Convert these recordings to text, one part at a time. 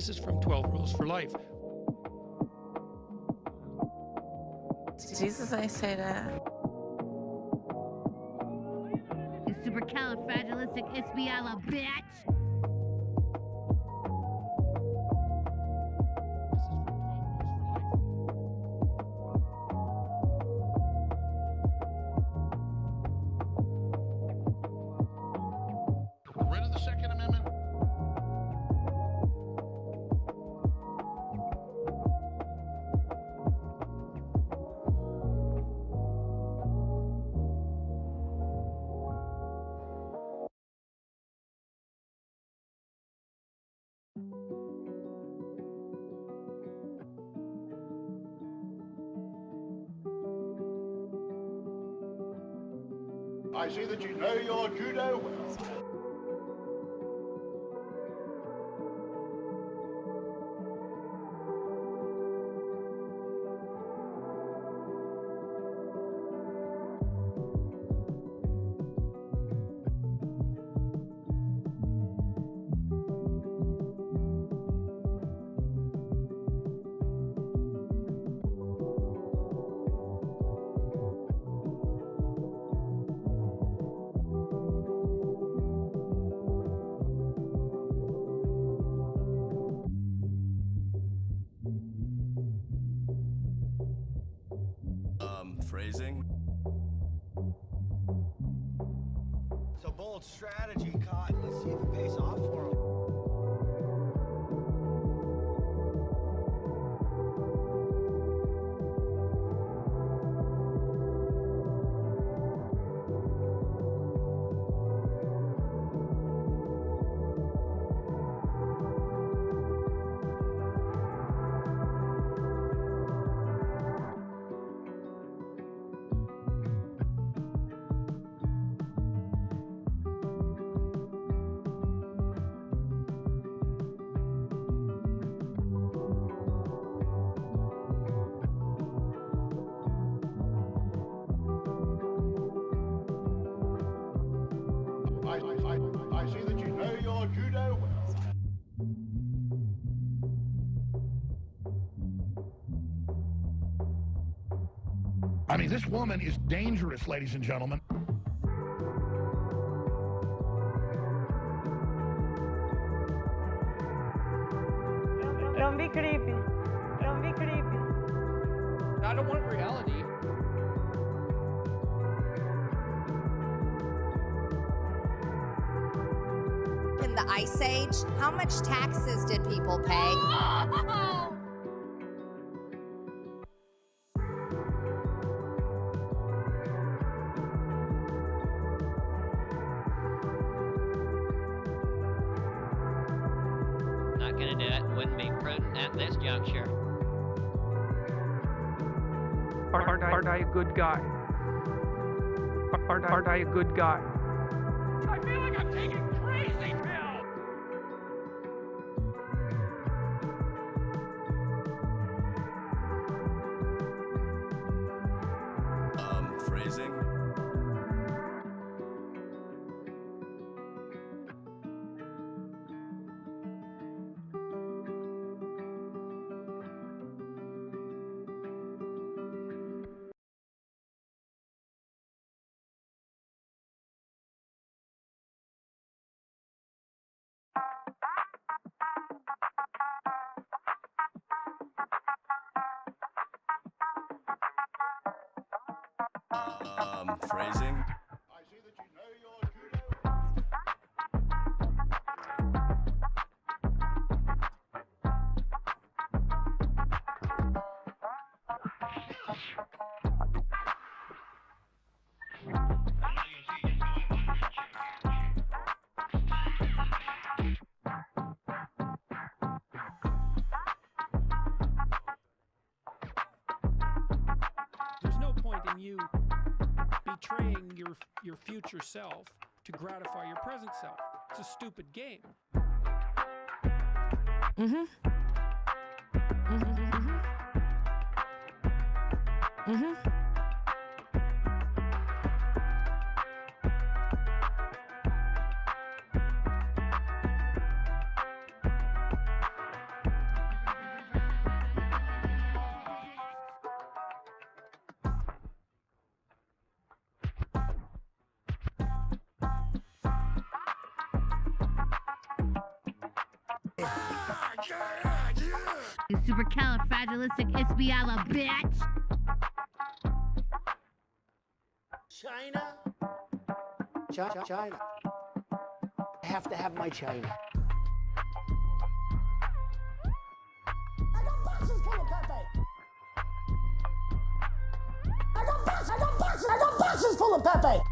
This is from 12 Rules for Life. Jesus, I say that. You supercalifragilisticexpialidocious bitch! Rid of the Second Amendment. I see that you know your judo well. Phrasing. It's a bold strategy, Cotton. Let's see if it pays off for him. I see that you know your judo well. I mean, this woman is dangerous, ladies and gentlemen. Don't be creepy. Don't be creepy. I don't want reality. In the Ice Age, how much taxes did people pay? Not gonna do it. Wouldn't be prudent at this juncture. Aren't I a good guy? Aren't I a good guy? I feel like I'm taking crazy pills! Phrasing. Phrasing. I see that you know your judo. There's no point in you betraying your future self to gratify your present self. It's a stupid game. Mm-hmm. Mm-hmm. Mm-hmm. Supercalifragilisticexpialidocious, bitch. China? China. I have to have my China. I got boxes full of Pepe. I got boxes full of Pepe.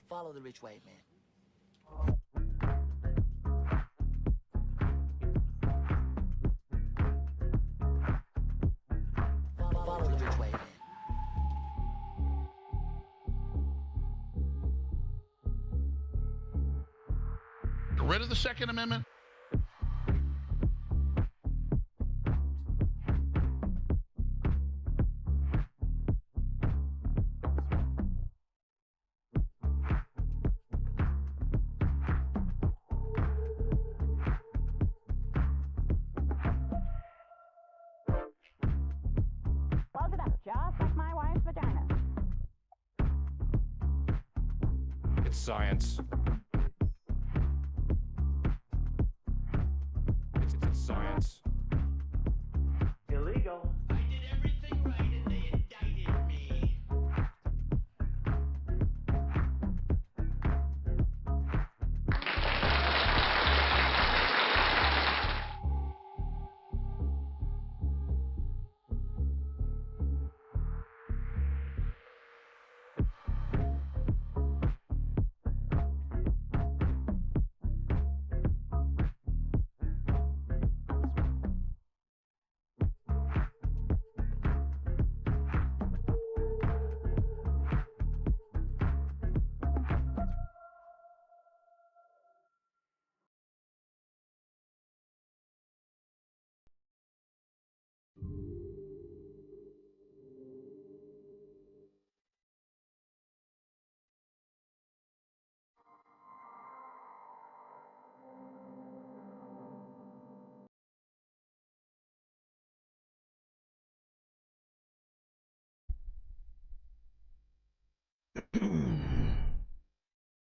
Follow the rich white man. Follow the rich white man. Get rid of the Second Amendment. Close it up, just like my wife's vagina. It's science. It's science. Illegal. I did everything right and they indicted me.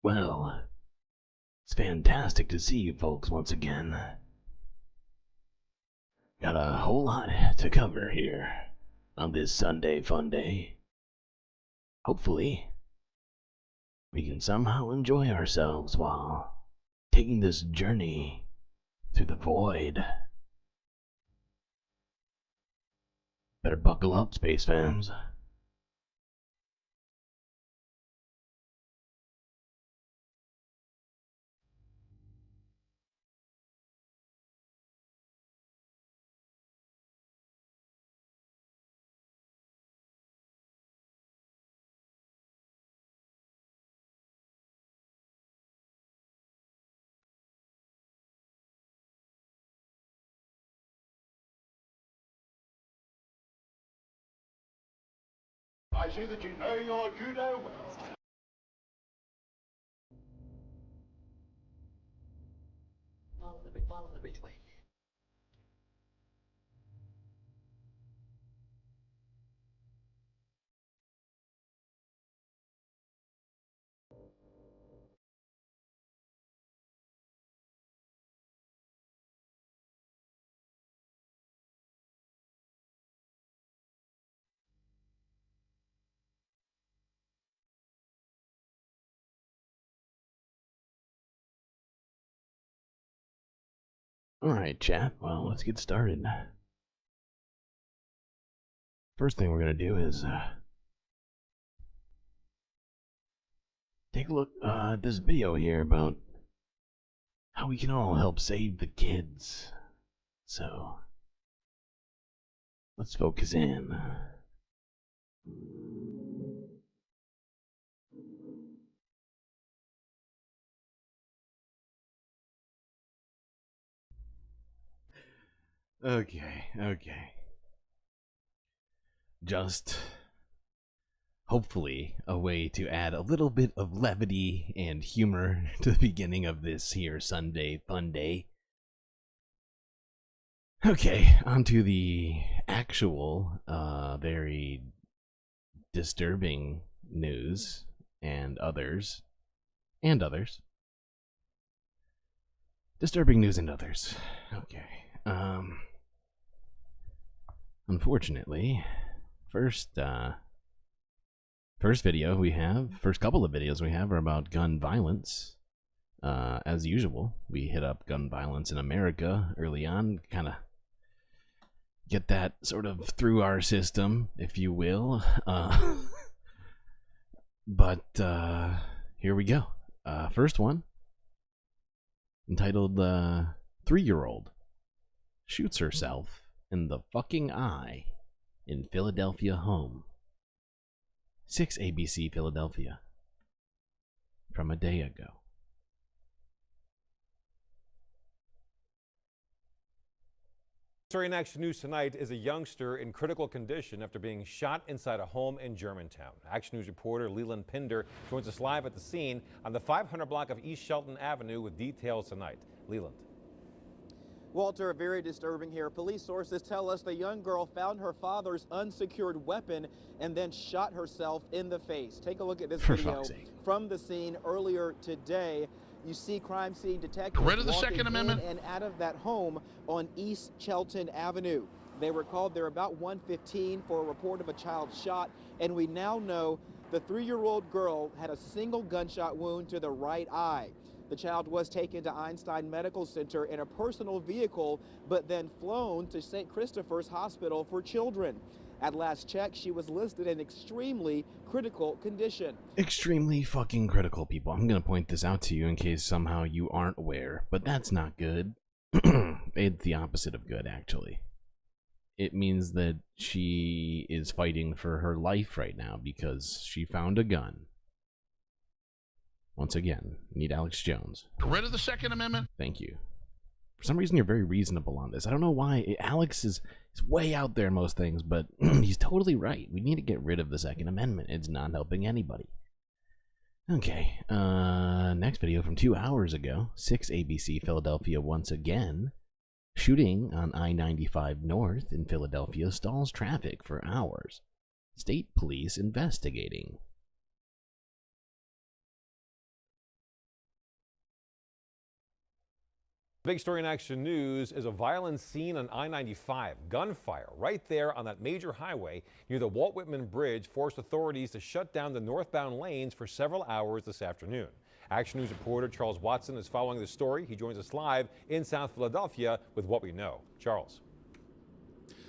Well, it's fantastic to see you folks once again. Got a whole lot to cover here on this Sunday Funday. Hopefully, we can somehow enjoy ourselves while taking this journey through the void. Better buckle up, space fans. I see that you know your judo well. Follow the rich white man. Alright, chat. Well, let's get started. First thing we're gonna do is take a look at this video here about how we can all help save the kids. So, let's focus in. Okay. Just hopefully a way to add a little bit of levity and humor to the beginning of this here Sunday Funday. Okay, on to the actual, very disturbing news and others. Disturbing news and others. Okay. Unfortunately, first couple of videos we have are about gun violence. As usual, we hit up gun violence in America early on, kind of get that sort of through our system, if you will. But here we go. First one, entitled 3-year-old shoots herself in the fucking eye in Philadelphia home. 6 ABC Philadelphia from a day ago. Story in Action News tonight is a youngster in critical condition after being shot inside a home in Germantown. Action News reporter Leland Pinder joins us live at the scene on the 500 block of East Shelton Avenue with details tonight. Leland. Walter, very disturbing here. Police sources tell us the young girl found her father's unsecured weapon and then shot herself in the face. Take a look at this video from the scene earlier today. You see crime scene detectives Rid of the walking Second Amendment in and out of that home on East Shelton Avenue. They were called there about 1:15 for a report of a child shot, and we now know the 3-year-old girl had a single gunshot wound to the right eye. The child was taken to Einstein Medical Center in a personal vehicle, but then flown to St. Christopher's Hospital for Children. At last check, she was listed in extremely critical condition. Extremely fucking critical, people. I'm gonna point this out to you in case somehow you aren't aware, but that's not good. It's the opposite of good, actually. It means that she is fighting for her life right now because she found a gun. Once again, need Alex Jones. Rid of the Second Amendment. Thank you. For some reason, you're very reasonable on this. I don't know why. Alex is way out there in most things, but he's totally right. We need to get rid of the Second Amendment. It's not helping anybody. Okay. Next video from 2 hours ago. 6 ABC Philadelphia once again. Shooting on I-95 North in Philadelphia stalls traffic for hours. State police investigating. Big story in Action News is a violent scene on I-95. Gunfire right there on that major highway near the Walt Whitman Bridge forced authorities to shut down the northbound lanes for several hours this afternoon. Action News reporter Charles Watson is following the story. He joins us live in South Philadelphia with what we know. Charles.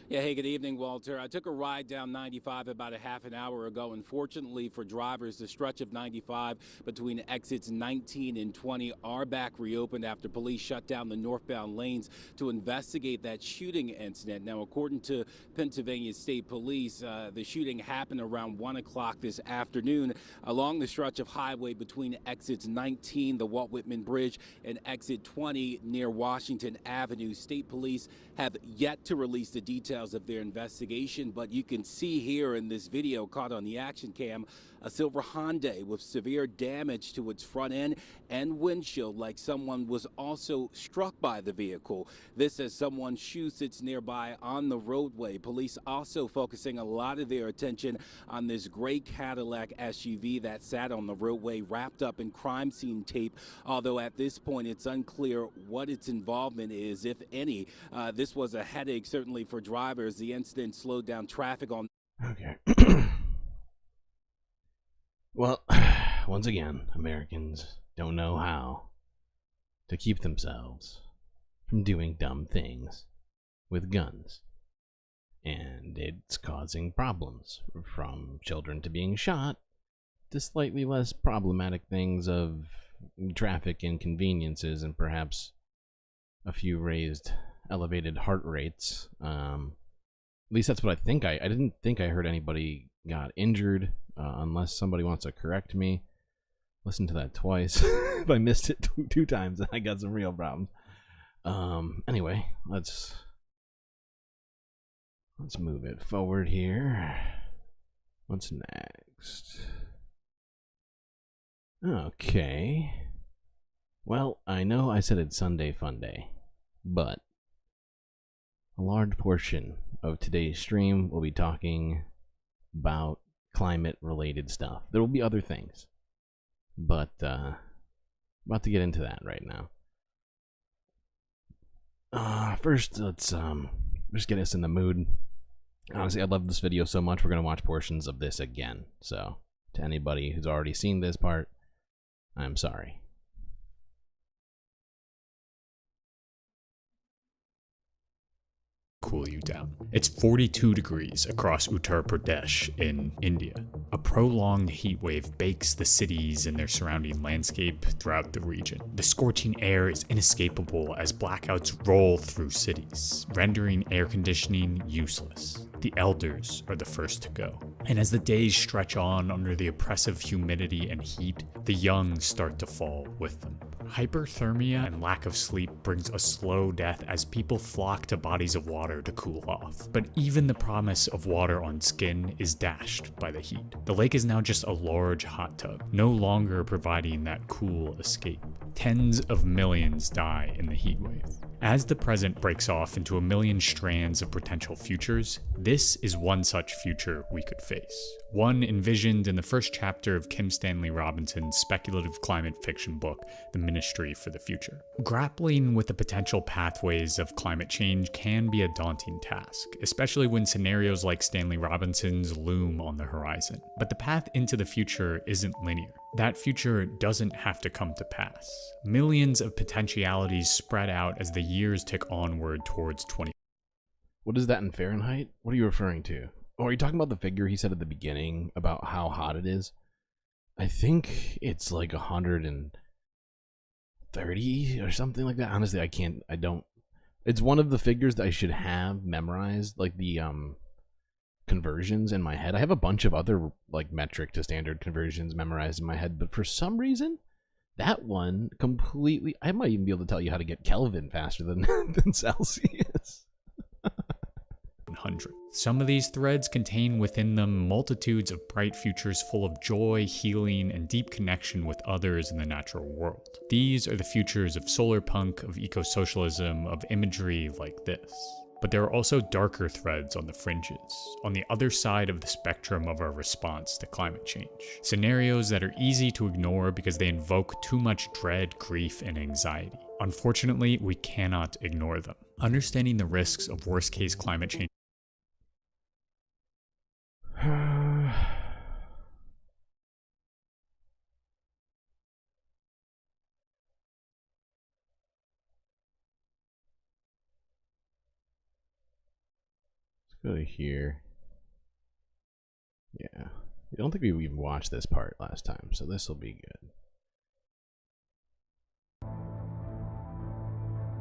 Yeah, hey, good evening, Walter. I took a ride down 95 about a half an hour ago. Unfortunately for drivers, the stretch of 95 between exits 19 and 20 are back reopened after police shut down the northbound lanes to investigate that shooting incident. Now, according to Pennsylvania State Police, the shooting happened around 1 o'clock this afternoon along the stretch of highway between exits 19, the Walt Whitman Bridge, and exit 20 near Washington Avenue. State Police have yet to release the details of their investigation, but you can see here in this video caught on the action cam a silver Funday with severe damage to its front end and windshield, like someone was also struck by the vehicle. This as someone's shoe sits nearby on the roadway. Police also focusing a lot of their attention on this gray Cadillac SUV that sat on the roadway wrapped up in crime scene tape, although at this point it's unclear what its involvement is, if any. This was a headache certainly for drivers. The incident slowed down traffic on... Okay. Well, once again, Americans don't know how to keep themselves from doing dumb things with guns. And it's causing problems, from children to being shot to slightly less problematic things of traffic inconveniences and perhaps a few elevated heart rates. At least that's what I think. I didn't think I heard anybody got injured, unless somebody wants to correct me. Listen to that twice. If I missed it two times, I got some real problems. Anyway, let's move it forward here. What's next? Okay. Well, I know I said it's Sunday Funday, but a large portion of today's stream will be talking about climate-related stuff. There will be other things, but about to get into that right now. First, let's just get us in the mood. Honestly, I love this video so much, we're going to watch portions of this again. So, to anybody who's already seen this part, I'm sorry. Cool you down. It's 42 degrees across Uttar Pradesh in India. A prolonged heat wave bakes the cities and their surrounding landscape throughout the region. The scorching air is inescapable as blackouts roll through cities, rendering air conditioning useless. The elders are the first to go. And as the days stretch on under the oppressive humidity and heat, the young start to fall with them. Hyperthermia and lack of sleep brings a slow death as people flock to bodies of water to cool off. But even the promise of water on skin is dashed by the heat. The lake is now just a large hot tub, no longer providing that cool escape. Tens of millions die in the heat wave. As the present breaks off into a million strands of potential futures, this is one such future we could face. One envisioned in the first chapter of Kim Stanley Robinson's speculative climate fiction book, The Ministry for the Future. Grappling with the potential pathways of climate change can be a daunting task, especially when scenarios like Stanley Robinson's loom on the horizon. But the path into the future isn't linear. That future doesn't have to come to pass. Millions of potentialities spread out as the years tick onward towards 20. What is that in Fahrenheit? What are you referring to? Oh, are you talking about the figure he said at the beginning about how hot it is? I think it's like 130 or something like that. Honestly, I don't. It's one of the figures that I should have memorized, like the conversions in my head. I have a bunch of other like metric to standard conversions memorized in my head, but for some reason, that one completely, I might even be able to tell you how to get Kelvin faster than Celsius. 100. Some of these threads contain within them multitudes of bright futures full of joy, healing, and deep connection with others in the natural world. These are the futures of solar punk, of eco-socialism, of imagery like this. But there are also darker threads on the fringes, on the other side of the spectrum of our response to climate change. Scenarios that are easy to ignore because they invoke too much dread, grief, and anxiety. Unfortunately, we cannot ignore them. Understanding the risks of worst-case climate change go to here. Yeah. I don't think we even watched this part last time, so this will be good.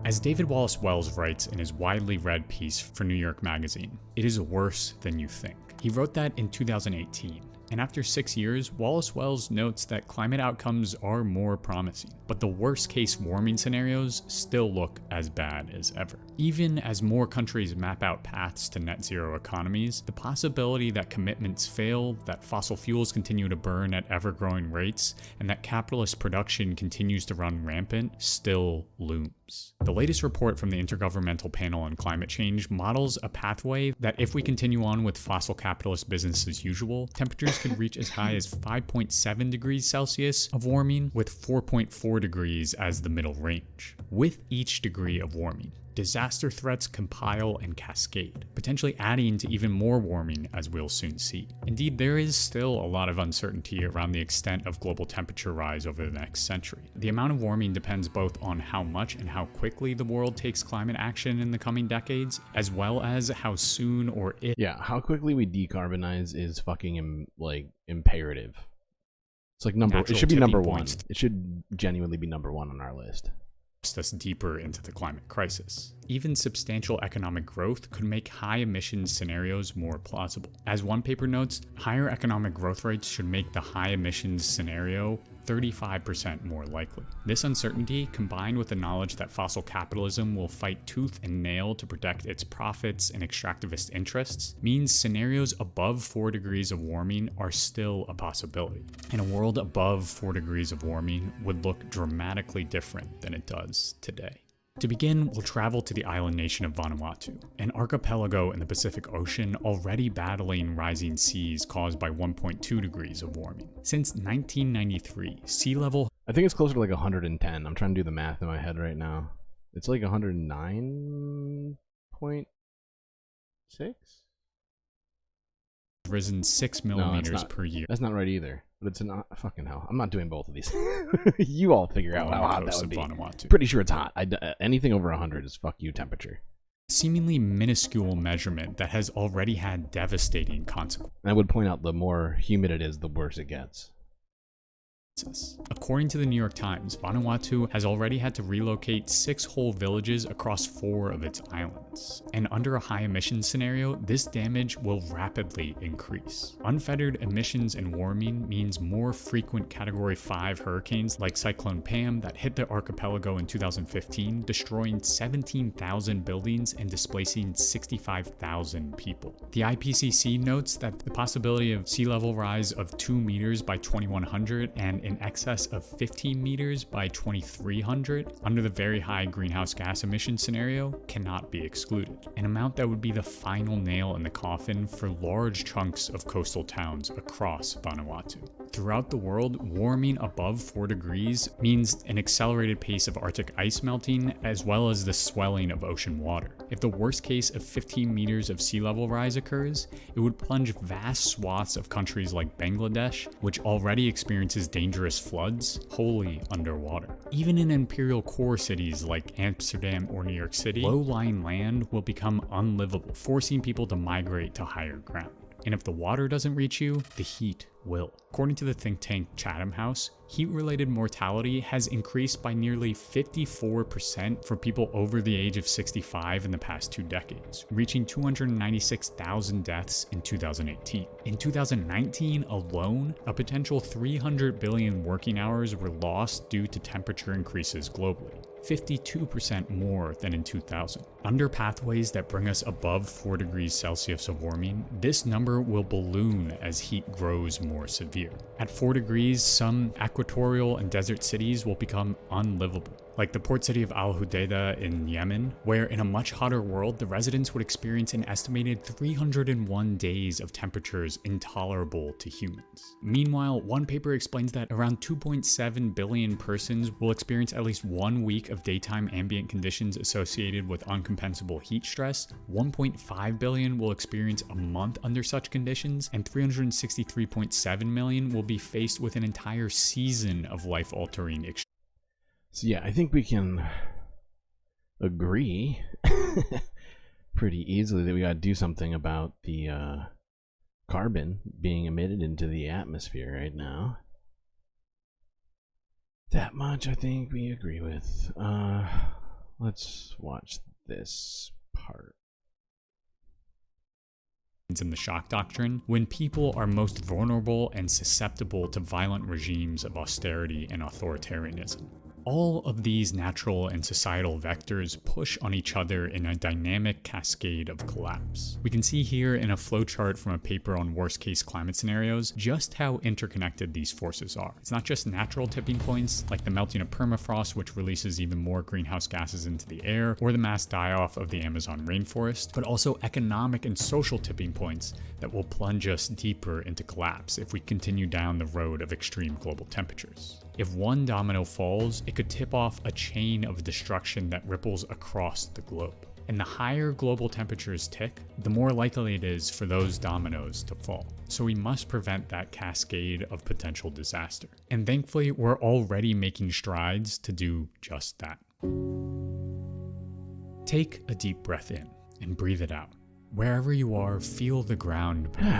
As David Wallace Wells writes in his widely read piece for New York Magazine, it is worse than you think. He wrote that in 2018. And after 6 years, Wallace Wells notes that climate outcomes are more promising, but the worst case warming scenarios still look as bad as ever. Even as more countries map out paths to net zero economies, the possibility that commitments fail, that fossil fuels continue to burn at ever-growing rates, and that capitalist production continues to run rampant still looms. The latest report from the Intergovernmental Panel on Climate Change models a pathway that if we continue on with fossil capitalist business as usual, temperatures could reach as high as 5.7 degrees Celsius of warming, with 4.4 degrees as the middle range. With each degree of warming, Disaster threats compile and cascade, potentially adding to even more warming, as we'll soon see. Indeed, there is still a lot of uncertainty around the extent of global temperature rise over the next century. The amount of warming depends both on how much and how quickly the world takes climate action in the coming decades, as well as how soon or if. Yeah, how quickly we decarbonize is fucking imperative. It's like it should be number one. It should genuinely be number one on our list. Us deeper into the climate crisis. Even substantial economic growth could make high emissions scenarios more plausible. As one paper notes, higher economic growth rates should make the high emissions scenario 35% more likely. This uncertainty, combined with the knowledge that fossil capitalism will fight tooth and nail to protect its profits and extractivist interests, means scenarios above 4 degrees of warming are still a possibility. And a world above 4 degrees of warming would look dramatically different than it does today. To begin, we'll travel to the island nation of Vanuatu, an archipelago in the Pacific Ocean already battling rising seas caused by 1.2 degrees of warming. Since 1993, sea level... I think it's closer to like 110. I'm trying to do the math in my head right now. It's like 109.6? Risen 6 millimeters per year. That's not right either. But it's not fucking hell. I'm not doing both of these. You all figure out how hot that would be. Vanuatu. Pretty sure it's hot. Anything over 100 is fuck you temperature. Seemingly minuscule measurement that has already had devastating consequences. And I would point out the more humid it is, the worse it gets. According to the New York Times, Vanuatu has already had to relocate 6 whole villages across 4 of its islands. And under a high emissions scenario, this damage will rapidly increase. Unfettered emissions and warming means more frequent Category 5 hurricanes like Cyclone Pam that hit the archipelago in 2015, destroying 17,000 buildings and displacing 65,000 people. The IPCC notes that the possibility of sea level rise of 2 meters by 2100 and in excess of 15 meters by 2300 under the very high greenhouse gas emission scenario cannot be excluded, an amount that would be the final nail in the coffin for large chunks of coastal towns across Vanuatu. Throughout the world, warming above 4 degrees means an accelerated pace of Arctic ice melting as well as the swelling of ocean water. If the worst case of 15 meters of sea level rise occurs, it would plunge vast swaths of countries like Bangladesh, which already experiences dangerous floods, wholly underwater. Even in imperial core cities like Amsterdam or New York City, low-lying land will become unlivable, forcing people to migrate to higher ground. And if the water doesn't reach you, the heat will. According to the think tank Chatham House, heat-related mortality has increased by nearly 54% for people over the age of 65 in the past 2 decades, reaching 296,000 deaths in 2018. In 2019 alone, a potential 300 billion working hours were lost due to temperature increases globally. 52% more than in 2000. Under pathways that bring us above 4 degrees Celsius of warming, this number will balloon as heat grows more severe. At 4 degrees, some equatorial and desert cities will become unlivable, like the port city of Al Hudaydah in Yemen, where in a much hotter world, the residents would experience an estimated 301 days of temperatures intolerable to humans. Meanwhile, one paper explains that around 2.7 billion persons will experience at least 1 week of daytime ambient conditions associated with uncompensable heat stress, 1.5 billion will experience a month under such conditions, and 363.7 million will be faced with an entire season of life-altering extremes. So yeah, I think we can agree pretty easily that we gotta do something about the carbon being emitted into the atmosphere right now. That much I think we agree with. Let's watch this part. In the shock doctrine, when people are most vulnerable and susceptible to violent regimes of austerity and authoritarianism. All of these natural and societal vectors push on each other in a dynamic cascade of collapse. We can see here in a flowchart from a paper on worst-case climate scenarios just how interconnected these forces are. It's not just natural tipping points, like the melting of permafrost, which releases even more greenhouse gases into the air, or the mass die-off of the Amazon rainforest, but also economic and social tipping points that will plunge us deeper into collapse if we continue down the road of extreme global temperatures. If one domino falls, it could tip off a chain of destruction that ripples across the globe. And the higher global temperatures tick, the more likely it is for those dominoes to fall. So we must prevent that cascade of potential disaster. And thankfully, we're already making strides to do just that. Take a deep breath in and breathe it out. Wherever you are, feel the ground beneath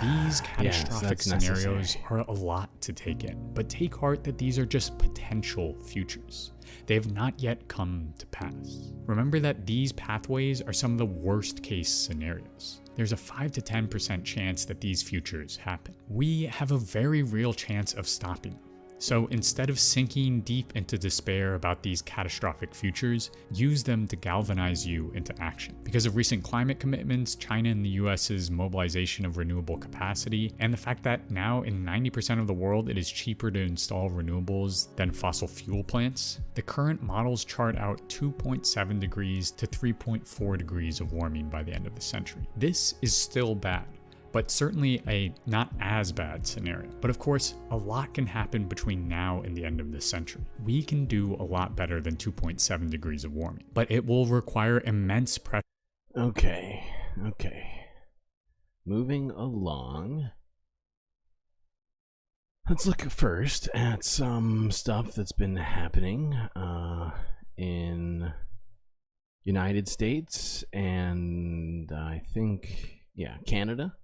you. These catastrophic scenarios are a lot to take in, but take heart that these are just potential futures. They have not yet come to pass. Remember that these pathways are some of the worst case scenarios. There's a 5 to 10% chance that these futures happen. We have a very real chance of stopping them. So instead of sinking deep into despair about these catastrophic futures, use them to galvanize you into action. Because of recent climate commitments, China and the US's mobilization of renewable capacity, and the fact that now in 90% of the world it is cheaper to install renewables than fossil fuel plants, the current models chart out 2.7 degrees to 3.4 degrees of warming by the end of the century. This is still bad, but certainly a not as bad scenario. But of course, a lot can happen between now and the end of this century. We can do a lot better than 2.7 degrees of warming, but it will require immense pressure. Okay. Moving along. Let's look first at some stuff that's been happening in United States and I think, Canada,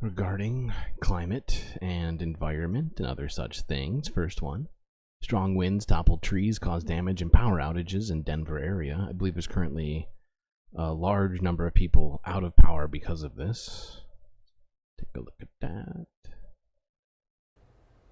regarding climate and environment and other such things. First one, strong winds toppled trees, caused damage and power outages in Denver area. I believe there's currently a large number of people out of power because of this. Take a look at that.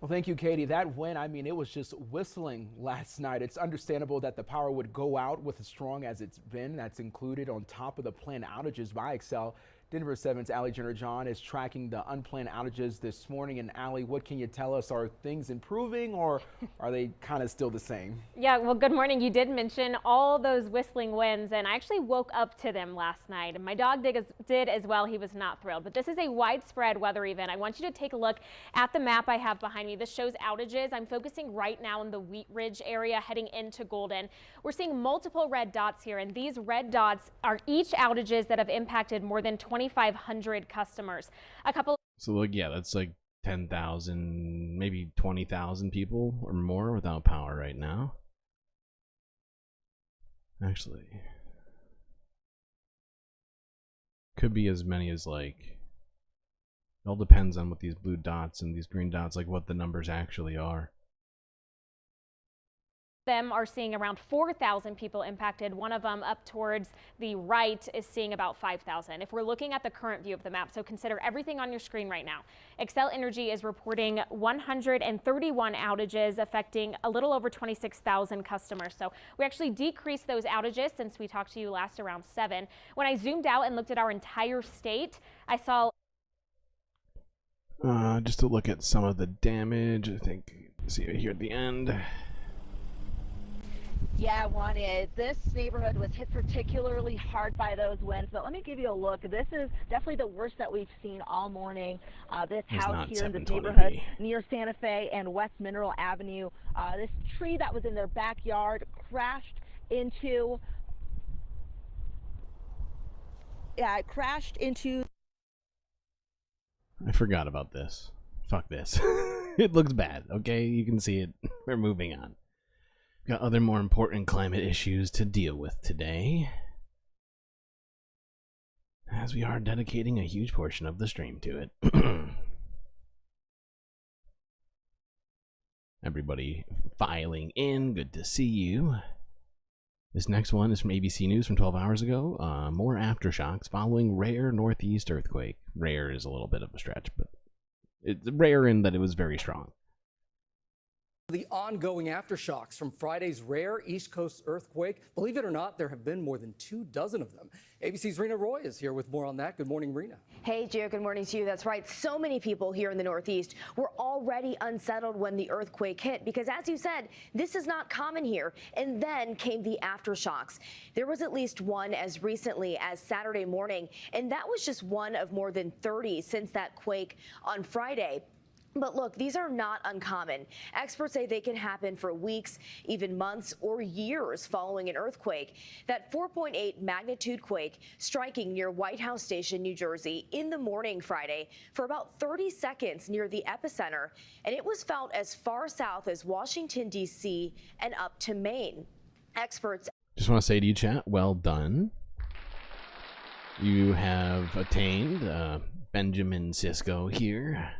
Well, thank you, Katie. That wind, it was just whistling last night. It's understandable that the power would go out with as strong as it's been. That's included on top of the planned outages by Excel. Denver 7's Allie Jenner-John is tracking the unplanned outages this morning. And Allie, what can you tell us? Are things improving or are they kind of still the same? Yeah, well, good morning. You did mention all those whistling winds, and I actually woke up to them last night. And my dog did as well. He was not thrilled. But this is a widespread weather event. I want you to take a look at the map I have behind me. This shows outages. I'm focusing right now in the Wheat Ridge area heading into Golden. We're seeing multiple red dots here, and these red dots are each outages that have impacted more than 2,500 customers. So look, that's like 10,000, maybe 20,000 people or more without power right now. Actually, could be as many as it all depends on what these blue dots and these green dots, what the numbers actually are. Them are seeing around 4,000 people impacted. One of them up towards the right is seeing about 5,000. If we're looking at the current view of the map, so consider everything on your screen right now. Xcel Energy is reporting 131 outages affecting a little over 26,000 customers. So we actually decreased those outages since we talked to you last around 7. When I zoomed out and looked at our entire state, I saw just to look at some of the damage, I think, see it here at the end. Yeah, Juan, this neighborhood was hit particularly hard by those winds, but let me give you a look. This is definitely the worst that we've seen all morning. This house here in this neighborhood near Santa Fe and West Mineral Avenue, this tree that was in their backyard crashed into I forgot about this. Fuck this. It looks bad, okay? You can see it. We're moving on. Got other more important climate issues to deal with today, as we are dedicating a huge portion of the stream to it. Everybody filing in, good to see you. This next one is from ABC News from 12 hours ago. More aftershocks following rare northeast earthquake. Rare is a little bit of a stretch, but it's rare in that it was very strong. The ongoing aftershocks from Friday's rare East Coast earthquake. Believe it or not, there have been more than 24 of them. ABC's Rena Roy is here with more on that. Good morning, Rena. Hey, Gio, good morning to you. That's right. So many people here in the Northeast were already unsettled when the earthquake hit because, as you said, this is not common here. And then came the aftershocks. There was at least one as recently as Saturday morning, and that was just one of more than 30 since that quake on Friday. But look, these are not uncommon. Experts say they can happen for weeks, even months or years following an earthquake. That 4.8 magnitude quake striking near White House Station, New Jersey in the morning Friday for about 30 seconds near the epicenter, and it was felt as far south as Washington, D.C. and up to Maine. Experts just want to say to you, chat, well done. You have attained Benjamin Sisko here.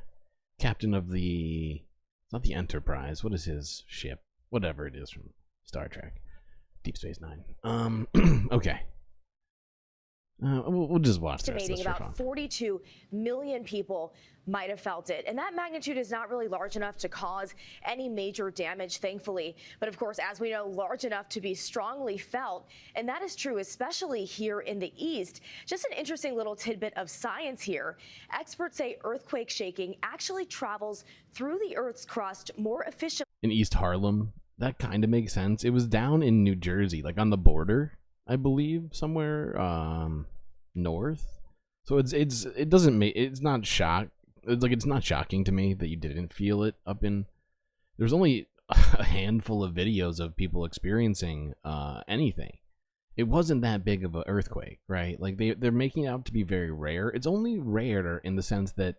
Captain of the, it's not the Enterprise, what is his ship? Whatever it is from Star Trek. Deep Space Nine. Okay. We'll just watch the rest of this for fun. About 42 million people might have felt it. And that magnitude is not really large enough to cause any major damage, thankfully. But of course, as we know, large enough to be strongly felt. And that is true, especially here in the East. Just an interesting little tidbit of science here. Experts say earthquake shaking actually travels through the Earth's crust more efficiently. In East Harlem, that kind of makes sense. It was down in New Jersey, like on the border, I believe, somewhere north. So it doesn't make, it's not it's not shocking to me that you didn't feel it up in. There's only a handful of videos of people experiencing anything. It wasn't that big of an earthquake, right? Like they're making it out to be very rare. It's only rare in the sense that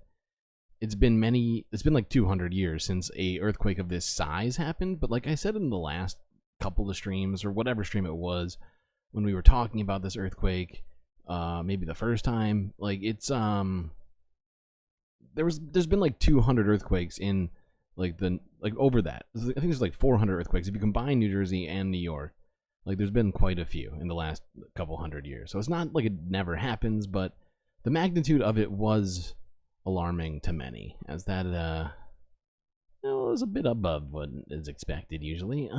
it's been like 200 years since a earthquake of this size happened. But like I said in the last couple of streams, or whatever stream it was, when we were talking about this earthquake, maybe the first time, like it's there's been like 200 earthquakes in over that. I think there's like 400 earthquakes if you combine New Jersey and New York. Like there's been quite a few in the last couple hundred years. So it's not like it never happens, but the magnitude of it was alarming to many, as that was a bit above what is expected usually.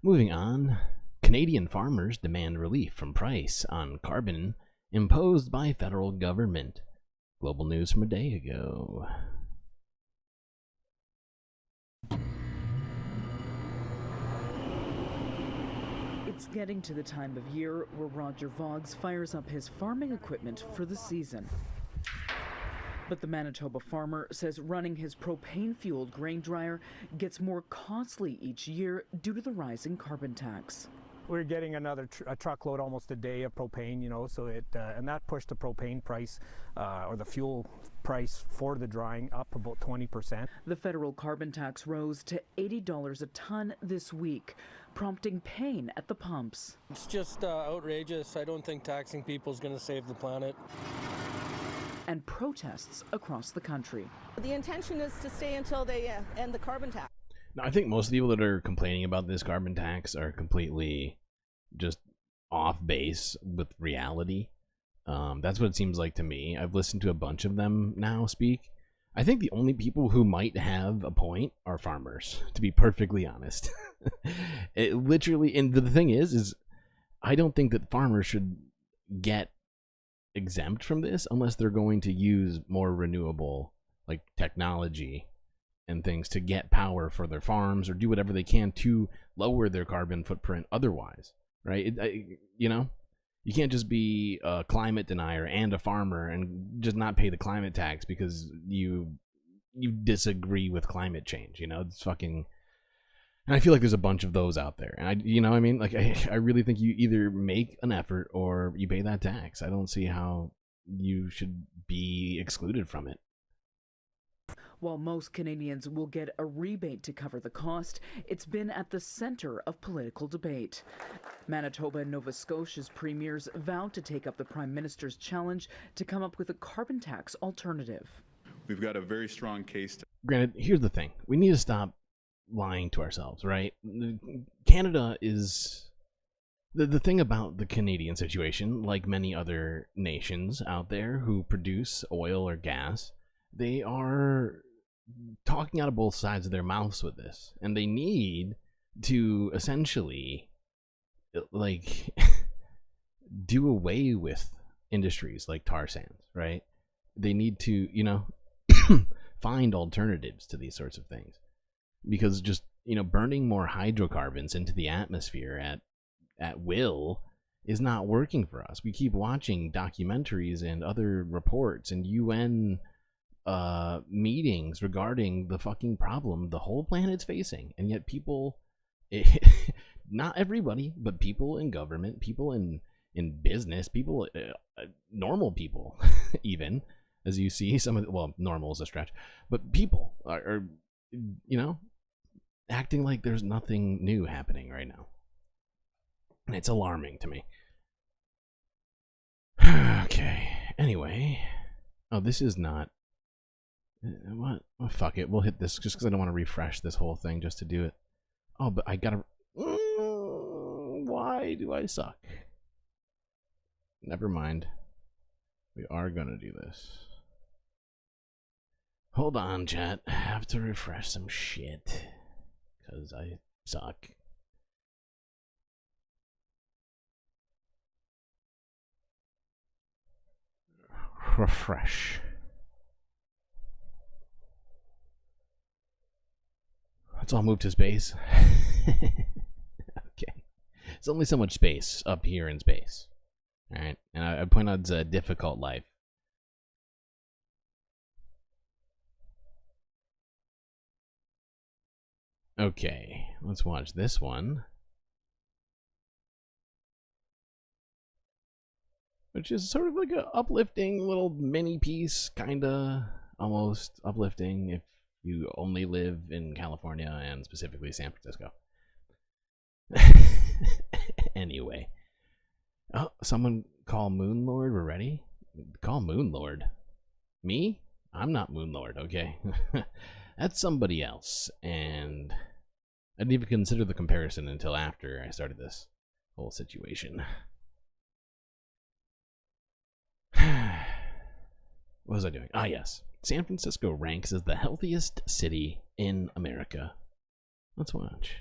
Moving on. Canadian farmers demand relief from price on carbon imposed by federal government. Global news from a day ago. It's getting to the time of year where Roger Voggs fires up his farming equipment for the season. But the Manitoba farmer says running his propane-fueled grain dryer gets more costly each year due to the rising carbon tax. We're getting another truckload almost a day of propane, you know, so it and that pushed the propane price or the fuel price for the drying up about 20%. The federal carbon tax rose to $80 a ton this week, prompting pain at the pumps. It's just outrageous. I don't think taxing people is going to save the planet. And protests across the country. The intention is to stay until they end the carbon tax. Now, I think most of the people that are complaining about this carbon tax are completely just off base with reality. That's what it seems like to me. I've listened to a bunch of them now speak. I think the only people who might have a point are farmers, to be perfectly honest. It literally, and the thing is I don't think that farmers should get exempt from this unless they're going to use more renewable like technology and things to get power for their farms or do whatever they can to lower their carbon footprint otherwise, right? You know, you can't just be a climate denier and a farmer and just not pay the climate tax because you disagree with climate change, you know? It's fucking... And I feel like there's a bunch of those out there. And you know what I mean? Like, I really think you either make an effort or you pay that tax. I don't see how you should be excluded from it. While most Canadians will get a rebate to cover the cost, it's been at the center of political debate. Manitoba and Nova Scotia's premiers vowed to take up the Prime Minister's challenge to come up with a carbon tax alternative. We've got a very strong case. Granted, here's the thing. We need to stop lying to ourselves, right? Canada is... The thing about the Canadian situation, like many other nations out there who produce oil or gas, they are talking out of both sides of their mouths with this, and they need to essentially like do away with industries like tar sands, right? They need to, you know, find alternatives to these sorts of things, because just, you know, burning more hydrocarbons into the atmosphere at will is not working for us. We keep watching documentaries and other reports and UN meetings regarding the fucking problem the whole planet's facing, and yet people, not everybody, but people in government, people in business, people, normal people, even, as you see, some of the, well, normal is a stretch, but people are, you know, acting like there's nothing new happening right now. And it's alarming to me. Okay, anyway. Oh, this is not... What? Oh, fuck it. We'll hit this just because I don't want to refresh this whole thing just to do it. Oh, but I gotta... Why do I suck? Never mind. We are gonna do this. Hold on, chat. I have to refresh some shit. Because I suck. Refresh. Let's all move to space. Okay. There's only so much space up here in space. Alright, and I point out it's a difficult life. Okay, let's watch this one. Which is sort of like a uplifting little mini piece, kinda, almost uplifting if you only live in California and specifically San Francisco. Anyway. Oh, someone call Moonlord, we're ready? Call Moonlord. Me? I'm not Moonlord, okay? That's somebody else, and I didn't even consider the comparison until after I started this whole situation. What was I doing? Ah, yes. San Francisco ranks as the healthiest city in America. Let's watch.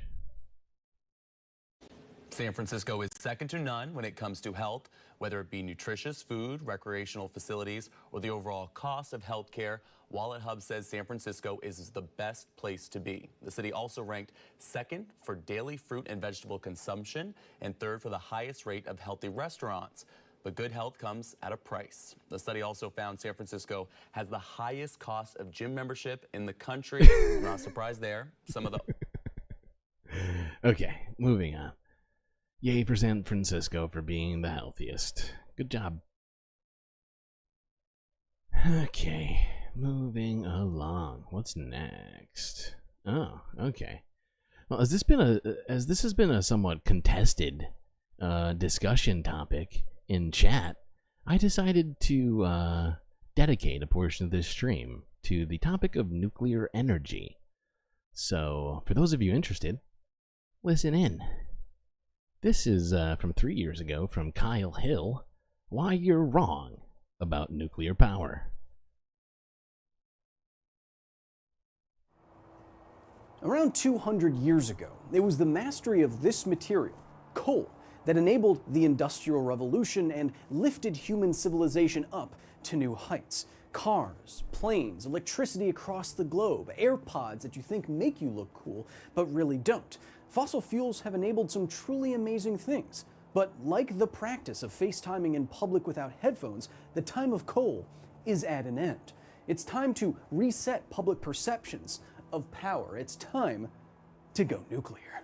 San Francisco is second to none when it comes to health, whether it be nutritious food, recreational facilities, or the overall cost of health care. Wallet Hub says San Francisco is the best place to be. The city also ranked second for daily fruit and vegetable consumption and third for the highest rate of healthy restaurants. But good health comes at a price. The study also found San Francisco has the highest cost of gym membership in the country. I'm not surprised there. Some of the... Okay, moving on. Yay for San Francisco for being the healthiest. Good job. Okay, moving along. What's next? Oh, okay. Well, as this has been a somewhat contested discussion topic in chat, I decided to dedicate a portion of this stream to the topic of nuclear energy. So, for those of you interested, listen in. This is from 3 years ago from Kyle Hill. Why you're wrong about nuclear power. Around 200 years ago, it was the mastery of this material, coal, that enabled the Industrial Revolution and lifted human civilization up to new heights. Cars, planes, electricity across the globe, AirPods that you think make you look cool, but really don't. Fossil fuels have enabled some truly amazing things. But like the practice of FaceTiming in public without headphones, the time of coal is at an end. It's time to reset public perceptions of power. It's time to go nuclear.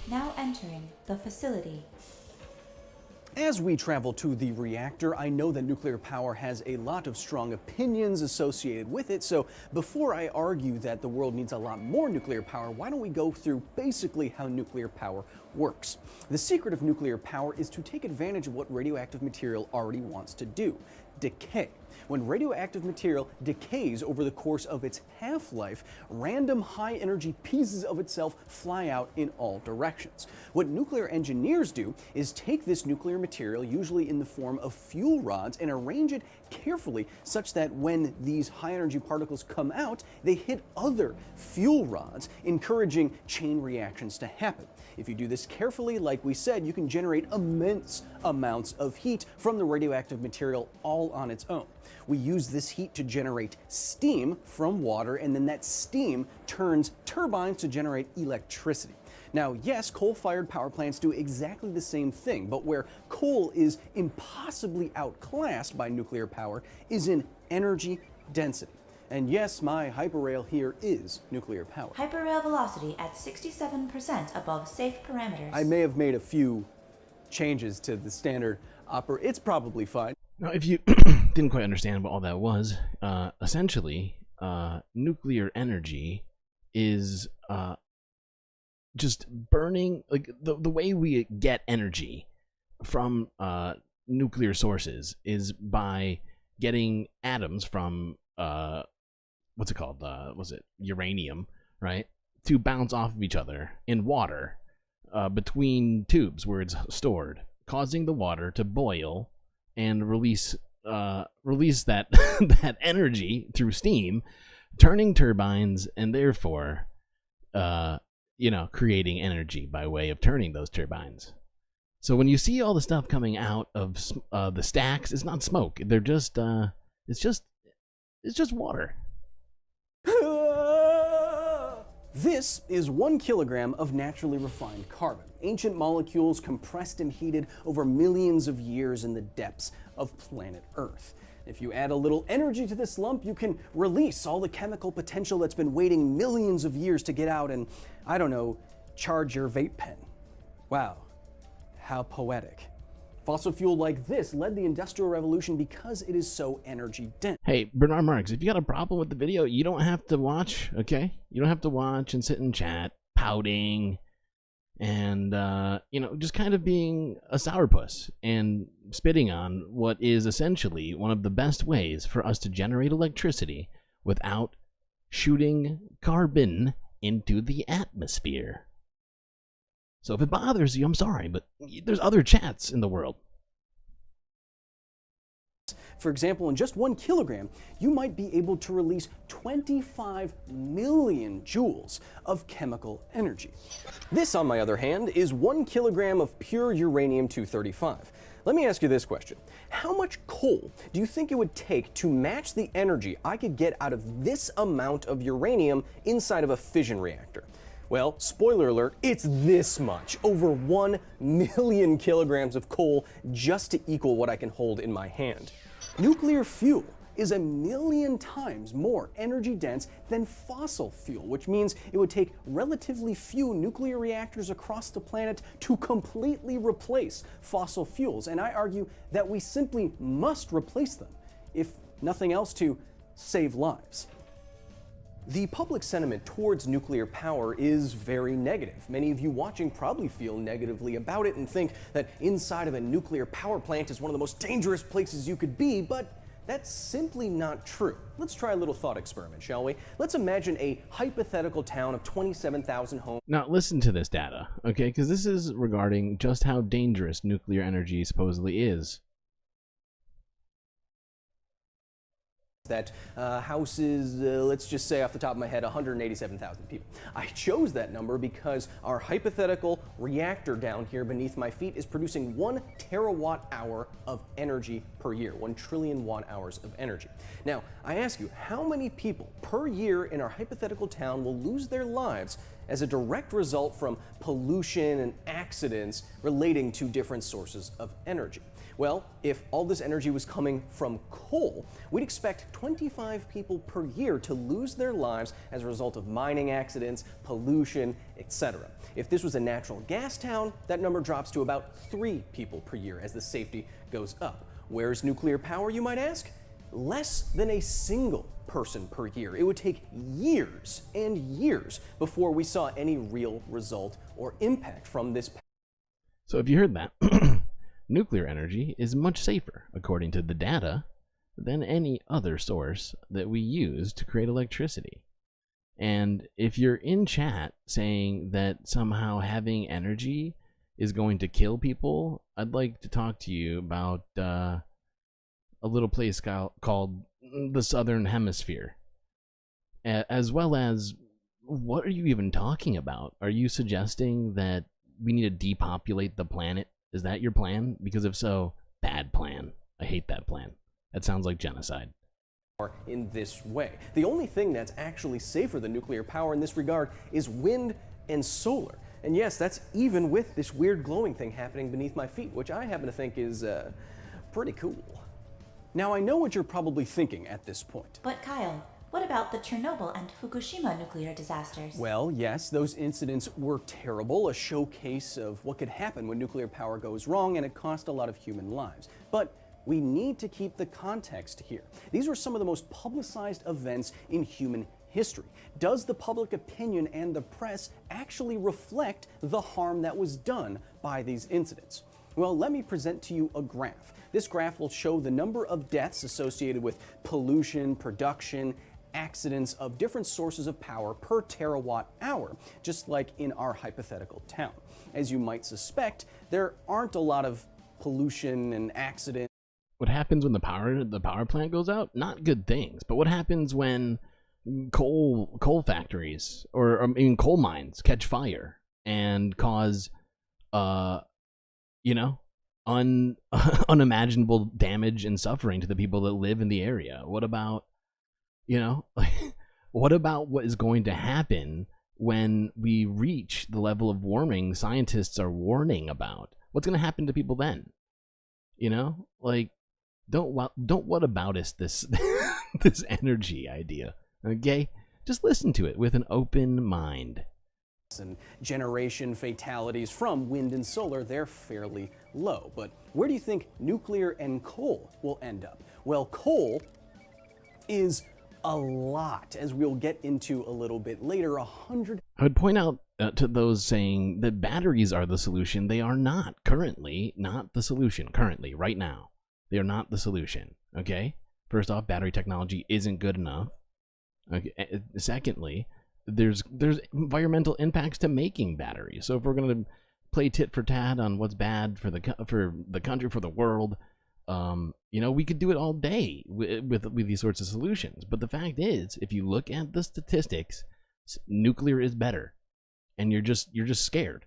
Now entering the facility. As we travel to the reactor, I know that nuclear power has a lot of strong opinions associated with it, so before I argue that the world needs a lot more nuclear power, why don't we go through basically how nuclear power works. The secret of nuclear power is to take advantage of what radioactive material already wants to do: decay. When radioactive material decays over the course of its half-life, random high-energy pieces of itself fly out in all directions. What nuclear engineers do is take this nuclear material, usually in the form of fuel rods, and arrange it carefully such that when these high-energy particles come out, they hit other fuel rods, encouraging chain reactions to happen. If you do this carefully, like we said, you can generate immense amounts of heat from the radioactive material all on its own. We use this heat to generate steam from water, and then that steam turns turbines to generate electricity. Now, yes, coal-fired power plants do exactly the same thing, but where coal is impossibly outclassed by nuclear power is in energy density. And yes, my hyperrail here is nuclear power. Hyperrail velocity at 67% above safe parameters. I may have made a few changes to the standard it's probably fine. Now, if you didn't quite understand what all that was, essentially, nuclear energy is just burning, like the way we get energy from nuclear sources is by getting atoms from what's it called? Was it uranium, right? To bounce off of each other in water between tubes where it's stored, causing the water to boil and release that that energy through steam, turning turbines, and therefore, creating energy by way of turning those turbines. So when you see all the stuff coming out of the stacks, it's not smoke. They're just, it's just water. This is 1 kilogram of naturally refined carbon, ancient molecules compressed and heated over millions of years in the depths of planet Earth. If you add a little energy to this lump, you can release all the chemical potential that's been waiting millions of years to get out and, I don't know, charge your vape pen. Wow, how poetic. Fossil fuel like this led the Industrial Revolution because it is so energy dense. Hey, Bernard Marx, if you got a problem with the video, you don't have to watch, okay? You don't have to watch and sit and chat, pouting, and, just kind of being a sourpuss and spitting on what is essentially one of the best ways for us to generate electricity without shooting carbon into the atmosphere. So if it bothers you, I'm sorry, but there's other chats in the world. For example, in just 1 kilogram, you might be able to release 25 million joules of chemical energy. This, on my other hand, is 1 kilogram of pure uranium-235. Let me ask you this question. How much coal do you think it would take to match the energy I could get out of this amount of uranium inside of a fission reactor? Well, spoiler alert, it's this much, over 1 million kilograms of coal just to equal what I can hold in my hand. Nuclear fuel is 1 million times more energy dense than fossil fuel, which means it would take relatively few nuclear reactors across the planet to completely replace fossil fuels. And I argue that we simply must replace them, if nothing else, to save lives. The public sentiment towards nuclear power is very negative. Many of you watching probably feel negatively about it and think that inside of a nuclear power plant is one of the most dangerous places you could be, but that's simply not true. Let's try a little thought experiment, shall we? Let's imagine a hypothetical town of 27,000 homes. Now listen to this data, okay? Because this is regarding just how dangerous nuclear energy supposedly is. That houses, let's just say off the top of my head, 187,000 people. I chose that number because our hypothetical reactor down here beneath my feet is producing 1 terawatt hour of energy per year, 1 trillion watt hours of energy. Now, I ask you, how many people per year in our hypothetical town will lose their lives as a direct result from pollution and accidents relating to different sources of energy? Well, if all this energy was coming from coal, we'd expect 25 people per year to lose their lives as a result of mining accidents, pollution, etc. If this was a natural gas town, that number drops to about 3 people per year as the safety goes up. Where's nuclear power, you might ask? Less than a single person per year. It would take years and years before we saw any real result or impact from this. So if you heard that, nuclear energy is much safer, according to the data, than any other source that we use to create electricity. And if you're in chat saying that somehow having energy is going to kill people, I'd like to talk to you about a little place called the Southern Hemisphere. As well as, what are you even talking about? Are you suggesting that we need to depopulate the planet? Is that your plan? Because if so, bad plan. I hate that plan. That sounds like genocide. In this way. The only thing that's actually safer than nuclear power in this regard is wind and solar. And yes, that's even with this weird glowing thing happening beneath my feet, which I happen to think is pretty cool. Now, I know what you're probably thinking at this point. But Kyle, what about the Chernobyl and Fukushima nuclear disasters? Well, yes, those incidents were terrible, a showcase of what could happen when nuclear power goes wrong, and it cost a lot of human lives. But we need to keep the context here. These were some of the most publicized events in human history. Does the public opinion and the press actually reflect the harm that was done by these incidents? Well, let me present to you a graph. This graph will show the number of deaths associated with pollution, production, accidents of different sources of power per terawatt hour, just like in our hypothetical town. As you might suspect, there aren't a lot of pollution and accidents. What happens when the power plant goes out? Not good things. But what happens when coal factories or I mean coal mines catch fire and cause unimaginable damage and suffering to the people that live in the area? What about what about what is going to happen when we reach the level of warming scientists are warning about? What's going to happen to people then? Don't what about us this this energy idea, okay? Just listen to it with an open mind. And generation fatalities from wind and solar, they're fairly low. But where do you think nuclear and coal will end up? Well, coal is a lot, as we'll get into a little bit later. I would point out to those saying that batteries are the solution. They are not currently not the solution. Currently, right now, they are not the solution. Okay. First off, battery technology isn't good enough. Okay. Secondly, there's environmental impacts to making batteries. So if we're going to play tit for tat on what's bad for the country, for the world, we could do it all day with these sorts of solutions. But the fact is, if you look at the statistics, nuclear is better, and you're just scared.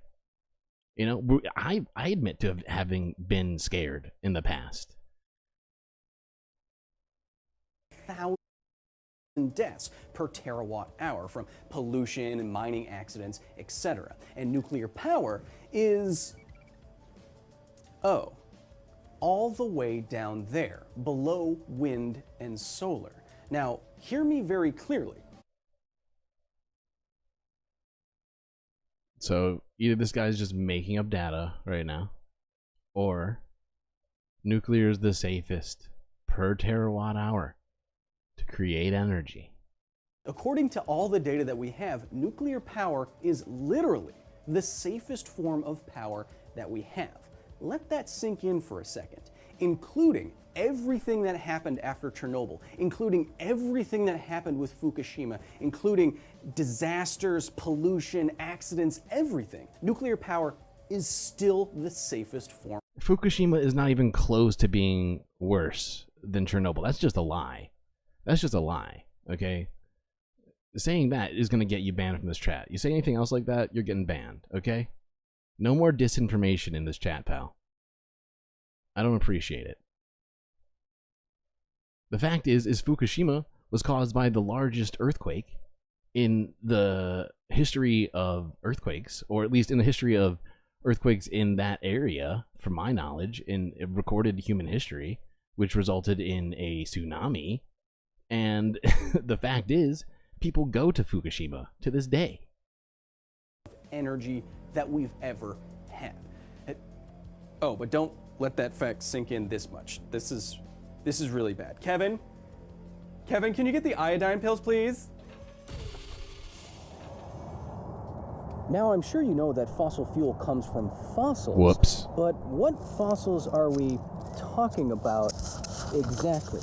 I admit to having been scared in the past. 1,000 deaths per terawatt hour from pollution and mining accidents, etc. And nuclear power is all the way down there, below wind and solar. Now, hear me very clearly. So either this guy's just making up data right now, or nuclear is the safest per terawatt hour to create energy. According to all the data that we have, nuclear power is literally the safest form of power that we have. Let that sink in for a second, including everything that happened after Chernobyl, including everything that happened with Fukushima, including disasters, pollution, accidents, everything. Nuclear power is still the safest form. Fukushima is not even close to being worse than Chernobyl. That's just a lie. That's just a lie, okay? Saying that is going to get you banned from this chat. You say anything else like that, you're getting banned, okay? No more disinformation in this chat, pal. I don't appreciate it. The fact is Fukushima was caused by the largest earthquake in the history of earthquakes, or at least in the history of earthquakes in that area, from my knowledge, in recorded human history, which resulted in a tsunami. And the fact is, people go to Fukushima to this day. Energy that we've ever had. But don't let that fact sink in this much. This is really bad. Kevin, can you get the iodine pills, please? Now, I'm sure you know that fossil fuel comes from fossils. Whoops. But what fossils are we talking about exactly?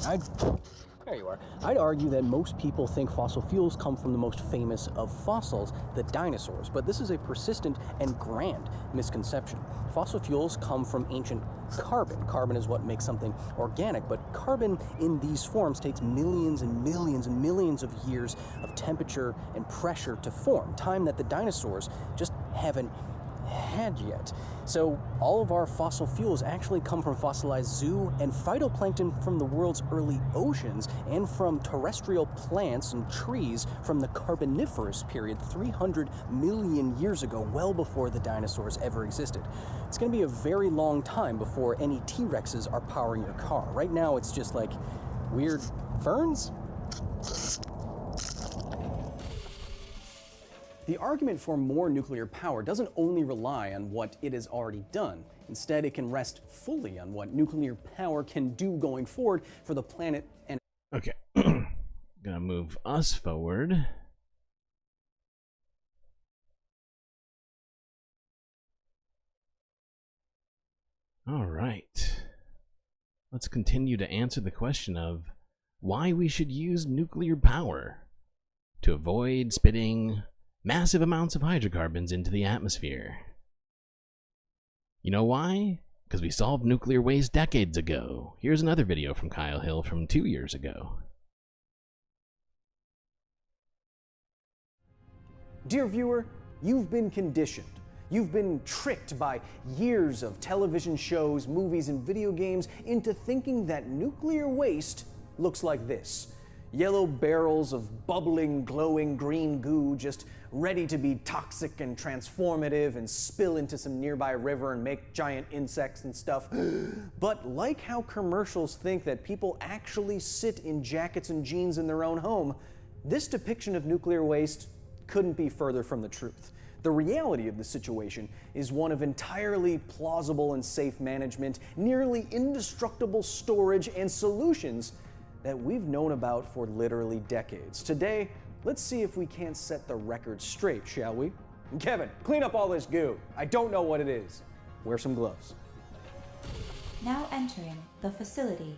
There you are. I'd argue that most people think fossil fuels come from the most famous of fossils, the dinosaurs, but this is a persistent and grand misconception. Fossil fuels come from ancient carbon. Carbon is what makes something organic, but carbon in these forms takes millions and millions and millions of years of temperature and pressure to form, time that the dinosaurs just haven't had yet. So all of our fossil fuels actually come from fossilized zoo and phytoplankton from the world's early oceans and from terrestrial plants and trees from the Carboniferous period 300 million years ago, well before the dinosaurs ever existed. It's going to be a very long time before any T-Rexes are powering your car. Right now it's just like weird ferns? The argument for more nuclear power doesn't only rely on what it has already done. Instead, it can rest fully on what nuclear power can do going forward for the planet and... Okay. Gonna move us forward. All right. Let's continue to answer the question of why we should use nuclear power to avoid spitting massive amounts of hydrocarbons into the atmosphere. You know why? Because we solved nuclear waste decades ago. Here's another video from Kyle Hill from 2 years ago. Dear viewer, you've been conditioned. You've been tricked by years of television shows, movies, and video games into thinking that nuclear waste looks like this. Yellow barrels of bubbling, glowing green goo just ready to be toxic and transformative and spill into some nearby river and make giant insects and stuff. But like how commercials think that people actually sit in jackets and jeans in their own home, this depiction of nuclear waste couldn't be further from the truth. The reality of the situation is one of entirely plausible and safe management, nearly indestructible storage, and solutions that we've known about for literally decades. Today, let's see if we can't set the record straight, shall we? Kevin, clean up all this goo. I don't know what it is. Wear some gloves. Now entering the facility.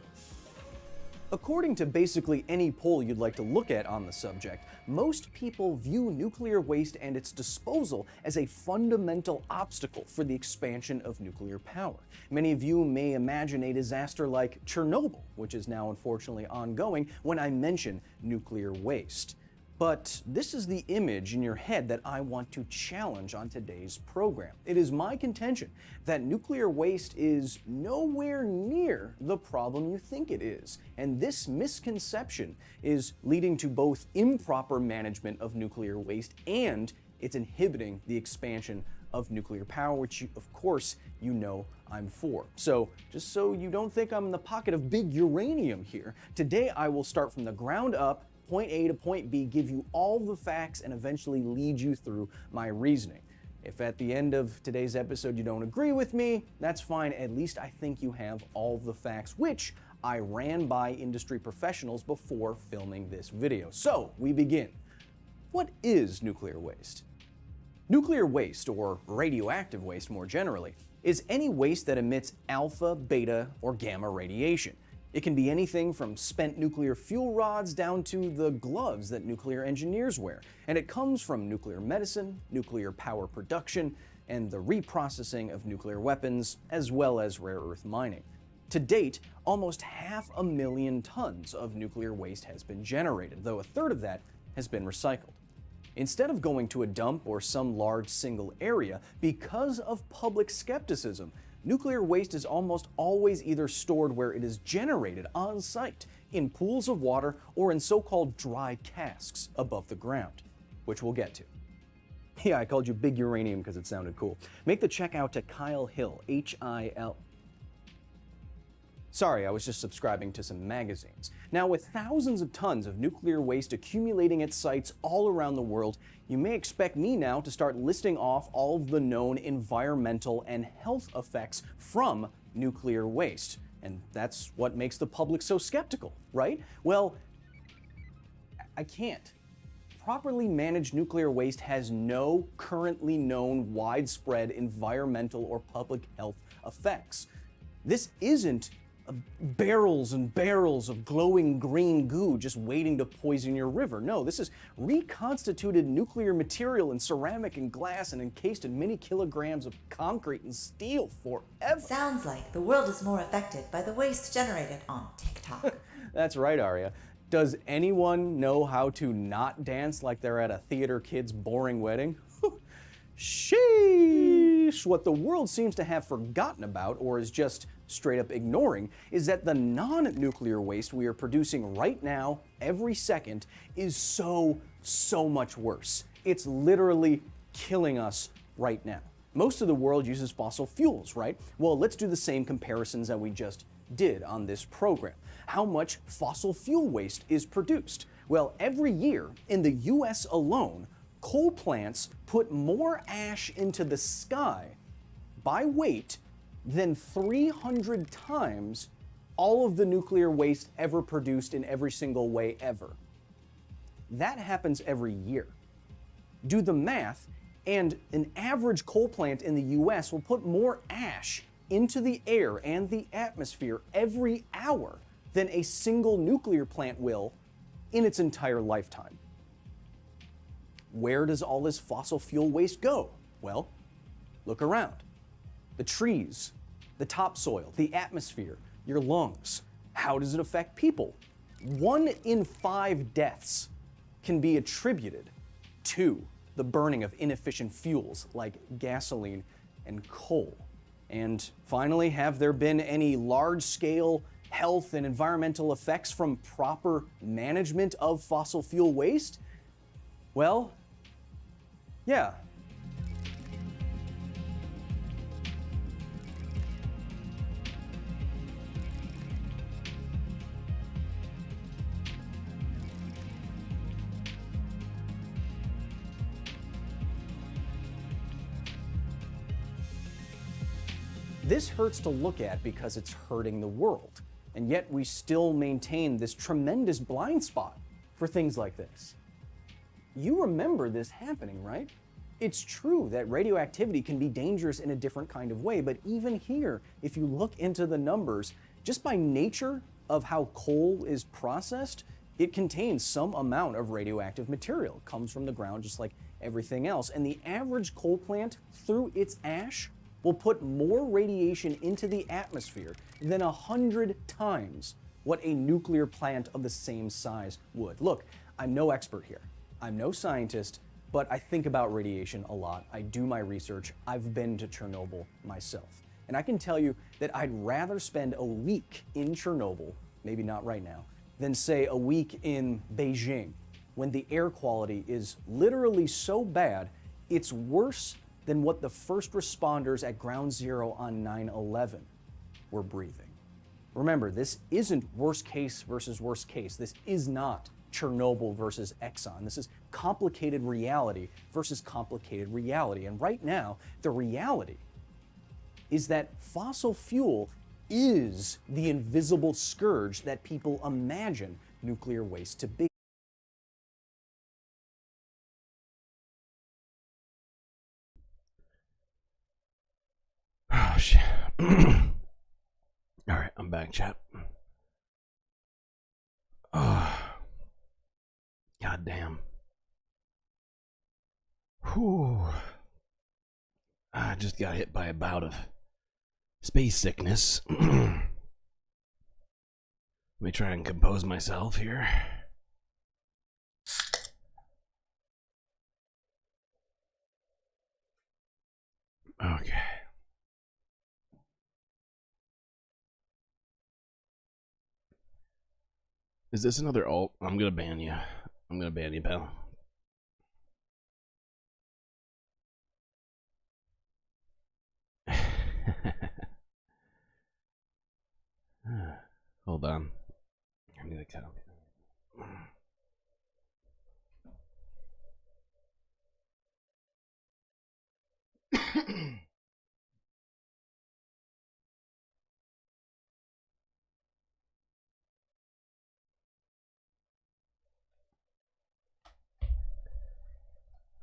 According to basically any poll you'd like to look at on the subject, most people view nuclear waste and its disposal as a fundamental obstacle for the expansion of nuclear power. Many of you may imagine a disaster like Chernobyl, which is now unfortunately ongoing, when I mention nuclear waste. But this is the image in your head that I want to challenge on today's program. It is my contention that nuclear waste is nowhere near the problem you think it is. And this misconception is leading to both improper management of nuclear waste and it's inhibiting the expansion of nuclear power, which of course you know I'm for. So just so you don't think I'm in the pocket of big uranium here, today I will start from the ground up, point A to point B, give you all the facts, and eventually lead you through my reasoning. If at the end of today's episode you don't agree with me, that's fine. At least I think you have all the facts, which I ran by industry professionals before filming this video. So we begin. What is nuclear waste? Nuclear waste, or radioactive waste more generally, is any waste that emits alpha, beta, or gamma radiation. It can be anything from spent nuclear fuel rods down to the gloves that nuclear engineers wear. And it comes from nuclear medicine, nuclear power production, and the reprocessing of nuclear weapons, as well as rare earth mining. To date, almost 500,000 tons of nuclear waste has been generated, though a third of that has been recycled. Instead of going to a dump or some large single area, because of public skepticism, nuclear waste is almost always either stored where it is generated on site, in pools of water, or in so-called dry casks above the ground, which we'll get to. Yeah, I called you Big Uranium because it sounded cool. Make the check out to Kyle Hill, H-I-L. Sorry, I was just subscribing to some magazines. Now, with thousands of tons of nuclear waste accumulating at sites all around the world, you may expect me now to start listing off all of the known environmental and health effects from nuclear waste. And that's what makes the public so skeptical, right? Well, I can't. Properly managed nuclear waste has no currently known widespread environmental or public health effects. This isn't barrels and barrels of glowing green goo just waiting to poison your river. No, this is reconstituted nuclear material in ceramic and glass and encased in many kilograms of concrete and steel forever. Sounds like the world is more affected by the waste generated on TikTok. That's right, Aria. Does anyone know how to not dance like they're at a theater kid's boring wedding? Sheesh! sheesh, what the world seems to have forgotten about or is just straight up ignoring is that the non-nuclear waste we are producing right now, every second, is so much worse. It's literally killing us right now. Most of the world uses fossil fuels, right? Well, let's do the same comparisons that we just did on this program. How much fossil fuel waste is produced? Well, every year in the US alone, coal plants put more ash into the sky by weight than 300 times all of the nuclear waste ever produced in every single way ever. That happens every year. Do the math, and an average coal plant in the US will put more ash into the air and the atmosphere every hour than a single nuclear plant will in its entire lifetime. Where does all this fossil fuel waste go? Well, look around. The trees, the topsoil, the atmosphere, your lungs. How does it affect people? 1 in 5 deaths can be attributed to the burning of inefficient fuels like gasoline and coal. And finally, have there been any large-scale health and environmental effects from proper management of fossil fuel waste? Well, yeah. This hurts to look at because it's hurting the world, and yet we still maintain this tremendous blind spot for things like this. You remember this happening, right? It's true that radioactivity can be dangerous in a different kind of way, but even here, if you look into the numbers, just by nature of how coal is processed, it contains some amount of radioactive material. It comes from the ground just like everything else, and the average coal plant, through its ash, will put more radiation into the atmosphere than 100 times what a nuclear plant of the same size would. Look, I'm no expert here. I'm no scientist, but I think about radiation a lot. I do my research. I've been to Chernobyl myself. And I can tell you that I'd rather spend a week in Chernobyl, maybe not right now, than say a week in Beijing, when the air quality is literally so bad, it's worse than what the first responders at Ground Zero on 9/11 were breathing. Remember, this isn't worst case versus worst case. This is not Chernobyl versus Exxon. This is complicated reality versus complicated reality. And right now, the reality is that fossil fuel is the invisible scourge that people imagine nuclear waste to be. Oh, shit. All right, I'm back, chat. Oh, God damn. Whew. I just got hit by a bout of space sickness. Let me try and compose myself here. Okay. Is this another alt? I'm gonna ban you. I'm gonna ban you, pal. Hold on. I need a copy.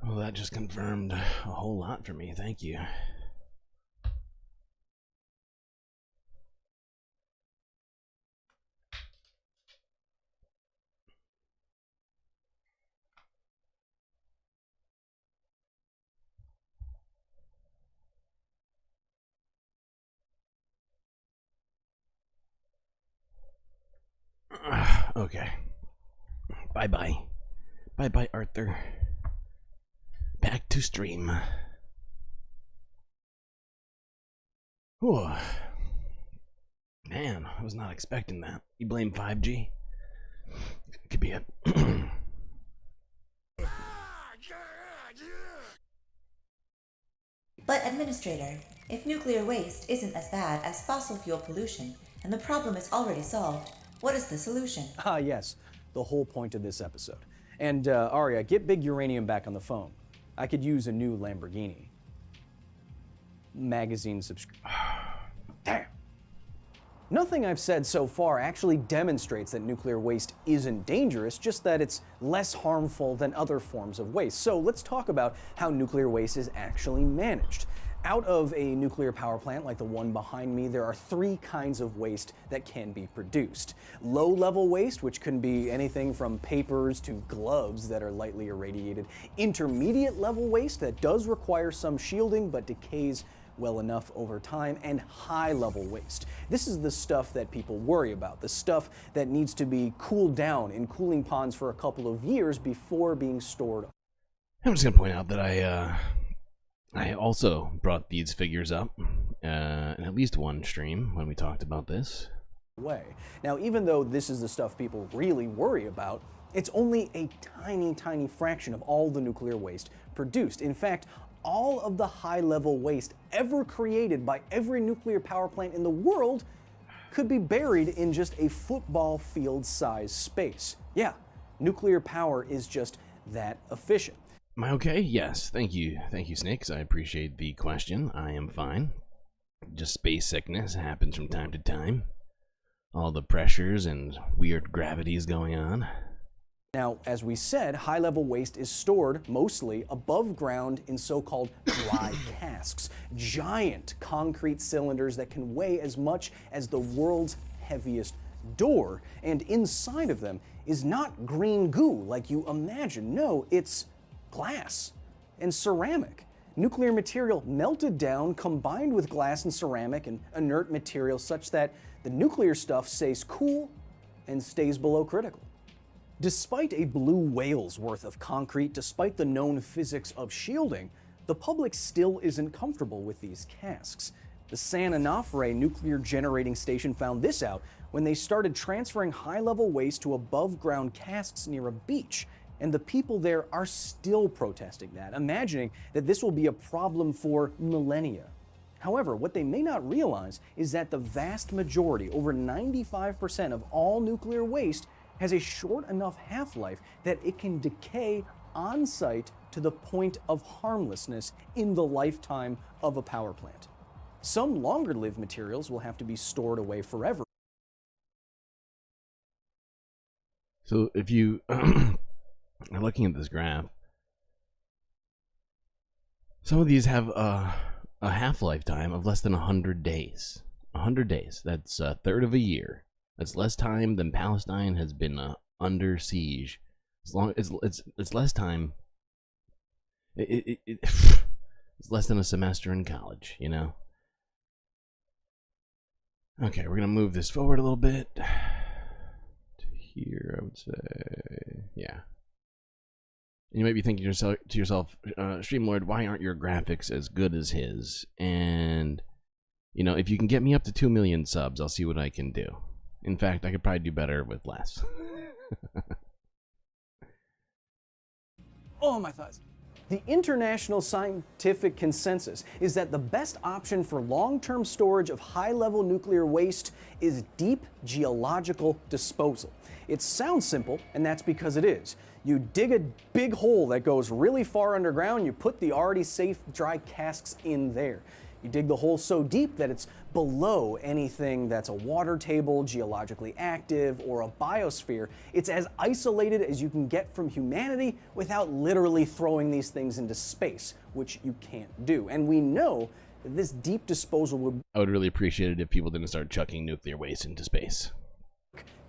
Well, that just confirmed a whole lot for me. Thank you. Okay. Bye-bye. Bye-bye, Arthur. Back to stream. Whew. Man, I was not expecting that. You blame 5G? Could be it. But Administrator, if nuclear waste isn't as bad as fossil fuel pollution, and the problem is already solved, what is the solution? Ah, yes, the whole point of this episode. And Arya, get Big Uranium back on the phone. I could use a new Lamborghini. Magazine subscription. Damn. Nothing I've said so far actually demonstrates that nuclear waste isn't dangerous, just that it's less harmful than other forms of waste. So let's talk about how nuclear waste is actually managed. Out of a nuclear power plant like the one behind me, there are 3 kinds of waste that can be produced. Low-level waste, which can be anything from papers to gloves that are lightly irradiated. Intermediate-level waste that does require some shielding but decays well enough over time, and high-level waste. This is the stuff that people worry about, the stuff that needs to be cooled down in cooling ponds for a couple of years before being stored. I'm just gonna point out that I also brought these figures up in at least one stream when we talked about this. Now, even though this is the stuff people really worry about, it's only a tiny fraction of all the nuclear waste produced. In fact, all of the high-level waste ever created by every nuclear power plant in the world could be buried in just a football field-sized space. Yeah, nuclear power is just that efficient. Am I okay? Yes, thank you, Snakes. I appreciate the question. I am fine. Just space sickness happens from time to time. All the pressures and weird gravities going on. Now, as we said, high-level waste is stored mostly above ground in so-called dry casks, giant concrete cylinders that can weigh as much as the world's heaviest door. And inside of them is not green goo like you imagine. No, it's glass and ceramic. Nuclear material melted down, combined with glass and ceramic and inert material such that the nuclear stuff stays cool and stays below critical. Despite a blue whale's worth of concrete, despite the known physics of shielding, the public still isn't comfortable with these casks. The San Onofre nuclear generating station found this out when they started transferring high-level waste to above-ground casks near a beach, and the people there are still protesting that, imagining that this will be a problem for millennia. However, what they may not realize is that the vast majority, over 95% of all nuclear waste, has a short enough half-life that it can decay on-site to the point of harmlessness in the lifetime of a power plant. Some longer-lived materials will have to be stored away forever. So if you are looking at this graph, some of these have a half-life time of less than 100 days. 100 days, that's a third of a year. That's less time than Palestine has been under siege. It's less time. It's less than a semester in college, you know. Okay, we're gonna move this forward a little bit to here. I would say, yeah. And you might be thinking to yourself, Streamlord, why aren't your graphics as good as his? And you know, if you can get me up to 2 million subs, I'll see what I can do. In fact, I could probably do better with less. Oh, my thighs. The international scientific consensus is that the best option for long-term storage of high-level nuclear waste is deep geological disposal. It sounds simple, and that's because it is. You dig a big hole that goes really far underground, you put the already safe dry casks in there. You dig the hole so deep that it's below anything that's a water table, geologically active, or a biosphere. It's as isolated as you can get from humanity without literally throwing these things into space, which you can't do. And we know that this deep disposal would... I would really appreciate it if people didn't start chucking nuclear waste into space.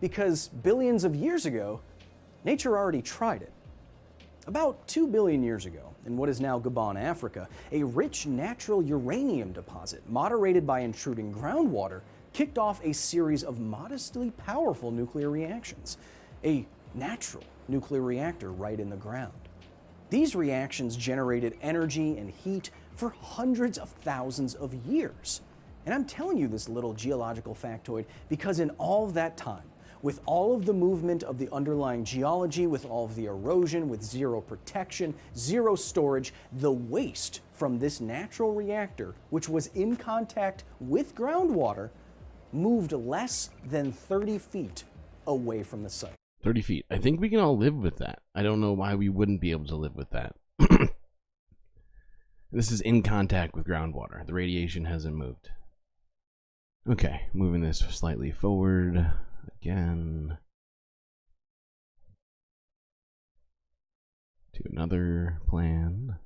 Because billions of years ago, nature already tried it. About 2 billion years ago, in what is now Gabon, Africa, a rich natural uranium deposit, moderated by intruding groundwater, kicked off a series of modestly powerful nuclear reactions. A natural nuclear reactor right in the ground. These reactions generated energy and heat for hundreds of thousands of years. And I'm telling you this little geological factoid because in all that time, with all of the movement of the underlying geology, with all of the erosion, with zero protection, zero storage, the waste from this natural reactor, which was in contact with groundwater, moved less than 30 feet away from the site. 30 feet. I think we can all live with that. I don't know why we wouldn't be able to live with that. This is in contact with groundwater. The radiation hasn't moved. Okay, moving this slightly forward again to another plan.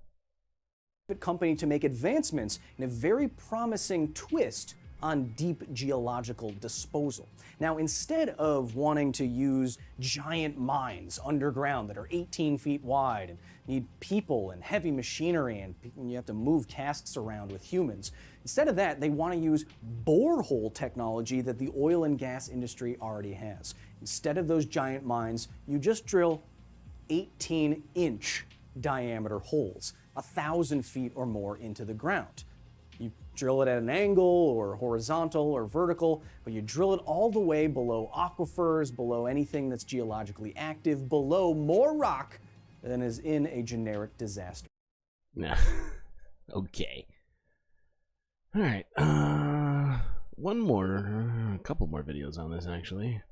Company to make advancements in a very promising twist on deep geological disposal. Now, instead of wanting to use giant mines underground that are 18 feet wide and need people and heavy machinery and you have to move casks around with humans, instead of that, they want to use borehole technology that the oil and gas industry already has. Instead of those giant mines, you just drill 18-inch diameter holes, 1,000 feet or more into the ground. You drill it at an angle or horizontal or vertical, but you drill it all the way below aquifers, below anything that's geologically active, below more rock than is in a generic disaster. Nah. Okay. All right. A couple more videos on this actually.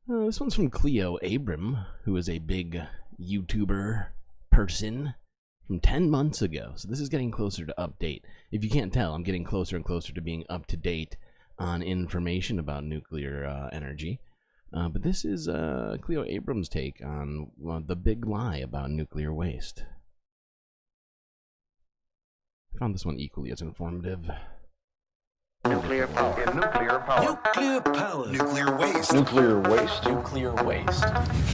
This one's from Cleo Abram, who is a big YouTuber person from 10 months ago. So this is getting closer to update. If you can't tell, I'm getting closer and closer to being up to date on information about nuclear energy. But this is Cleo Abram's take on the big lie about nuclear waste. I found this one equally as informative. Nuclear power. Nuclear power. Nuclear power. Nuclear waste. Nuclear waste. Nuclear waste.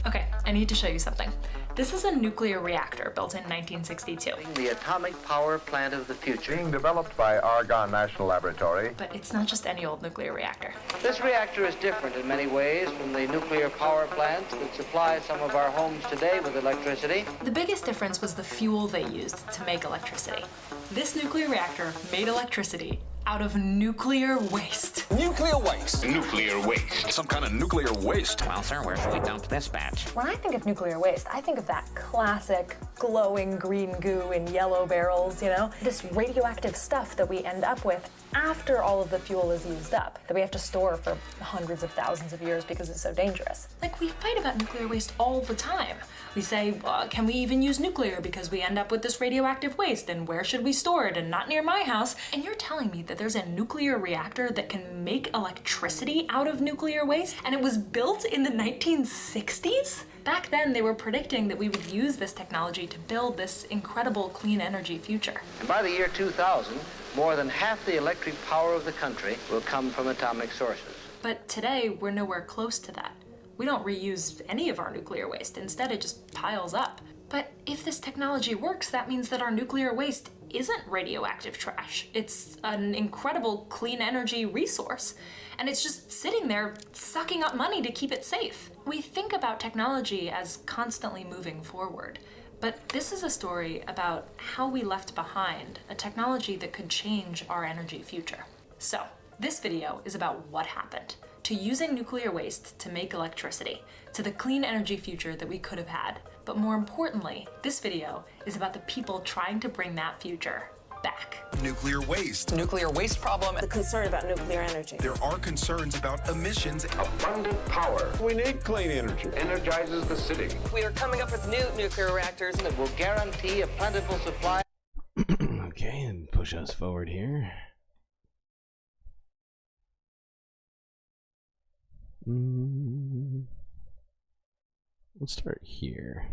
Okay, I need to show you something. This is a nuclear reactor built in 1962. The atomic power plant of the future. Being developed by Argonne National Laboratory. But it's not just any old nuclear reactor. This reactor is different in many ways from the nuclear power plants that supply some of our homes today with electricity. The biggest difference was the fuel they used to make electricity. This nuclear reactor made electricity out of nuclear waste. Nuclear waste. Nuclear waste. Some kind of nuclear waste. Well, sir, where should we dump this batch? When I think of nuclear waste, I think of that classic glowing green goo in yellow barrels, you know? This radioactive stuff that we end up with after all of the fuel is used up, that we have to store for hundreds of thousands of years because it's so dangerous. Like, we fight about nuclear waste all the time. We say, can we even use nuclear because we end up with this radioactive waste, and where should we store it, and not near my house? And you're telling me that there's a nuclear reactor that can make electricity out of nuclear waste, and it was built in the 1960s? Back then, they were predicting that we would use this technology to build this incredible clean energy future. And by the year 2000, more than half the electric power of the country will come from atomic sources. But today, we're nowhere close to that. We don't reuse any of our nuclear waste. Instead, it just piles up. But if this technology works, that means that our nuclear waste isn't radioactive trash. It's an incredible clean energy resource. And it's just sitting there sucking up money to keep it safe. We think about technology as constantly moving forward. But this is a story about how we left behind a technology that could change our energy future. So, this video is about what happened to using nuclear waste to make electricity, to the clean energy future that we could have had. But more importantly, this video is about the people trying to bring that future back. Nuclear waste. Nuclear waste problem. The concern about nuclear energy. There are concerns about emissions. Abundant power. We need clean energy. Energizes the city. We are coming up with new nuclear reactors that will guarantee a plentiful supply. Okay, and push us forward here. Let's start here.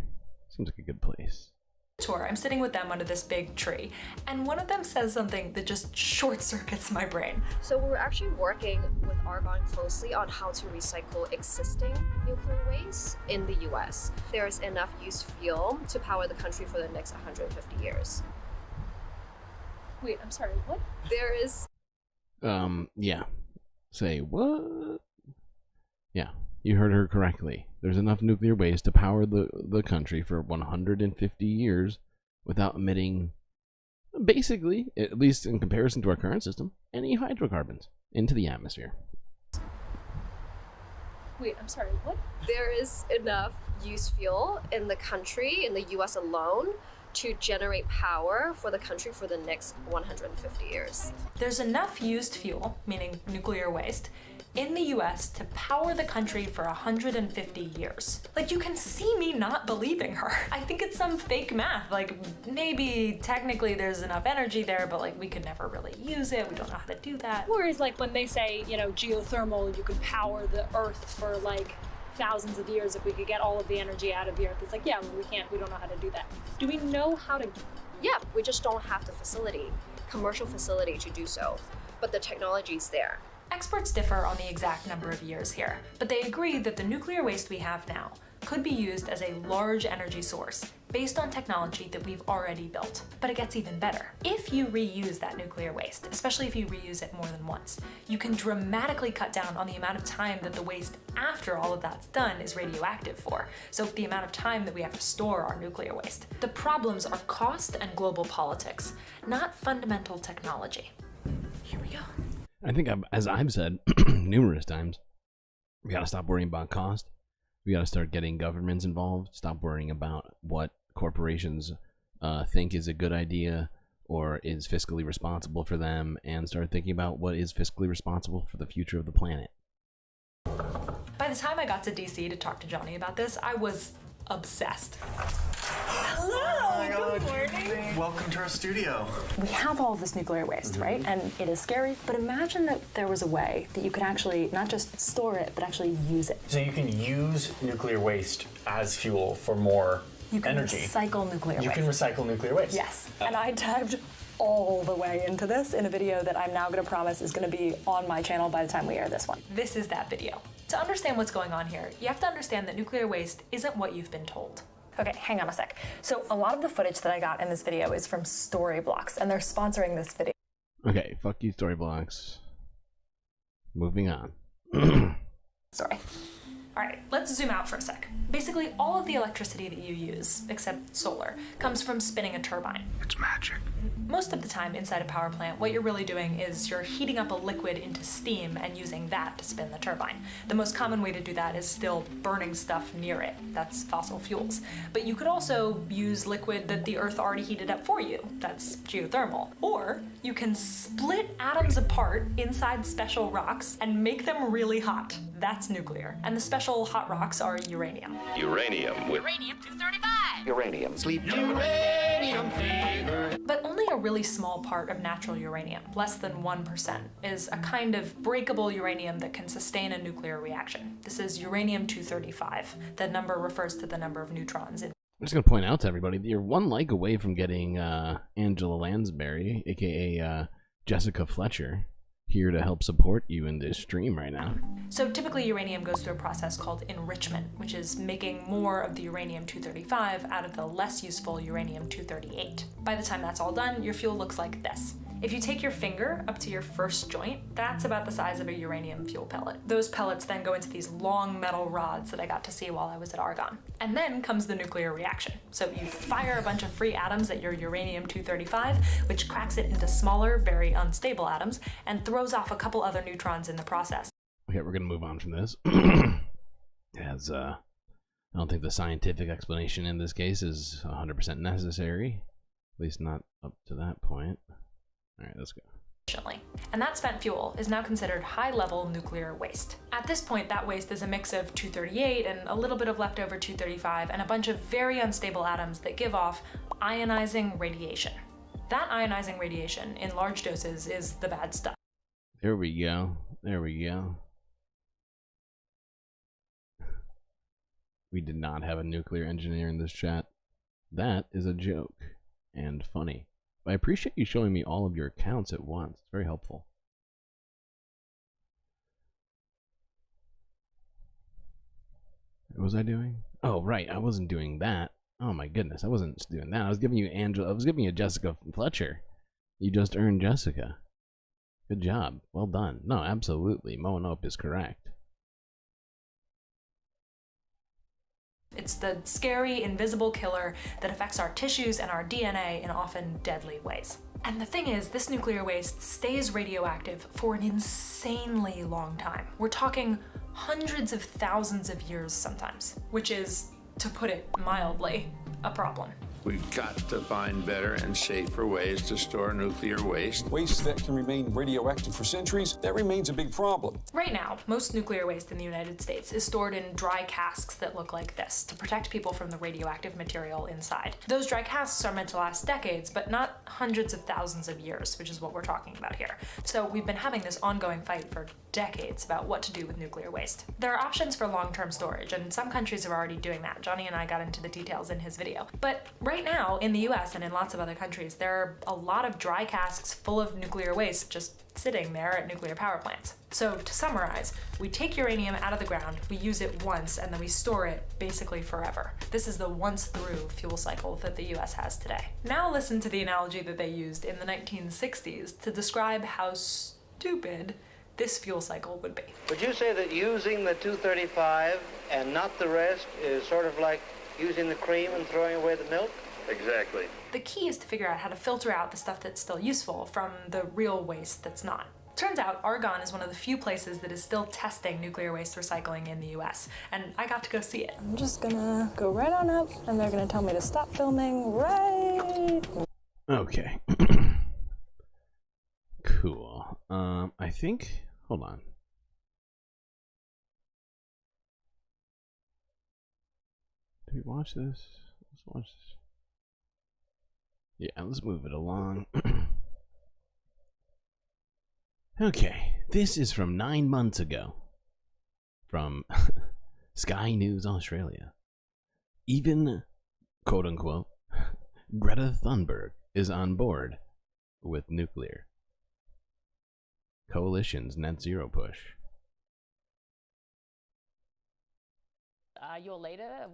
Seems like a good place. Tour. I'm sitting with them under this big tree, and one of them says something that just short circuits my brain. So we're actually working with Argonne closely on how to recycle existing nuclear waste in the US. There's enough used fuel to power the country for the next 150 years. Wait, I'm sorry, what? There is... Yeah. Say what? Yeah, you heard her correctly. There's enough nuclear waste to power the country for 150 years without emitting basically, at least in comparison to our current system, any hydrocarbons into the atmosphere. Wait, I'm sorry, what? There is enough used fuel in the country, in the US alone, to generate power for the country for the next 150 years. There's enough used fuel, meaning nuclear waste, in the US to power the country for 150 years. Like, you can see me not believing her. I think it's some fake math. Like, maybe technically there's enough energy there, but like we could never really use it. We don't know how to do that. Whereas like when they say, you know, geothermal, you can power the earth for like thousands of years if we could get all of the energy out of the earth. It's like, yeah, we can't, we don't know how to do that. Do we know how to? Yeah, we just don't have the facility, commercial facility to do so, but the technology is there. Experts differ on the exact number of years here, but they agree that the nuclear waste we have now could be used as a large energy source based on technology that we've already built. But it gets even better. If you reuse that nuclear waste, especially if you reuse it more than once, you can dramatically cut down on the amount of time that the waste after all of that's done is radioactive for. So the amount of time that we have to store our nuclear waste. The problems are cost and global politics, not fundamental technology. Here we go. I think, as I've said numerous times, we gotta stop worrying about cost. We gotta start getting governments involved. Stop worrying about what corporations think is a good idea or is fiscally responsible for them, and start thinking about what is fiscally responsible for the future of the planet. By the time I got to DC to talk to Johnny about this, I was obsessed. Hello, good morning. Welcome to our studio. We have all of this nuclear waste, right? And it is scary, but imagine that there was a way that you could actually not just store it, but actually use it. So you can use nuclear waste as fuel for more energy. You can recycle nuclear waste. You can recycle nuclear waste. Yes, and I dived all the way into this in a video that I'm now going to promise is going to be on my channel by the time we air this one. This is that video. To understand what's going on here, you have to understand that nuclear waste isn't what you've been told. Okay, hang on a sec. So a lot of the footage that I got in this video is from Storyblocks, and they're sponsoring this video. Okay, fuck you, Storyblocks. Moving on. Sorry. All right, let's zoom out for a sec. Basically, all of the electricity that you use, except solar, comes from spinning a turbine. It's magic. Most of the time inside a power plant, what you're really doing is you're heating up a liquid into steam and using that to spin the turbine. The most common way to do that is still burning stuff near it. That's fossil fuels. But you could also use liquid that the earth already heated up for you. That's geothermal. Or you can split atoms apart inside special rocks and make them really hot. That's nuclear. And the special hot rocks are uranium. Uranium with Uranium-235. uranium. Sleep. Uranium fever. But only a really small part of natural uranium, less than 1%, is a kind of breakable uranium that can sustain a nuclear reaction. This is uranium-235. The number refers to the number of neutrons in. I'm just going to point out to everybody that you're one like away from getting Angela Lansbury, aka Jessica Fletcher, here to help support you in this stream right now. So typically uranium goes through a process called enrichment, which is making more of the uranium-235 out of the less useful uranium-238. By the time that's all done, your fuel looks like this. If you take your finger up to your first joint, that's about the size of a uranium fuel pellet. Those pellets then go into these long metal rods that I got to see while I was at Argonne. And then comes the nuclear reaction. So you fire a bunch of free atoms at your uranium-235, which cracks it into smaller, very unstable atoms, and throws off a couple other neutrons in the process. Okay, we're going to move on from this. As I don't think the scientific explanation in this case is 100% necessary. At least not up to that point. All right, let's go. And that spent fuel is now considered high-level nuclear waste. At this point, that waste is a mix of 238 and a little bit of leftover 235 and a bunch of very unstable atoms that give off ionizing radiation. That ionizing radiation in large doses is the bad stuff. There we go. There we go. We did not have a nuclear engineer in this chat. That is a joke and funny. I appreciate you showing me all of your accounts at once. It's very helpful. What was I doing? Oh, right. I wasn't doing that. Oh my goodness. I wasn't doing that. I was giving you Angela. I was giving you Jessica Fletcher. You just earned Jessica. Good job. Well done. No, absolutely. Moanope is correct. It's the scary, invisible killer that affects our tissues and our DNA in often deadly ways. And the thing is, this nuclear waste stays radioactive for an insanely long time. We're talking hundreds of thousands of years sometimes, which is, to put it mildly, a problem. We've got to find better and safer ways to store nuclear waste. Waste that can remain radioactive for centuries, that remains a big problem. Right now, most nuclear waste in the United States is stored in dry casks that look like this to protect people from the radioactive material inside. Those dry casks are meant to last decades, but not hundreds of thousands of years, which is what we're talking about here. So we've been having this ongoing fight for decades about what to do with nuclear waste. There are options for long-term storage, and some countries are already doing that. Johnny and I got into the details in his video. But right now, in the US and in lots of other countries, there are a lot of dry casks full of nuclear waste just sitting there at nuclear power plants. So to summarize, we take uranium out of the ground, we use it once, and then we store it basically forever. This is the once-through fuel cycle that the US has today. Now listen to the analogy that they used in the 1960s to describe how stupid this fuel cycle would be. Would you say that using the 235 and not the rest is sort of like using the cream and throwing away the milk? Exactly. The key is to figure out how to filter out the stuff that's still useful from the real waste that's not. Turns out Argonne is one of the few places that is still testing nuclear waste recycling in the US, and I got to go see it. I'm just gonna go right on up, and they're gonna tell me to stop filming right. Okay. Cool. I think. Hold on. Did we watch this? Let's watch this. Yeah, let's move it along. Okay, this is from 9 months ago. From Sky News Australia. Even, quote unquote, Greta Thunberg is on board with nuclear. Coalition's net zero push. Your leader,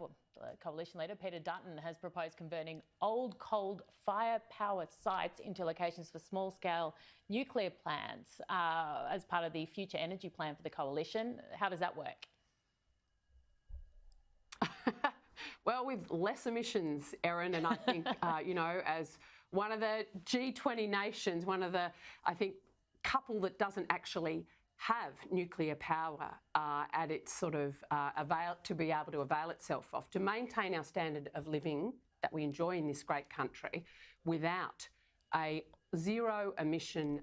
coalition leader, Peter Dutton, has proposed converting old coal fire power sites into locations for small-scale nuclear plants as part of the future energy plan for the coalition. How does that work? Well, with less emissions, Erin, and I think, you know, as one of the G20 nations, one of the, I think, couple that doesn't actually have nuclear power at its sort of to be able to avail itself of, to maintain our standard of living that we enjoy in this great country without a zero emission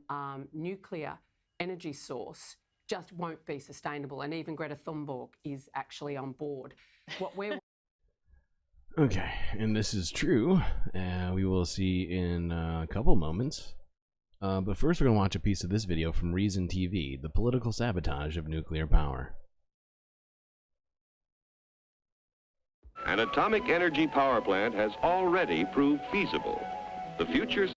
nuclear energy source just won't be sustainable. And even Greta Thunberg is actually on board. What we're Okay, and this is true. We will see in a couple moments. But first we're going to watch a piece of this video from Reason TV, the political sabotage of nuclear power. An atomic energy power plant has already proved feasible. The future...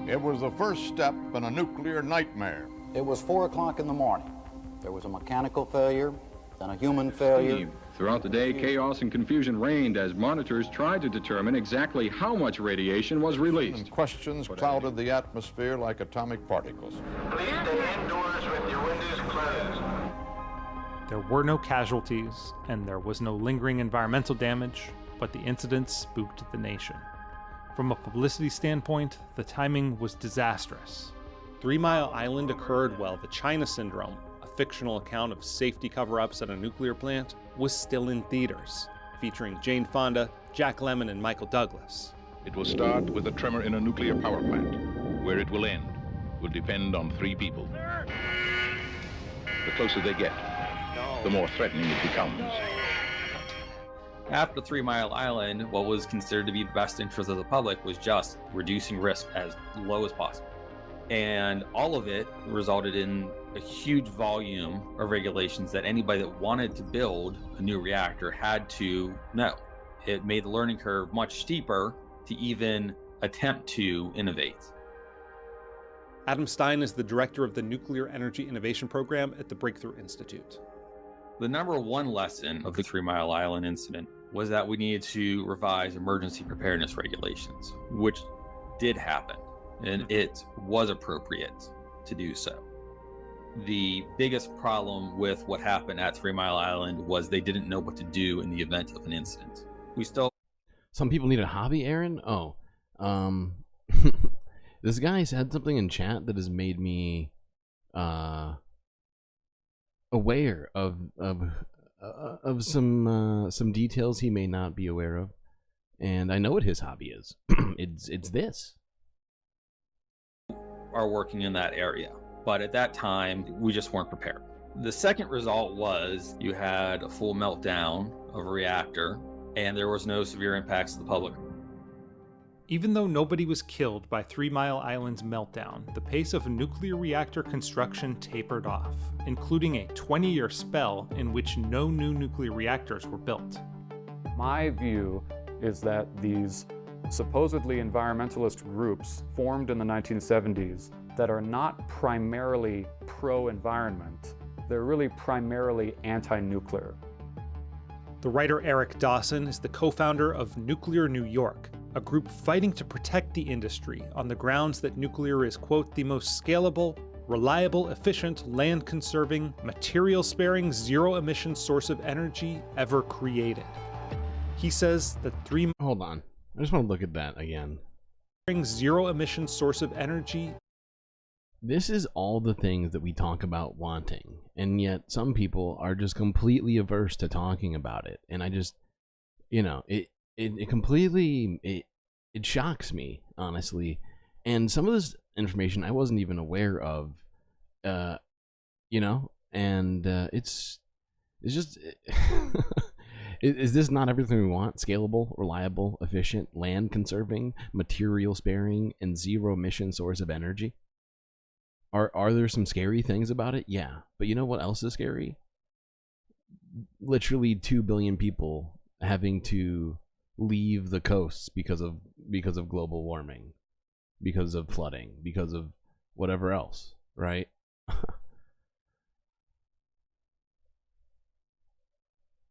It was the first step in a nuclear nightmare. It was 4 o'clock in the morning. There was a mechanical failure, then a human failure. Throughout the day, chaos and confusion reigned as monitors tried to determine exactly how much radiation was released. And questions clouded the atmosphere like atomic particles. Please stay indoors with your windows closed. There were no casualties, and there was no lingering environmental damage, but the incident spooked the nation. From a publicity standpoint, the timing was disastrous. 3 Mile Island occurred while the China Syndrome, a fictional account of safety cover-ups at a nuclear plant, was still in theaters, featuring Jane Fonda, Jack Lemmon, and Michael Douglas. It will start with a tremor in a nuclear power plant. Where it will end will depend on 3 people. The closer they get, the more threatening it becomes. After 3 Mile Island, what was considered to be the best interest of the public was just reducing risk as low as possible. And all of it resulted in a huge volume of regulations that anybody that wanted to build a new reactor had to know. It made the learning curve much steeper to even attempt to innovate. Adam Stein is the director of the Nuclear Energy Innovation Program at the Breakthrough Institute. The number one lesson of the 3 Mile Island incident was that we needed to revise emergency preparedness regulations, which did happen, and it was appropriate to do so. The biggest problem with what happened at 3 Mile Island was they didn't know what to do in the event of an incident. We still... Some people need a hobby, Aaron? Oh. This guy said something in chat that has made me aware of some details he may not be aware of. And I know what his hobby is. It's this. Are working in that area. But at that time, we just weren't prepared. The second result was you had a full meltdown of a reactor, and there was no severe impacts to the public. Even though nobody was killed by 3 Mile Island's meltdown, the pace of nuclear reactor construction tapered off, including a 20-year spell in which no new nuclear reactors were built. My view is that these supposedly environmentalist groups formed in the 1970s that are not primarily pro-environment, they're really primarily anti-nuclear. The writer Eric Dawson is the co-founder of Nuclear New York, a group fighting to protect the industry on the grounds that nuclear is, quote, the most scalable, reliable, efficient, land-conserving, material-sparing, zero-emission source of energy ever created. He says that Hold on. I just want to look at that again. Zero-emission source of energy. This is all the things that we talk about wanting, and yet some people are just completely averse to talking about it. And I just, it completely, it shocks me, honestly. And some of this information I wasn't even aware of, and it's just, is this not everything we want? Scalable, reliable, efficient, land conserving, material sparing, and zero emission source of energy? Are there some scary things about it? Yeah. But you know what else is scary? Literally 2 billion people having to leave the coasts because of global warming, because of flooding, because of whatever else, right?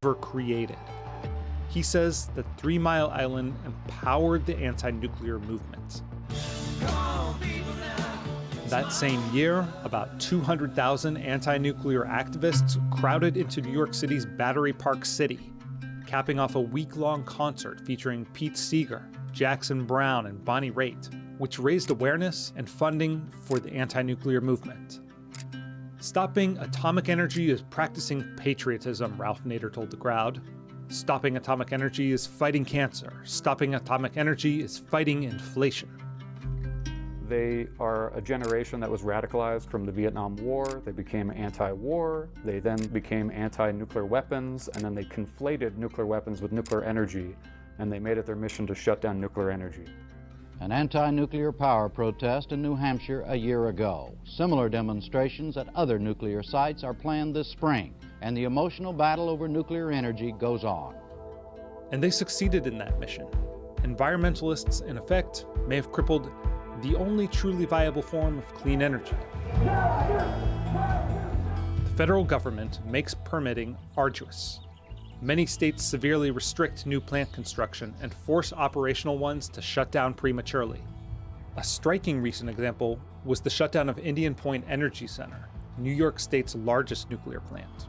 Created. He says that 3 Mile Island empowered the anti-nuclear movement. That same year, about 200,000 anti-nuclear activists crowded into New York City's Battery Park City, capping off a week-long concert featuring Pete Seeger, Jackson Browne, and Bonnie Raitt, which raised awareness and funding for the anti-nuclear movement. Stopping atomic energy is practicing patriotism, Ralph Nader told the crowd. Stopping atomic energy is fighting cancer. Stopping atomic energy is fighting inflation. They are a generation that was radicalized from the Vietnam War. They became anti-war. They then became anti-nuclear weapons, and then they conflated nuclear weapons with nuclear energy, and they made it their mission to shut down nuclear energy. An anti-nuclear power protest in New Hampshire a year ago. Similar demonstrations at other nuclear sites are planned this spring, and the emotional battle over nuclear energy goes on. And they succeeded in that mission. Environmentalists, in effect, may have crippled the only truly viable form of clean energy. The federal government makes permitting arduous. Many states severely restrict new plant construction and force operational ones to shut down prematurely. A striking recent example was the shutdown of Indian Point Energy Center, New York State's largest nuclear plant.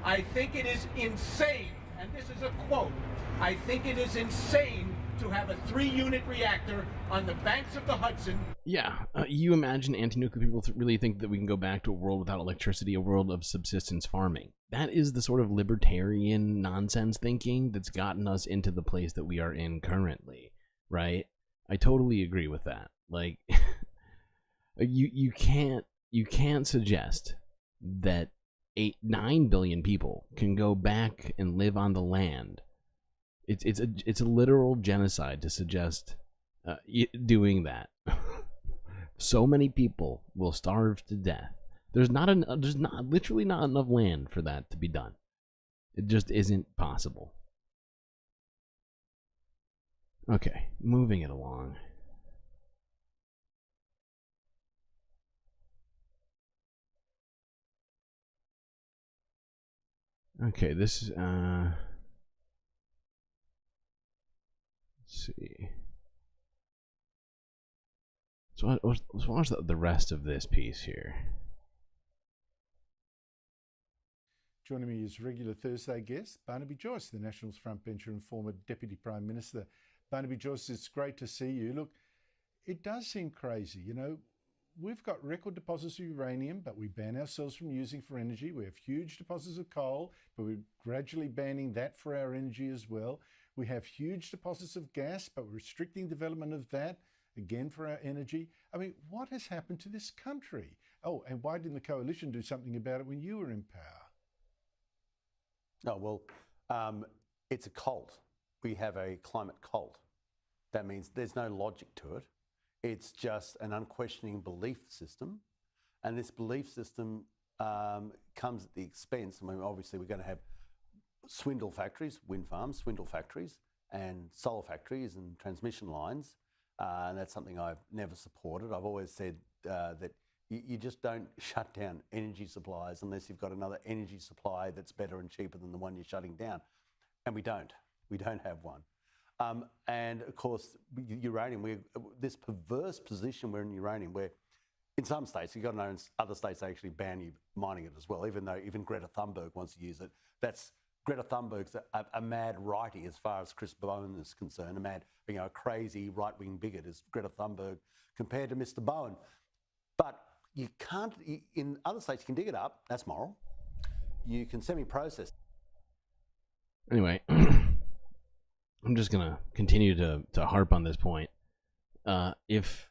I think it is insane, and this is a quote, I think it is insane to have a 3-unit reactor on the banks of the Hudson. Yeah, you imagine anti-nuclear people really think that we can go back to a world without electricity, a world of subsistence farming. That is the sort of libertarian nonsense thinking that's gotten us into the place that we are in currently, right? I totally agree with that. Like, you can't suggest that 9 billion people can go back and live on the land. It's a literal genocide to suggest doing that. So many people will starve to death. There's literally not enough land for that to be done. It just isn't possible. Okay, moving it along. Okay, this is let's see. So let's watch the rest of this piece here. Joining me is regular Thursday guest, Barnaby Joyce, the Nationals frontbencher and former Deputy Prime Minister. Barnaby Joyce, it's great to see you. Look, it does seem crazy. You know, we've got record deposits of uranium, but we ban ourselves from using for energy. We have huge deposits of coal, but we're gradually banning that for our energy as well. We have huge deposits of gas, but we're restricting development of that, again, for our energy. I mean, what has happened to this country? Oh, and why didn't the coalition do something about it when you were in power? Oh, well, it's a cult. We have a climate cult. That means there's no logic to it. It's just an unquestioning belief system. And this belief system comes at the expense. I mean, obviously, we're going to have swindle factories, wind farms, swindle factories, and solar factories and transmission lines. And that's something I've never supported. I've always said that you just don't shut down energy supplies unless you've got another energy supply that's better and cheaper than the one you're shutting down. And we don't. We don't have one. And of course, uranium, this perverse position we're in uranium, where in some states, you've got to know in other states they actually ban you mining it as well, even though even Greta Thunberg wants to use it. Greta Thunberg's a mad righty as far as Chris Bowen is concerned, a crazy right-wing bigot is Greta Thunberg compared to Mr. Bowen. But you can't, in other states, you can dig it up, that's moral. You can semi-process. Anyway, I'm just going to continue to harp on this point. If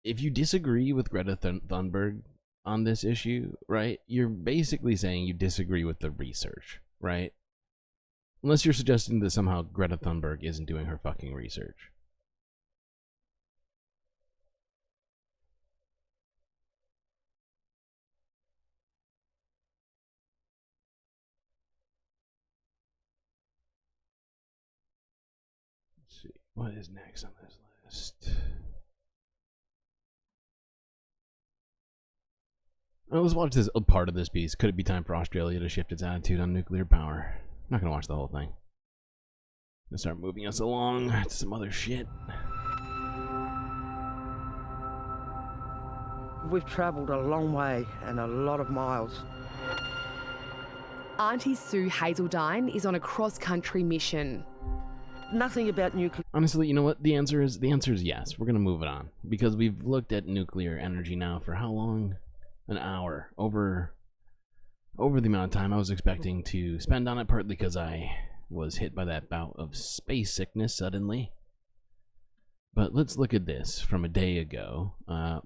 you disagree with Greta Thunberg on this issue, right, you're basically saying you disagree with the research, right? Unless you're suggesting that somehow Greta Thunberg isn't doing her fucking research. Let's see, what is next on this list? Well, let's watch this part of this piece. Could it be time for Australia to shift its attitude on nuclear power? I'm not gonna watch the whole thing. I'm gonna start moving us along to some other shit. We've travelled a long way and a lot of miles. Auntie Sue Hazeldine is on a cross-country mission. Nothing about nuclear. Honestly, you know what? The answer is yes. We're gonna move it on because we've looked at nuclear energy now for how long? An hour. Over the amount of time I was expecting to spend on it, partly because I was hit by that bout of space sickness suddenly. But let's look at this from a day ago. And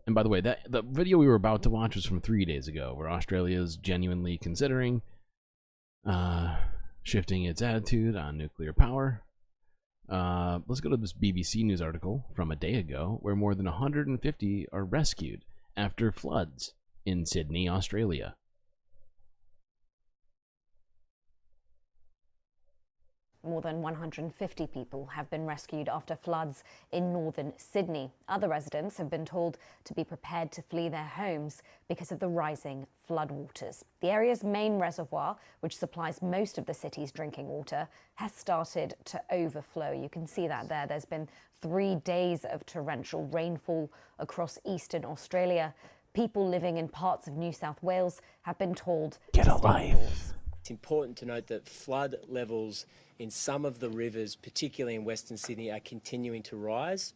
by the way, the video we were about to watch was from 3 days ago, where Australia is genuinely considering shifting its attitude on nuclear power. Let's go to this BBC News article from a day ago, where more than 150 are rescued after floods in Sydney, Australia. More than 150 people have been rescued after floods in northern Sydney. Other residents have been told to be prepared to flee their homes because of the rising floodwaters. The area's main reservoir, which supplies most of the city's drinking water, has started to overflow. You can see that there. There's been 3 days of torrential rainfall across eastern Australia. People living in parts of New South Wales have been told to stay indoors. It's important to note that flood levels in some of the rivers, particularly in Western Sydney, are continuing to rise,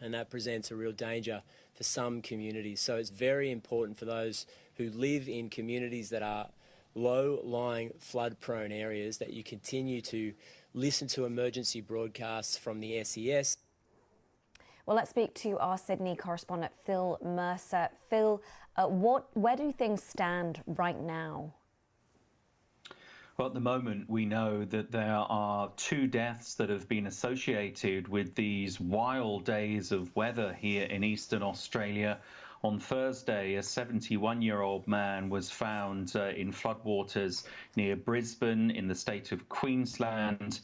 and that presents a real danger for some communities. So it's very important for those who live in communities that are low-lying, flood-prone areas that you continue to listen to emergency broadcasts from the SES. Well, let's speak to our Sydney correspondent, Phil Mercer. Phil, where do things stand right now? Well, at the moment, we know that there are 2 deaths that have been associated with these wild days of weather here in eastern Australia. On Thursday, a 71-year-old man was found in floodwaters near Brisbane in the state of Queensland.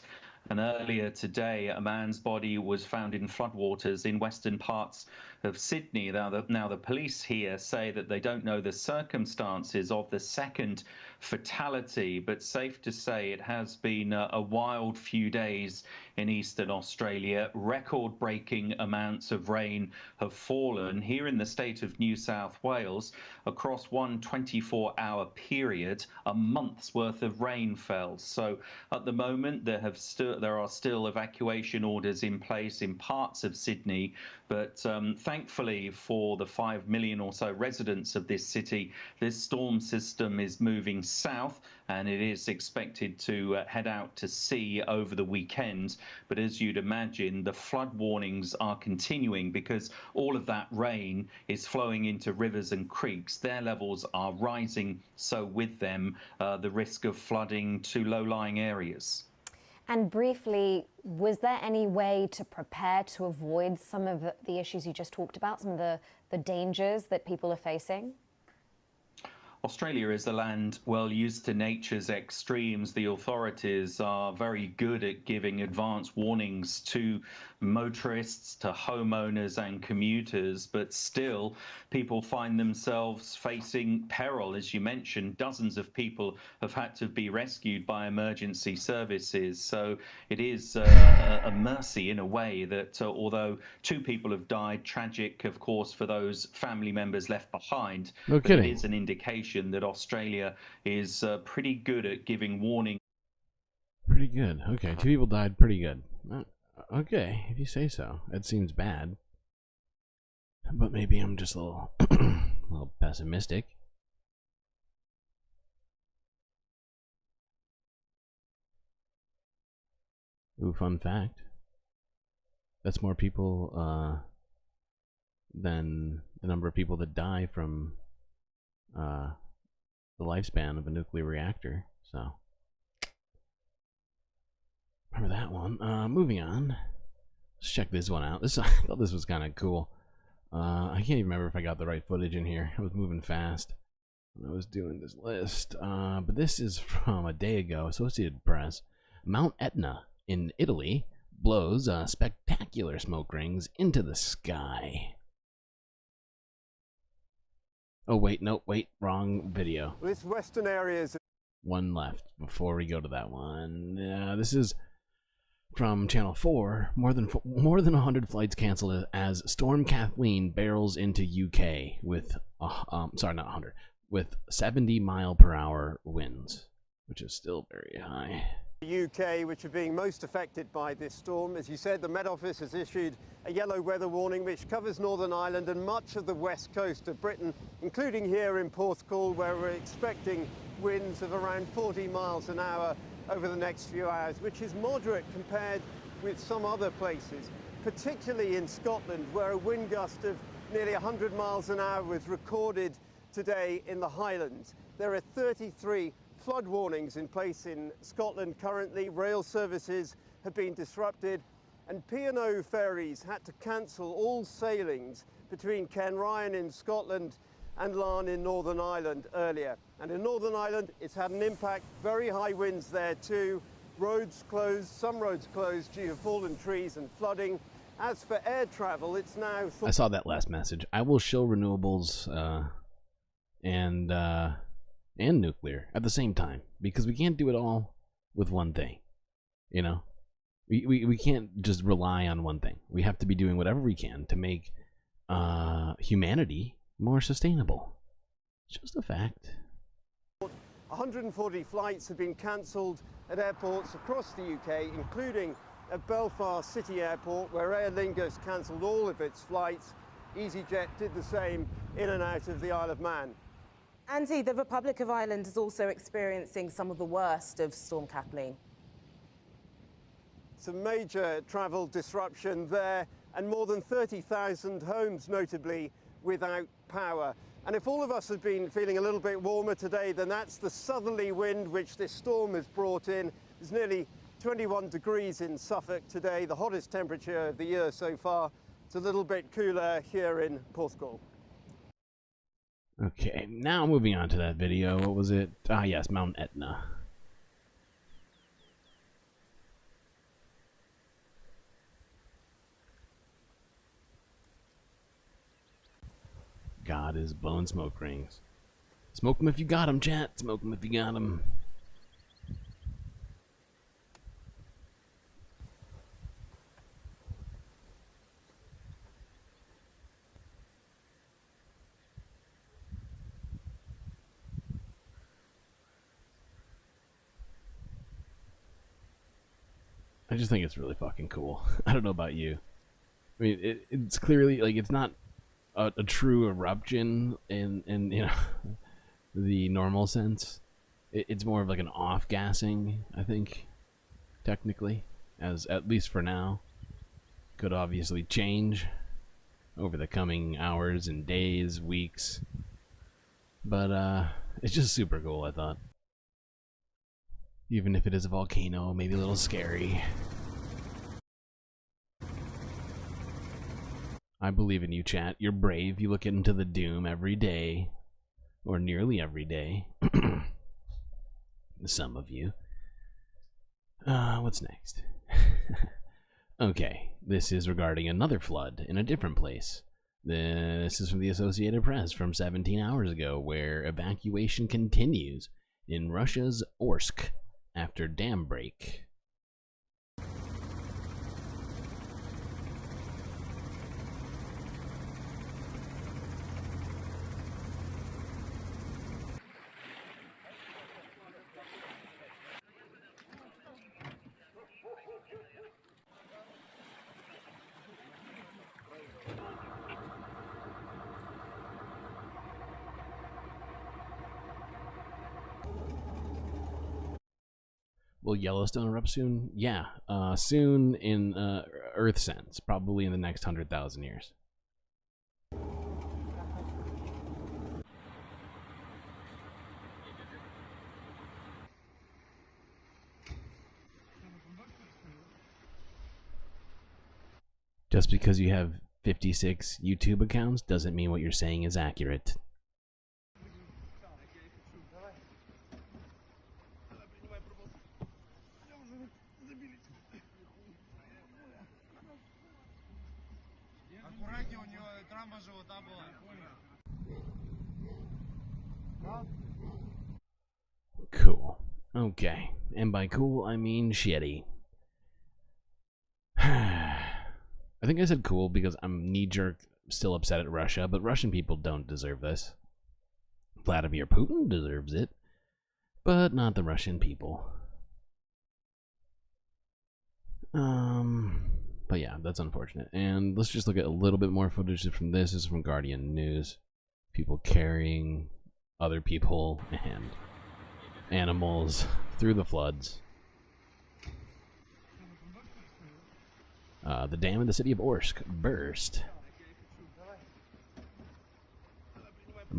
And earlier today, a man's body was found in floodwaters in western parts of Sydney. Now the police here say that they don't know the circumstances of the second fatality, but safe to say it has been a wild few days in eastern Australia. Record-breaking amounts of rain have fallen here in the state of New South Wales. Across one 24-hour period, a month's worth of rain fell. So at the moment, there are still evacuation orders in place in parts of Sydney, but thankfully for the 5 million or so residents of this city, this storm system is moving south and it is expected to head out to sea over the weekend. But as you'd imagine, the flood warnings are continuing because all of that rain is flowing into rivers and creeks. Their levels are rising, so with them, the risk of flooding to low-lying areas. And briefly, was there any way to prepare to avoid some of the issues you just talked about, some of the dangers that people are facing? Australia is a land well used to nature's extremes. The authorities are very good at giving advance warnings to motorists, to homeowners and commuters, but still people find themselves facing peril. As you mentioned, dozens of people have had to be rescued by emergency services. So it is a mercy in a way that although 2 people have died, tragic of course for those family members left behind, No but it kidding. is an indication that Australia is pretty good at giving warning. Pretty good. Okay, 2 people died. Pretty good. Okay, if you say so. It seems bad. But maybe I'm just a little, a little pessimistic. Ooh, fun fact. That's more people than the number of people that die from the lifespan of a nuclear reactor. So remember that one. Moving on. Let's check this one out. I thought this was kind of cool. I can't even remember if I got the right footage in here. I was moving fast when I was doing this list. But this is from a day ago. Associated Press. Mount Etna in Italy blows spectacular smoke rings into the sky. Oh, wait, no, wait, wrong video. Well, it's western areas. One left before we go to that one. This is from Channel 4. More than 100 flights canceled as Storm Kathleen barrels into UK with, sorry, not 100, with 70-mile-per-hour winds, which is still very high. The UK, which are being most affected by this storm. As you said, the Met Office has issued a yellow weather warning which covers Northern Ireland and much of the west coast of Britain, including here in Porthcawl, where we're expecting winds of around 40 miles an hour over the next few hours, which is moderate compared with some other places, particularly in Scotland, where a wind gust of nearly 100 miles an hour was recorded today in the Highlands. There are 33 flood warnings in place in Scotland currently. Rail services have been disrupted and P&O ferries had to cancel all sailings between Kenryan in Scotland and Larne in Northern Ireland earlier. And in Northern Ireland, it's had an impact, very high winds there too. Roads closed, some roads closed due to fallen trees and flooding. As for air travel, it's now... I saw that last message. I will show renewables and nuclear at the same time, because we can't do it all with one thing. You know, we can't just rely on one thing. We have to be doing whatever we can to make humanity more sustainable. It's just a fact. 140 flights have been cancelled at airports across the UK, including at Belfast City Airport, where Aer Lingus cancelled all of its flights. EasyJet did the same in and out of the Isle of Man. Andy, the Republic of Ireland is also experiencing some of the worst of Storm Kathleen. Some major travel disruption there, and more than 30,000 homes, notably, without power. And if all of us have been feeling a little bit warmer today, then that's the southerly wind which this storm has brought in. It's nearly 21 degrees in Suffolk today, the hottest temperature of the year so far. It's a little bit cooler here in Porthcawl. Okay, now moving on to that video. What was it? Ah, yes, Mount Etna. God is blowing smoke rings. Smoke them if you got them, chat. Smoke them if you got them. I just think it's really fucking cool. I don't know about you. I mean, it's clearly, like, it's not a true eruption in you know, the normal sense. It's more of like an off-gassing, I think, technically, as at least for now. Could obviously change over the coming hours and days, weeks. But, it's just super cool, I thought. Even if it is a volcano, maybe a little scary. I believe in you, chat. You're brave. You look into the doom every day. Or nearly every day. Some of you. What's next? Okay, this is regarding another flood in a different place. This is from the Associated Press from 17 hours ago, where evacuation continues in Russia's Orsk after dam break. Will Yellowstone erupt soon? Yeah, soon in Earth sense, probably in the next 100,000 years. Just because you have 56 YouTube accounts doesn't mean what you're saying is accurate. Cool. Okay. And by cool, I mean shitty. I think I said cool because I'm knee-jerk still upset at Russia, but Russian people don't deserve this. Vladimir Putin deserves it, but not the Russian people. But yeah, that's unfortunate. And let's just look at a little bit more footage from this. This is from Guardian News. People carrying other people and animals through the floods. The dam in the city of Orsk burst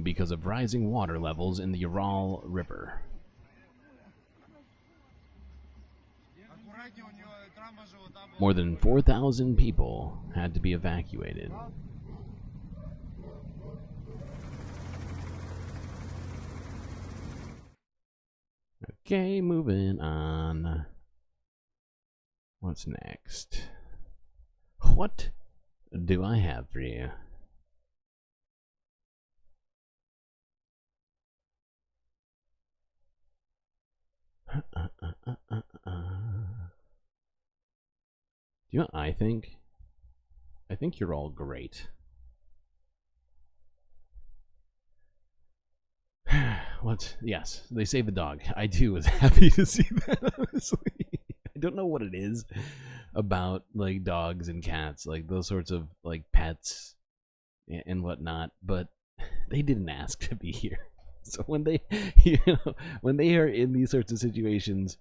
because of rising water levels in the Ural River. More than 4,000 people had to be evacuated. Okay, moving on. What's next? What do I have for you? Do you know what I think? I think you're all great. What? Yes, they saved the dog. I too was happy to see that, honestly. I don't know what it is about, like, dogs and cats, like those sorts of, like, pets and whatnot, but they didn't ask to be here. So when they, you know, when they are in these sorts of situations,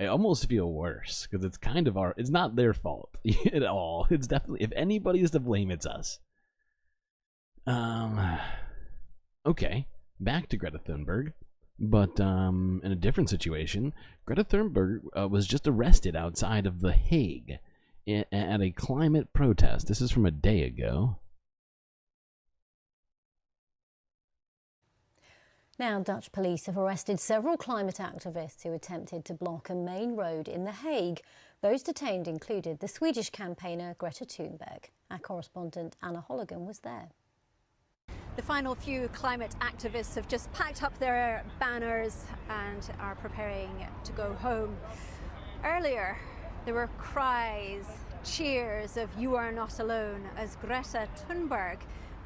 I almost feel worse because it's kind of it's not their fault at all. It's definitely, if anybody is to blame, it's us. Okay, back to Greta Thunberg, but in a different situation, Greta Thunberg was just arrested outside of The Hague at a climate protest. This is from a day ago. Now, Dutch police have arrested several climate activists who attempted to block a main road in The Hague. Those detained included the Swedish campaigner Greta Thunberg. Our correspondent Anna Holligan was there. The final few climate activists have just packed up their banners and are preparing to go home. Earlier, there were cries, cheers of "You are not alone" as Greta Thunberg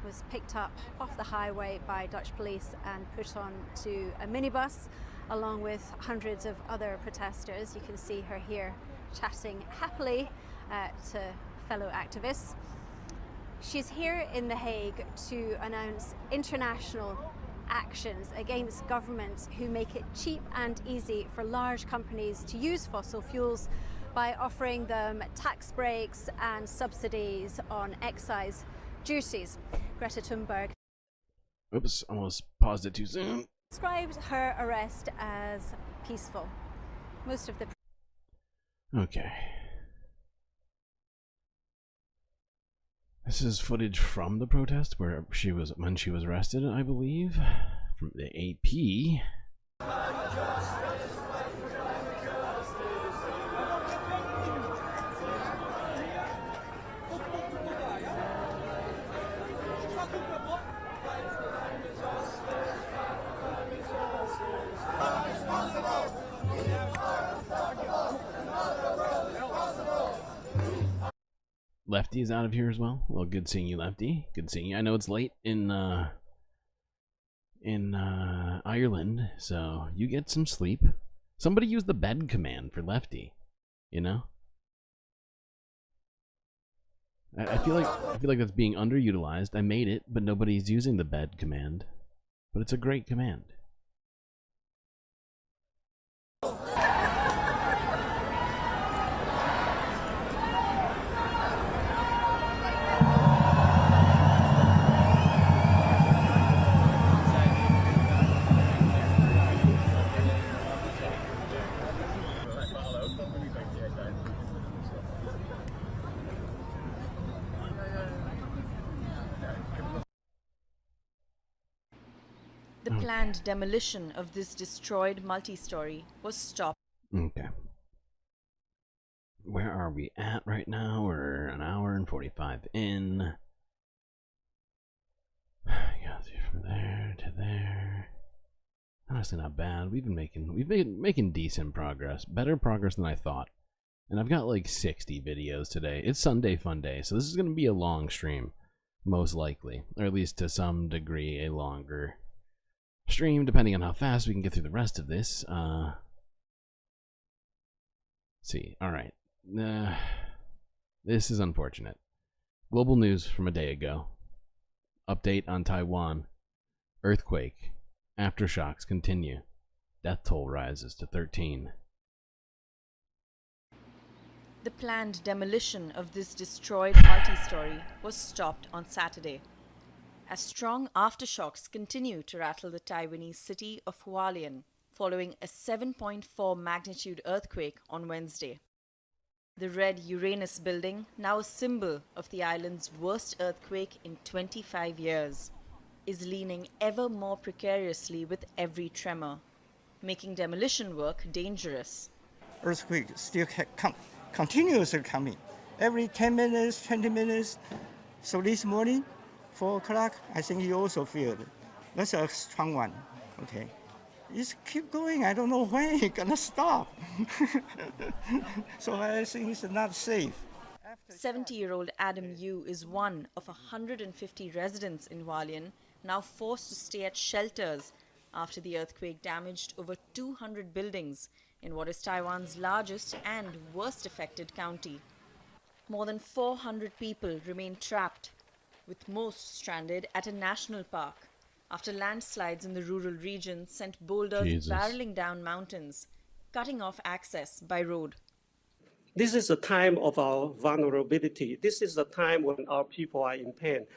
was picked up off the highway by Dutch police and put on to a minibus along with hundreds of other protesters. You can see her here chatting happily to fellow activists. She's here in The Hague to announce international actions against governments who make it cheap and easy for large companies to use fossil fuels by offering them tax breaks and subsidies on excise duties. Greta Thunberg. Oops, almost paused it too soon. Described her arrest as peaceful. Most of the... Okay. This is footage from the protest where when she was arrested, I believe, from the AP. Lefty is out of here as well. Well, good seeing you, Lefty. Good seeing you. I know it's late in Ireland, so you get some sleep. Somebody use the bed command for Lefty. You know, I feel like that's being underutilized. I made it, but nobody's using the bed command. But it's a great command. The planned demolition of this destroyed multi-story was stopped. Okay. Where are we at right now? We're an hour and 45 in. Yeah, from there to there. Honestly, not bad. We've been making decent progress. Better progress than I thought. And I've got like 60 videos today. It's Sunday Funday, so this is going to be a long stream, most likely, or at least to some degree a longer stream, depending on how fast we can get through the rest of this. See, all right. This is unfortunate. Global news from a day ago. Update on Taiwan. Earthquake. Aftershocks continue. Death toll rises to 13. The planned demolition of this destroyed multi-story was stopped on Saturday, as strong aftershocks continue to rattle the Taiwanese city of Hualien following a 7.4 magnitude earthquake on Wednesday. The red Uranus building, now a symbol of the island's worst earthquake in 25 years, is leaning ever more precariously with every tremor, making demolition work dangerous. Earthquake still continuously coming, every 10 minutes, 20 minutes. So this morning, 4 o'clock, I think you also feel it. That's a strong one, okay? It's keep going, I don't know when it's gonna stop. So I think it's not safe. 70-year-old Adam Yu is one of 150 residents in Hualien now forced to stay at shelters after the earthquake damaged over 200 buildings in what is Taiwan's largest and worst affected county. More than 400 people remain trapped, with most stranded at a national park after landslides in the rural region sent boulders barreling down mountains, cutting off access by road. This is a time of our vulnerability. This is the time when our people are in pain.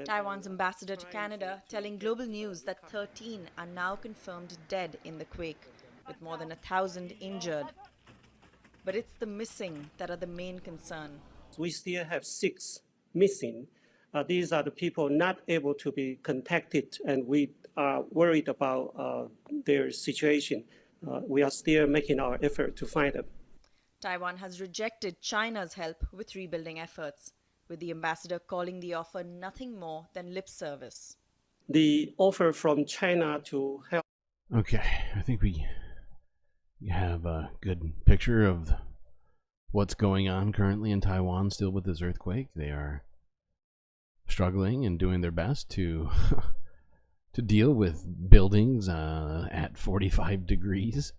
Taiwan's ambassador to Canada telling Global News that 13 are now confirmed dead in the quake, with more than 1,000 injured. But it's the missing that are the main concern. We still have 6 missing. These are the people not able to be contacted, and we are worried about their situation. We are still making our effort to find them. Taiwan has rejected China's help with rebuilding efforts, with the ambassador calling the offer nothing more than lip service. the offer from China to help. Okay, I think we have a good picture of what's going on currently in Taiwan still with this earthquake. They are struggling and doing their best to to deal with buildings at 45 degrees.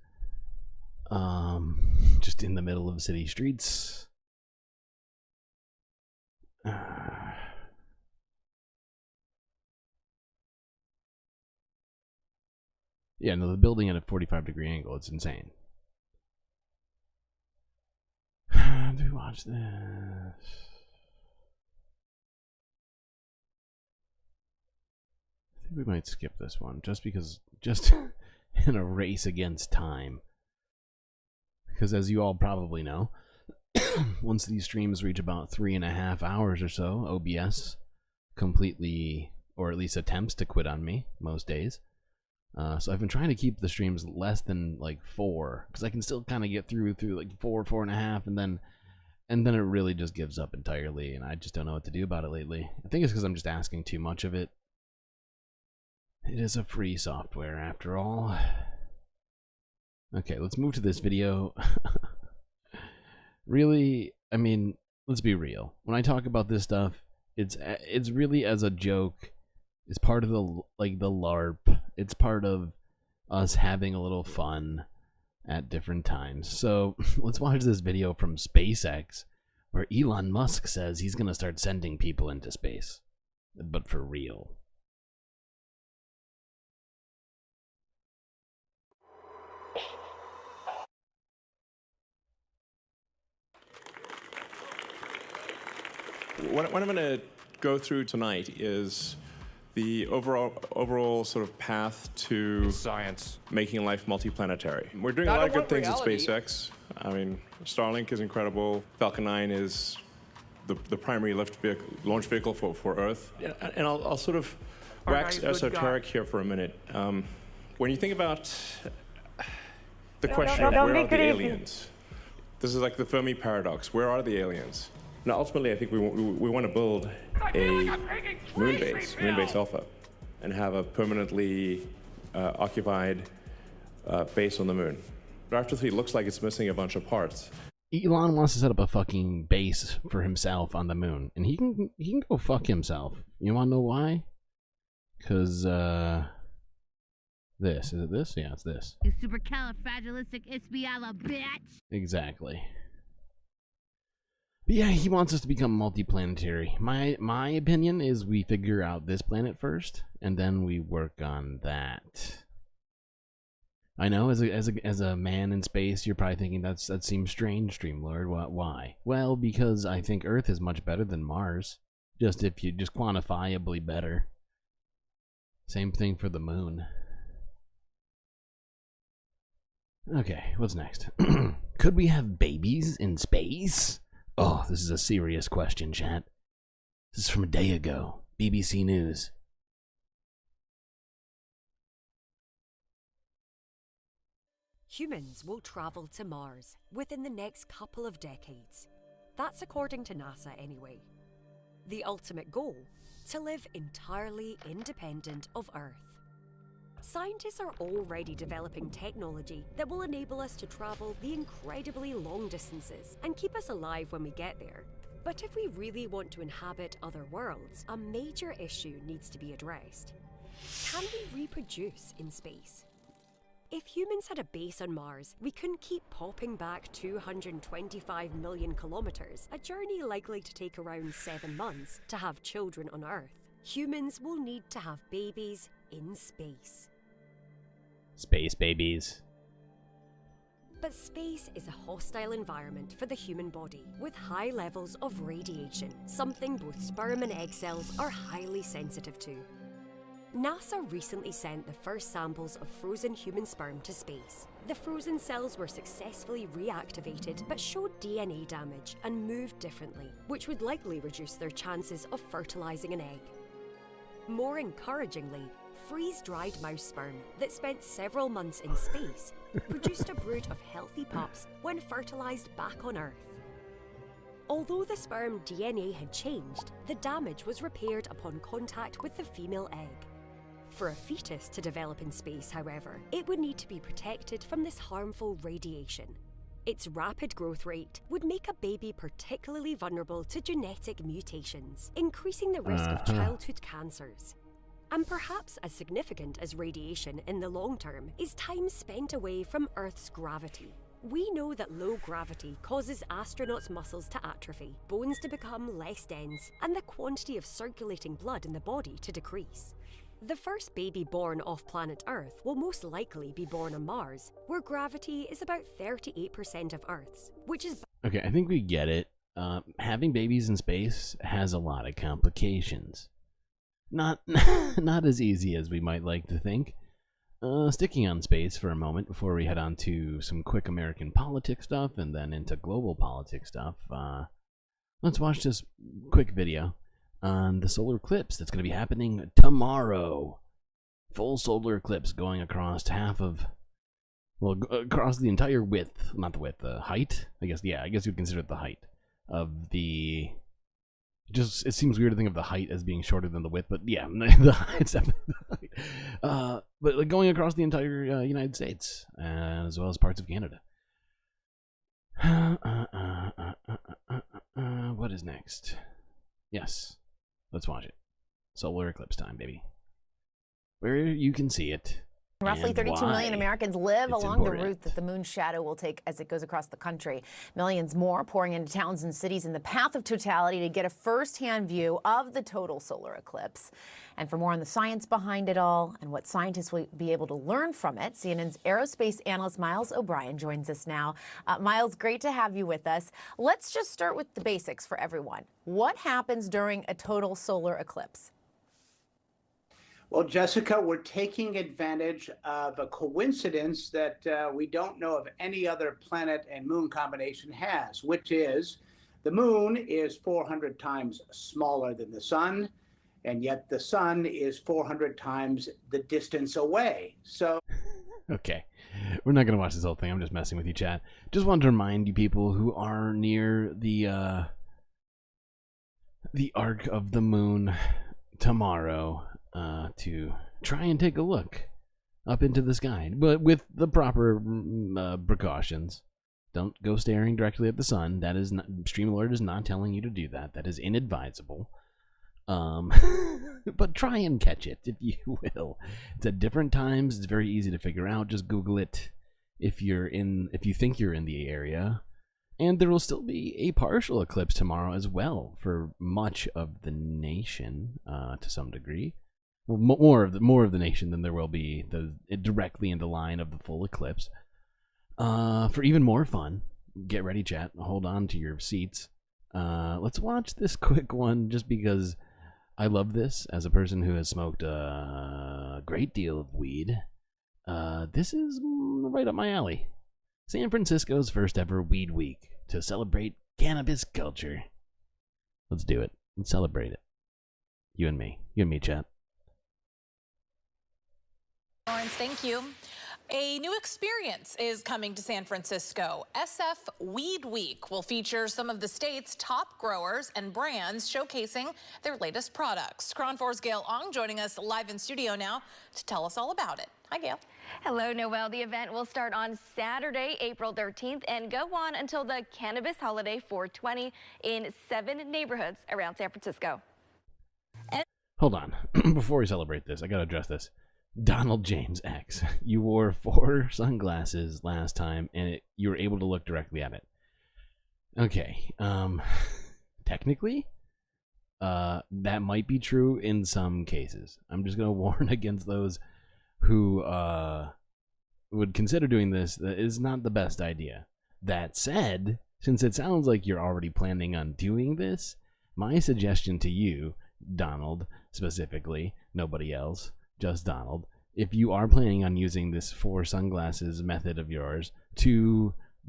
Just in the middle of city streets. Yeah, no, the building at a 45-degree angle, it's insane. Do we watch this? I think we might skip this one, just because, just in a race against time. Because as you all probably know, once these streams reach about 3.5 hours or so, OBS completely, or at least attempts to quit on me most days. So I've been trying to keep the streams less than like 4, because I can still kind of get through like 4.5, and then it really just gives up entirely, and I just don't know what to do about it lately. I think it's because I'm just asking too much of it. It is a free software after all. Okay, let's move to this video. Really, I mean, let's be real. When I talk about this stuff, it's really as a joke. It's part of the LARP. It's part of us having a little fun at different times. So let's watch this video from SpaceX, where Elon Musk says he's gonna start sending people into space, but for real. What I'm going to go through tonight is the overall sort of path to science, making life multiplanetary. We're doing a lot of good things at SpaceX. I mean, Starlink is incredible. Falcon 9 is the primary launch vehicle for Earth. And I'll sort of wax esoteric here for a minute. When you think about the question of where are the aliens, this is like the Fermi paradox. Where are the aliens? Now, ultimately, I think we want to build a moon base Alpha, and have a permanently occupied base on the moon. But after 3, it looks like it's missing a bunch of parts. Elon wants to set up a fucking base for himself on the moon, and he can go fuck himself. You want to know why? Because this is it. This, yeah, it's this. You supercalifragilisticexpialidocious bitch. Exactly. But yeah, he wants us to become multiplanetary. My opinion is we figure out this planet first, and then we work on that. I know, as a man in space, you're probably thinking that seems strange, Streamlord. Why? Well, because I think Earth is much better than Mars. Just quantifiably better. Same thing for the moon. Okay, what's next? Could we have babies in space? Oh, this is a serious question, chat. This is from a day ago. BBC News. Humans will travel to Mars within the next couple of decades. That's according to NASA anyway. The ultimate goal? To live entirely independent of Earth. Scientists are already developing technology that will enable us to travel the incredibly long distances and keep us alive when we get there. But if we really want to inhabit other worlds, a major issue needs to be addressed. Can we reproduce in space? If humans had a base on Mars, we couldn't keep popping back 225 million kilometers, a journey likely to take around 7 months, to have children on Earth. Humans will need to have babies in space. Space babies. But space is a hostile environment for the human body, with high levels of radiation, something both sperm and egg cells are highly sensitive to. NASA recently sent the first samples of frozen human sperm to space. The frozen cells were successfully reactivated, but showed DNA damage and moved differently, which would likely reduce their chances of fertilizing an egg. More encouragingly, freeze-dried mouse sperm that spent several months in space produced a brood of healthy pups when fertilized back on Earth. Although the sperm DNA had changed, the damage was repaired upon contact with the female egg. For a fetus to develop in space, however, it would need to be protected from this harmful radiation. Its rapid growth rate would make a baby particularly vulnerable to genetic mutations, increasing the risk of childhood cancers. And perhaps as significant as radiation in the long term is time spent away from Earth's gravity. We know that low gravity causes astronauts' muscles to atrophy, bones to become less dense, and the quantity of circulating blood in the body to decrease. The first baby born off planet Earth will most likely be born on Mars, where gravity is about 38% of Earth's, which is... Okay, I think we get it. Having babies in space has a lot of complications. Not as easy as we might like to think. Sticking on space for a moment before we head on to some quick American politics stuff and then into global politics stuff. Let's watch this quick video on the solar eclipse that's going to be happening tomorrow. Full solar eclipse going across across the entire width, not the width, the height. I guess you'd consider it the height of the. It seems weird to think of the height as being shorter than the width, but yeah, it's definitely the height. But like going across the entire United States, as well as parts of Canada. What is next? Yes, let's watch it. Solar eclipse time, baby. Where you can see it. Roughly 32 million Americans live along the route that the moon's shadow will take as it goes across the country. Millions more pouring into towns and cities in the path of totality to get a first-hand view of the total solar eclipse. And for more on the science behind it all and what scientists will be able to learn from it, CNN's aerospace analyst Miles O'Brien joins us now. Miles, great to have you with us. Let's just start with the basics for everyone. What happens during a total solar eclipse? Well, Jessica, we're taking advantage of a coincidence that we don't know of any other planet and moon combination has, which is the moon is 400 times smaller than the sun, and yet the sun is 400 times the distance away. So, okay, we're not going to watch this whole thing. I'm just messing with you, chat. Just wanted to remind you people who are near the arc of the moon tomorrow to try and take a look up into the sky, but with the proper precautions. Don't go staring directly at the sun. That is not, Stream Alert is not telling you to do that. That is inadvisable. But try and catch it, if you will. It's at different times. It's very easy to figure out. Just Google it if you think you're in the area. And there will still be a partial eclipse tomorrow as well for much of the nation, to some degree. Well, more of the nation than there will be directly in the line of the full eclipse. For even more fun, get ready, chat. Hold on to your seats. Let's watch this quick one, just because I love this as a person who has smoked a great deal of weed. This is right up my alley. San Francisco's first ever Weed Week to celebrate cannabis culture. Let's do it. Let's celebrate it. You and me, chat. Lawrence, thank you. A new experience is coming to San Francisco. SF Weed Week will feature some of the state's top growers and brands showcasing their latest products. Cron 4's Gail Ong joining us live in studio now to tell us all about it. Hi, Gail. Hello, Noel. The event will start on Saturday, April 13th, and go on until the Cannabis Holiday 420 in 7 neighborhoods around San Francisco. Hold on. Before we celebrate this, I gotta address this. Donald James X. You wore 4 sunglasses last time, and you were able to look directly at it. Okay. Technically, that might be true in some cases. I'm just gonna warn against those who would consider doing this. That is not the best idea. That said, since it sounds like you're already planning on doing this, my suggestion to you, Donald specifically, nobody else, just Donald, if you are planning on using this 4 sunglasses method of yours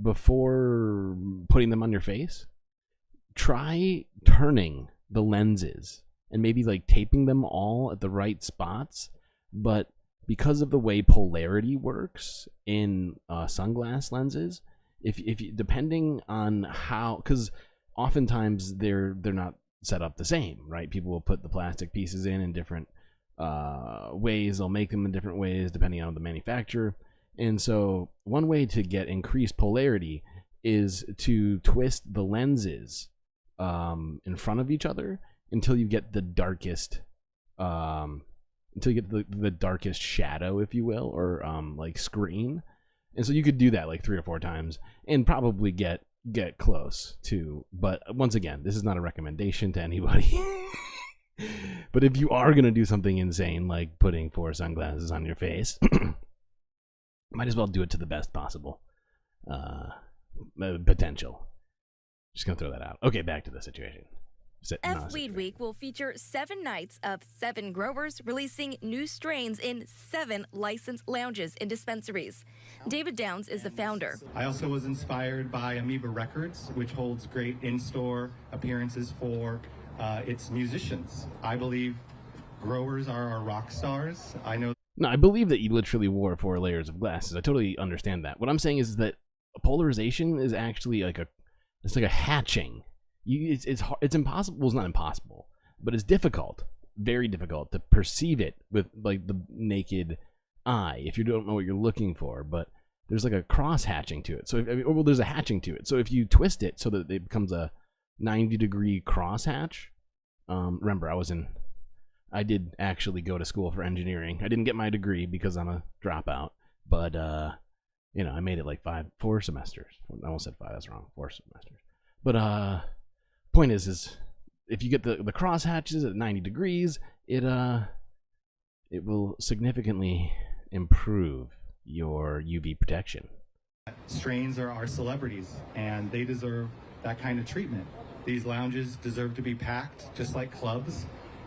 before putting them on your face, try turning the lenses and maybe like taping them all at the right spots. But because of the way polarity works in sunglass lenses, if you, depending on how, because oftentimes they're not set up the same, right? People will put the plastic pieces in different ways. They'll make them in different ways depending on the manufacturer. And so one way to get increased polarity is to twist the lenses in front of each other until you get the darkest the darkest shadow, if you will, or like screen. And so you could do that like 3 or 4 times and probably get close to. But once again, this is not a recommendation to anybody. But if you are gonna do something insane like putting 4 sunglasses on your face, might as well do it to the best possible potential. Just gonna throw that out. Okay, back to the situation. Weed Week will feature 7 nights of 7 growers releasing new strains in 7 licensed lounges and dispensaries. David Downs is the founder. I also was inspired by Amoeba Records, which holds great in-store appearances for its musicians. I believe growers are our rock stars. I know. No, I believe that you literally wore 4 layers of glasses. I totally understand that. What I'm saying is that polarization is actually like it's like a hatching. It's impossible. Well, it's not impossible, but it's difficult, very difficult to perceive it with like the naked eye if you don't know what you're looking for. But there's like a cross hatching to it. So there's a hatching to it. So if you twist it so that it becomes a 90-degree cross hatch. Remember, I did actually go to school for engineering. I didn't get my degree because I'm a dropout, but I made it like 4 semesters. I almost said 5. That's wrong. 4 semesters. But point is if you get the cross hatches at 90 degrees, it will significantly improve your UV protection. Strains are our celebrities, and they deserve that kind of treatment. These lounges deserve to be packed, just like clubs,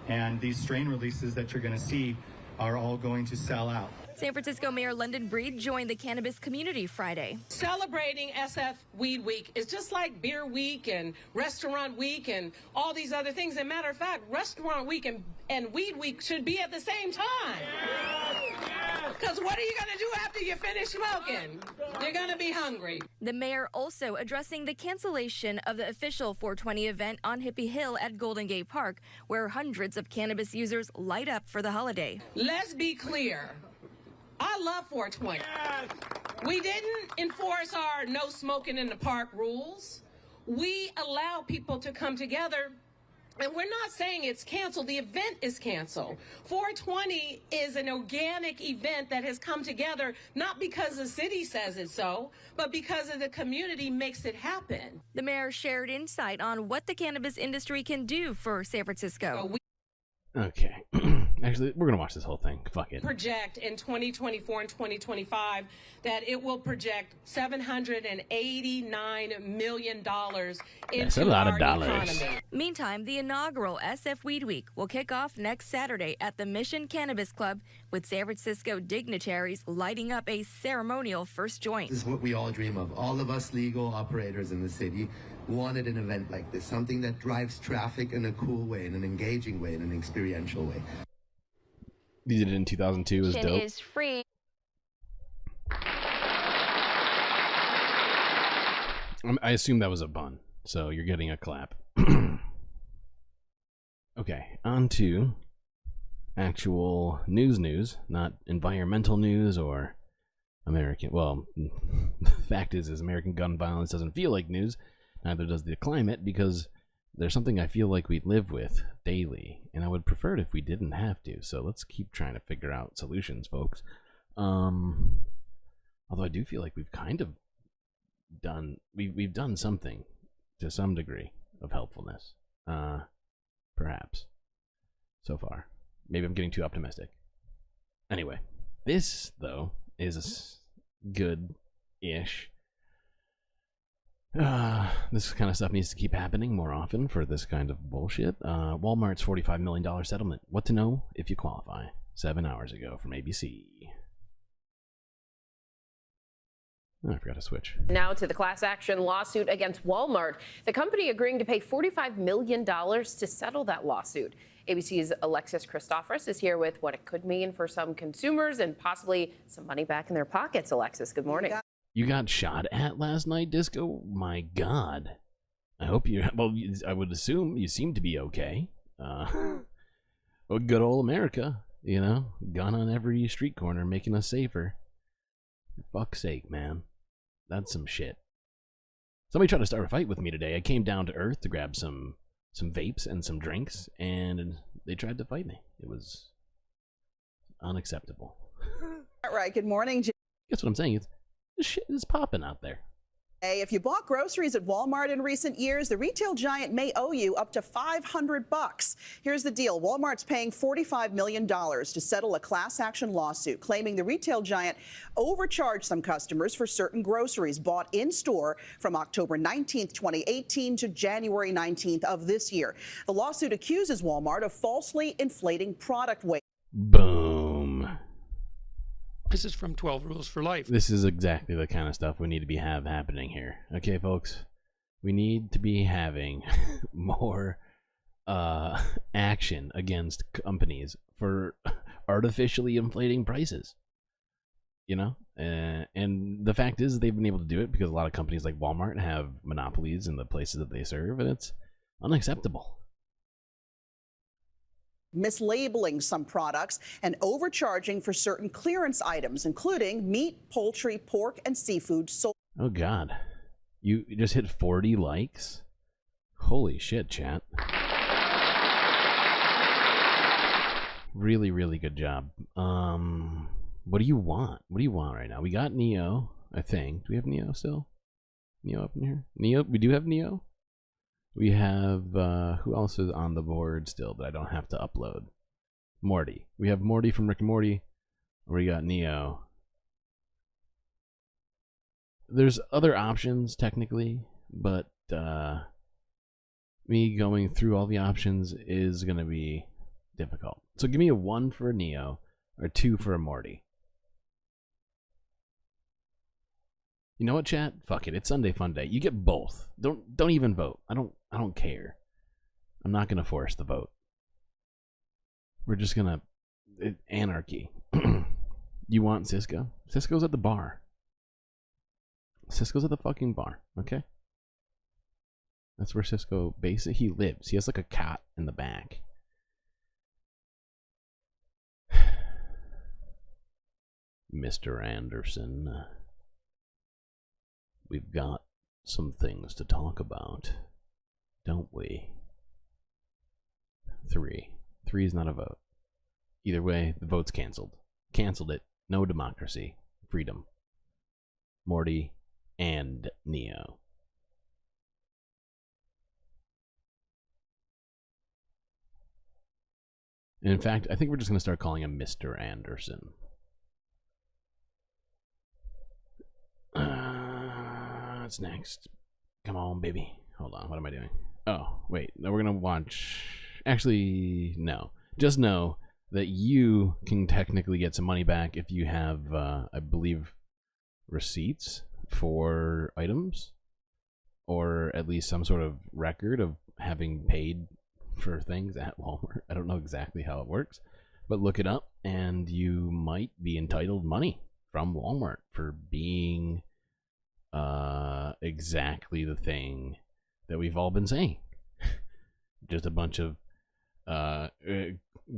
and these strain releases that you're going to see are all going to sell out. San Francisco Mayor London Breed joined the cannabis community Friday. Celebrating SF Weed Week is just like Beer Week and Restaurant Week and all these other things. As a matter of fact, Restaurant Week and Weed Week should be at the same time. Because what are you going to do after you finish smoking? You're going to be hungry. The mayor also addressing the cancellation of the official 420 event on Hippie Hill at Golden Gate Park, where hundreds of cannabis users light up for the holiday. Let's be clear. I love 420. We didn't enforce our no smoking in the park rules. We allow people to come together, and we're not saying it's canceled. The event is canceled. 420 is an organic event that has come together, not because the city says it so, but because of the community makes it happen. The mayor shared insight on what the cannabis industry can do for San Francisco. Okay. Actually, we're going to watch this whole thing. Fuck it. Project in 2024 and 2025 that it will project $789 million into a lot our of dollars. economy. Meantime, the inaugural SF Weed Week will kick off next Saturday at the Mission Cannabis Club, with San Francisco dignitaries lighting up a ceremonial first joint. This is what we all dream of. All of us legal operators in the city wanted an event like this, something that drives traffic in a cool way, in an engaging way, in an experiential way. They did it in 2002. It was dope. Is free. I assume that was a bun, so you're getting a clap. Okay, on to actual news, not environmental news or American. Well, the fact is American gun violence doesn't feel like news. Neither does the climate, because there's something I feel like we live with daily, and I would prefer it if we didn't have to. So let's keep trying to figure out solutions, folks. Although I do feel like we've kind of done something to some degree of helpfulness, perhaps, so far. Maybe I'm getting too optimistic. Anyway, this though is good-ish. This kind of stuff needs to keep happening more often for this kind of bullshit. Walmart's $45 million settlement. What to know if you qualify. 7 hours ago from ABC. Oh, I forgot to switch. Now to the class action lawsuit against Walmart. The company agreeing to pay $45 million to settle that lawsuit. ABC's Alexis Christophorus is here with what it could mean for some consumers and possibly some money back in their pockets. Alexis, good morning. You got shot at last night, Disco? My God. I hope you... Well, I would assume you seem to be okay. Well, good old America. You know, gun on every street corner, making us safer. For fuck's sake, man. That's some shit. Somebody tried to start a fight with me today. I came down to earth to grab some vapes and some drinks, and they tried to fight me. It was unacceptable. All right, good morning. Guess what I'm saying? This shit is popping out there. If you bought groceries at Walmart in recent years, the retail giant may owe you up to $500. Here's the deal. Walmart's paying $45 million to settle a class action lawsuit claiming the retail giant overcharged some customers for certain groceries bought in store from October 19th, 2018 to January 19th of this year. The lawsuit accuses Walmart of falsely inflating product weight. Boom. This is from 12 Rules for Life. This is exactly the kind of stuff we need to be happening here. Okay, folks? We need to be having more action against companies for artificially inflating prices. You know? And the fact is they've been able to do it because a lot of companies like Walmart have monopolies in the places that they serve, and it's unacceptable. Mislabeling some products and overcharging for certain clearance items, including meat, poultry, pork, and seafood sold. Oh, God. You just hit 40 likes? Holy shit, chat. Really, really good job. What do you want? What do you want right now? We got Neo, I think. Do we have Neo still? Neo up in here? Neo? We do have Neo? We have, who else is on the board still that I don't have to upload? Morty. We have Morty from Rick and Morty. We got Neo. There's other options, technically, but me going through all the options is going to be difficult. So give me a 1 for a Neo, or 2 for a Morty. You know what, chat? Fuck it. It's Sunday Funday. You get both. Don't even vote. I don't care. I'm not gonna force the vote. We're just gonna anarchy. You want Cisco? Cisco's at the bar. Cisco's at the fucking bar. Okay. That's where Cisco basically he lives. He has like a cat in the back. Mr. Anderson. We've got some things to talk about, don't we? 3. 3 is not a vote. Either way, the vote's canceled. Canceled it. No democracy. Freedom. Morty and Neo. And in fact, I think we're just going to start calling him Mr. Anderson. What's next? Come on, baby. Hold on, what am I doing? Oh, wait. No, we're gonna watch... Actually, no. Just know that you can technically get some money back if you have, I believe, receipts for items. Or at least some sort of record of having paid for things at Walmart. I don't know exactly how it works. But look it up, and you might be entitled money from Walmart for being... exactly the thing that we've all been saying. Just a bunch of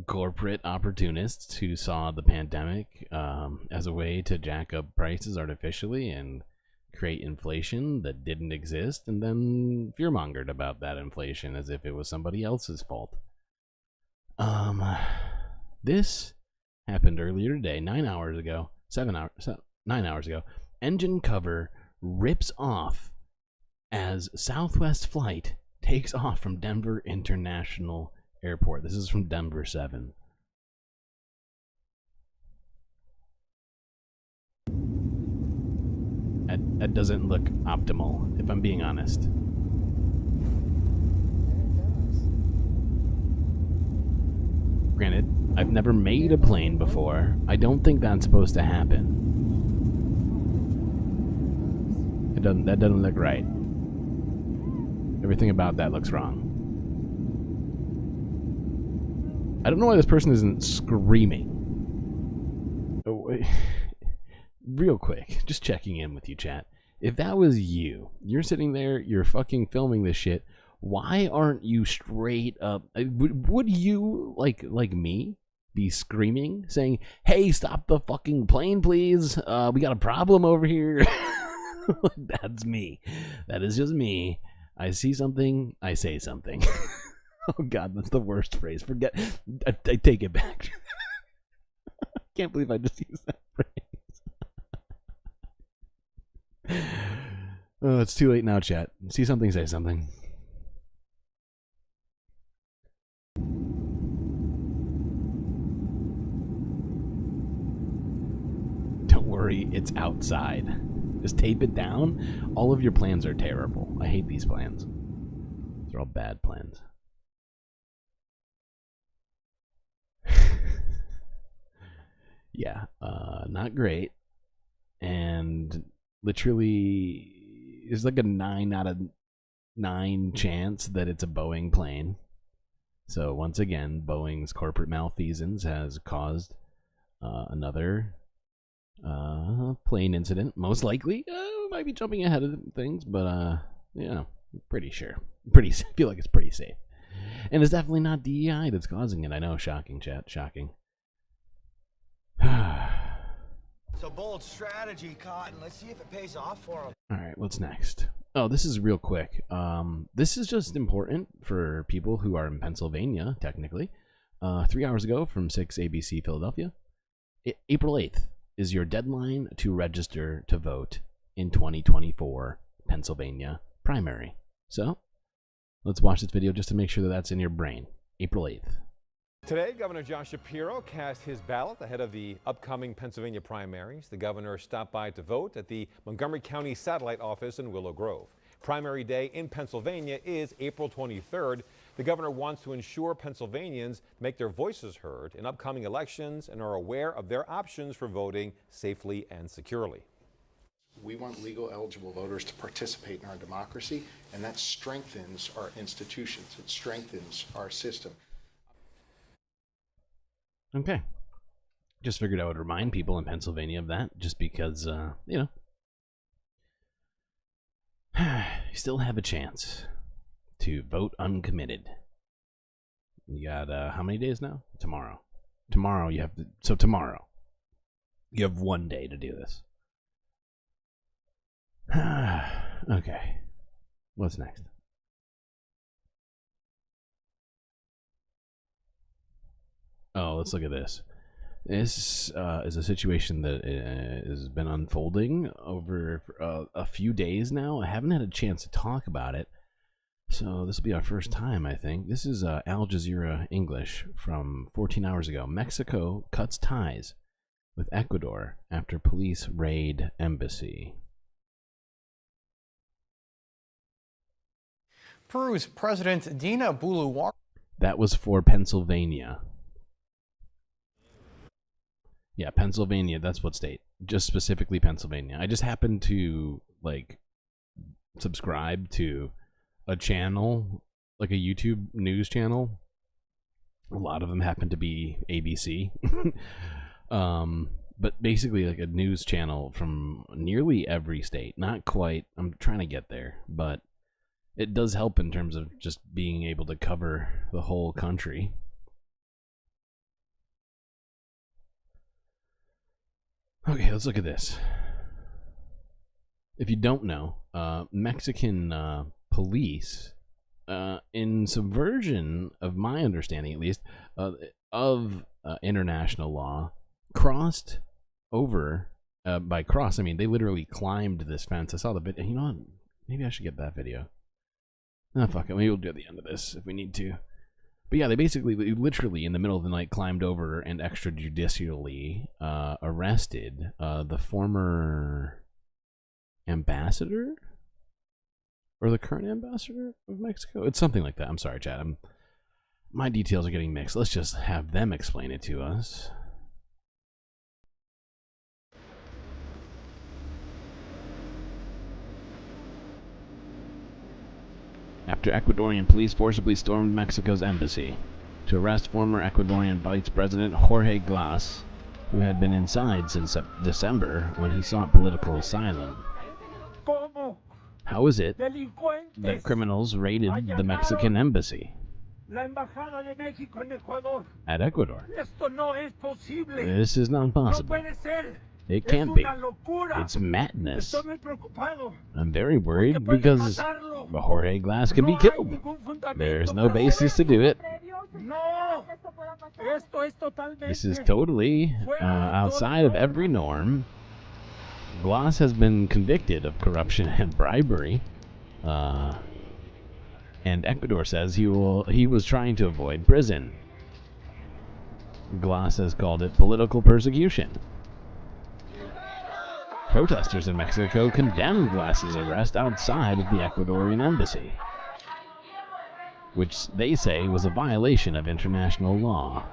corporate opportunists who saw the pandemic as a way to jack up prices artificially and create inflation that didn't exist, and then fearmongered about that inflation as if it was somebody else's fault. This happened earlier today, 9 hours ago, 9 hours ago. Engine cover rips off as Southwest flight takes off from Denver International Airport. This is from Denver 7. That doesn't look optimal, if I'm being honest. Granted, I've never made a plane before. I don't think that's supposed to happen. That doesn't look right. Everything about that looks wrong. I don't know why this person isn't screaming. Oh, real quick, just checking in with you, chat. If that was you, you're sitting there, you're fucking filming this shit, why aren't you straight up... Would you, like me, be screaming, saying, "Hey, stop the fucking plane, please. We got a problem over here." That's me. That is just me. I see something, I say something. Oh God, that's the worst phrase. Forget. I take it back. Can't believe I just used that phrase. Oh, it's too late now, chat. See something, say something. Don't worry, it's outside. Just tape it down. All of your plans are terrible. I hate these plans. They're all bad plans. Yeah, not great. And literally, there's like a 9 out of 9 chance that it's a Boeing plane. So once again, Boeing's corporate malfeasance has caused another plane incident. Most likely, might be jumping ahead of things, but yeah, pretty sure. I feel like it's pretty safe. And it's definitely not DEI that's causing it. I know, shocking, chat, shocking. It's a bold strategy, Cotton. Let's see if it pays off for him. All right, what's next? Oh, this is real quick. This is just important for people who are in Pennsylvania, technically. 3 hours ago from 6 ABC Philadelphia, April 8th is your deadline to register to vote in 2024 Pennsylvania primary. So, let's watch this video just to make sure that that's in your brain. April 8th. Today, Governor Josh Shapiro cast his ballot ahead of the upcoming Pennsylvania primaries. The governor stopped by to vote at the Montgomery County Satellite Office in Willow Grove. Primary day in Pennsylvania is April 23rd. The governor wants to ensure Pennsylvanians make their voices heard in upcoming elections and are aware of their options for voting safely and securely. We want legal eligible voters to participate in our democracy, and that strengthens our institutions. It strengthens our system. Okay. Just figured I would remind people in Pennsylvania of that, just because, you know, you still have a chance to vote uncommitted. You got, how many days now? Tomorrow. Tomorrow you have to, so tomorrow. You have 1 day to do this. Okay. What's next? Oh, let's look at this. This is a situation that has been unfolding over a few days now. I haven't had a chance to talk about it, so this will be our first time, I think. This is Al Jazeera English from 14 hours ago. Mexico cuts ties with Ecuador after police raid embassy. Peru's President Dina Boluarte. That was for Pennsylvania. Yeah, Pennsylvania, that's what state. Just specifically Pennsylvania. I just happened to, like, subscribe to a channel, like a YouTube news channel. A lot of them happen to be ABC. But basically, like, a news channel from nearly every state. Not quite. I'm trying to get there. But it does help in terms of just being able to cover the whole country. Okay, let's look at this. If you don't know, Mexican police, in subversion of my understanding at least, of international law, crossed over, by cross, I mean, they literally climbed this fence. I saw the video. You know what? Maybe I should get that video. Oh, fuck it. Maybe we'll do it at the end of this if we need to. But yeah, they basically, literally, in the middle of the night, climbed over and extrajudicially arrested the former ambassador? Or the current ambassador of Mexico? It's something like that. I'm sorry, Chad. My details are getting mixed. Let's just have them explain it to us. After Ecuadorian police forcibly stormed Mexico's embassy to arrest former Ecuadorian Vice President Jorge Glass, who had been inside since December when he sought political asylum. How is it that criminals raided the Mexican embassy? At Ecuador. Esto no es posible. This is not possible. No puede ser. It can't be. It's madness. Estoy preocupado. I'm very worried because Jorge Glass can be killed. There's no basis to do it. No. Esto es totalmente. This is totally outside of every norm. Glass has been convicted of corruption and bribery. And Ecuador says he was trying to avoid prison. Glass has called it political persecution. Protesters in Mexico condemned Glass's arrest outside of the Ecuadorian embassy, which they say was a violation of international law.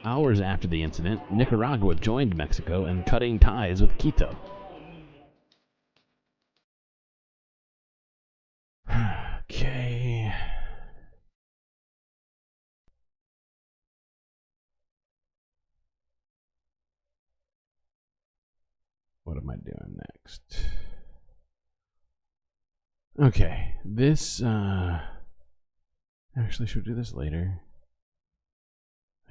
Hours after the incident, Nicaragua joined Mexico in cutting ties with Quito. Okay. What am I doing next? Okay, this, actually, should we do this later?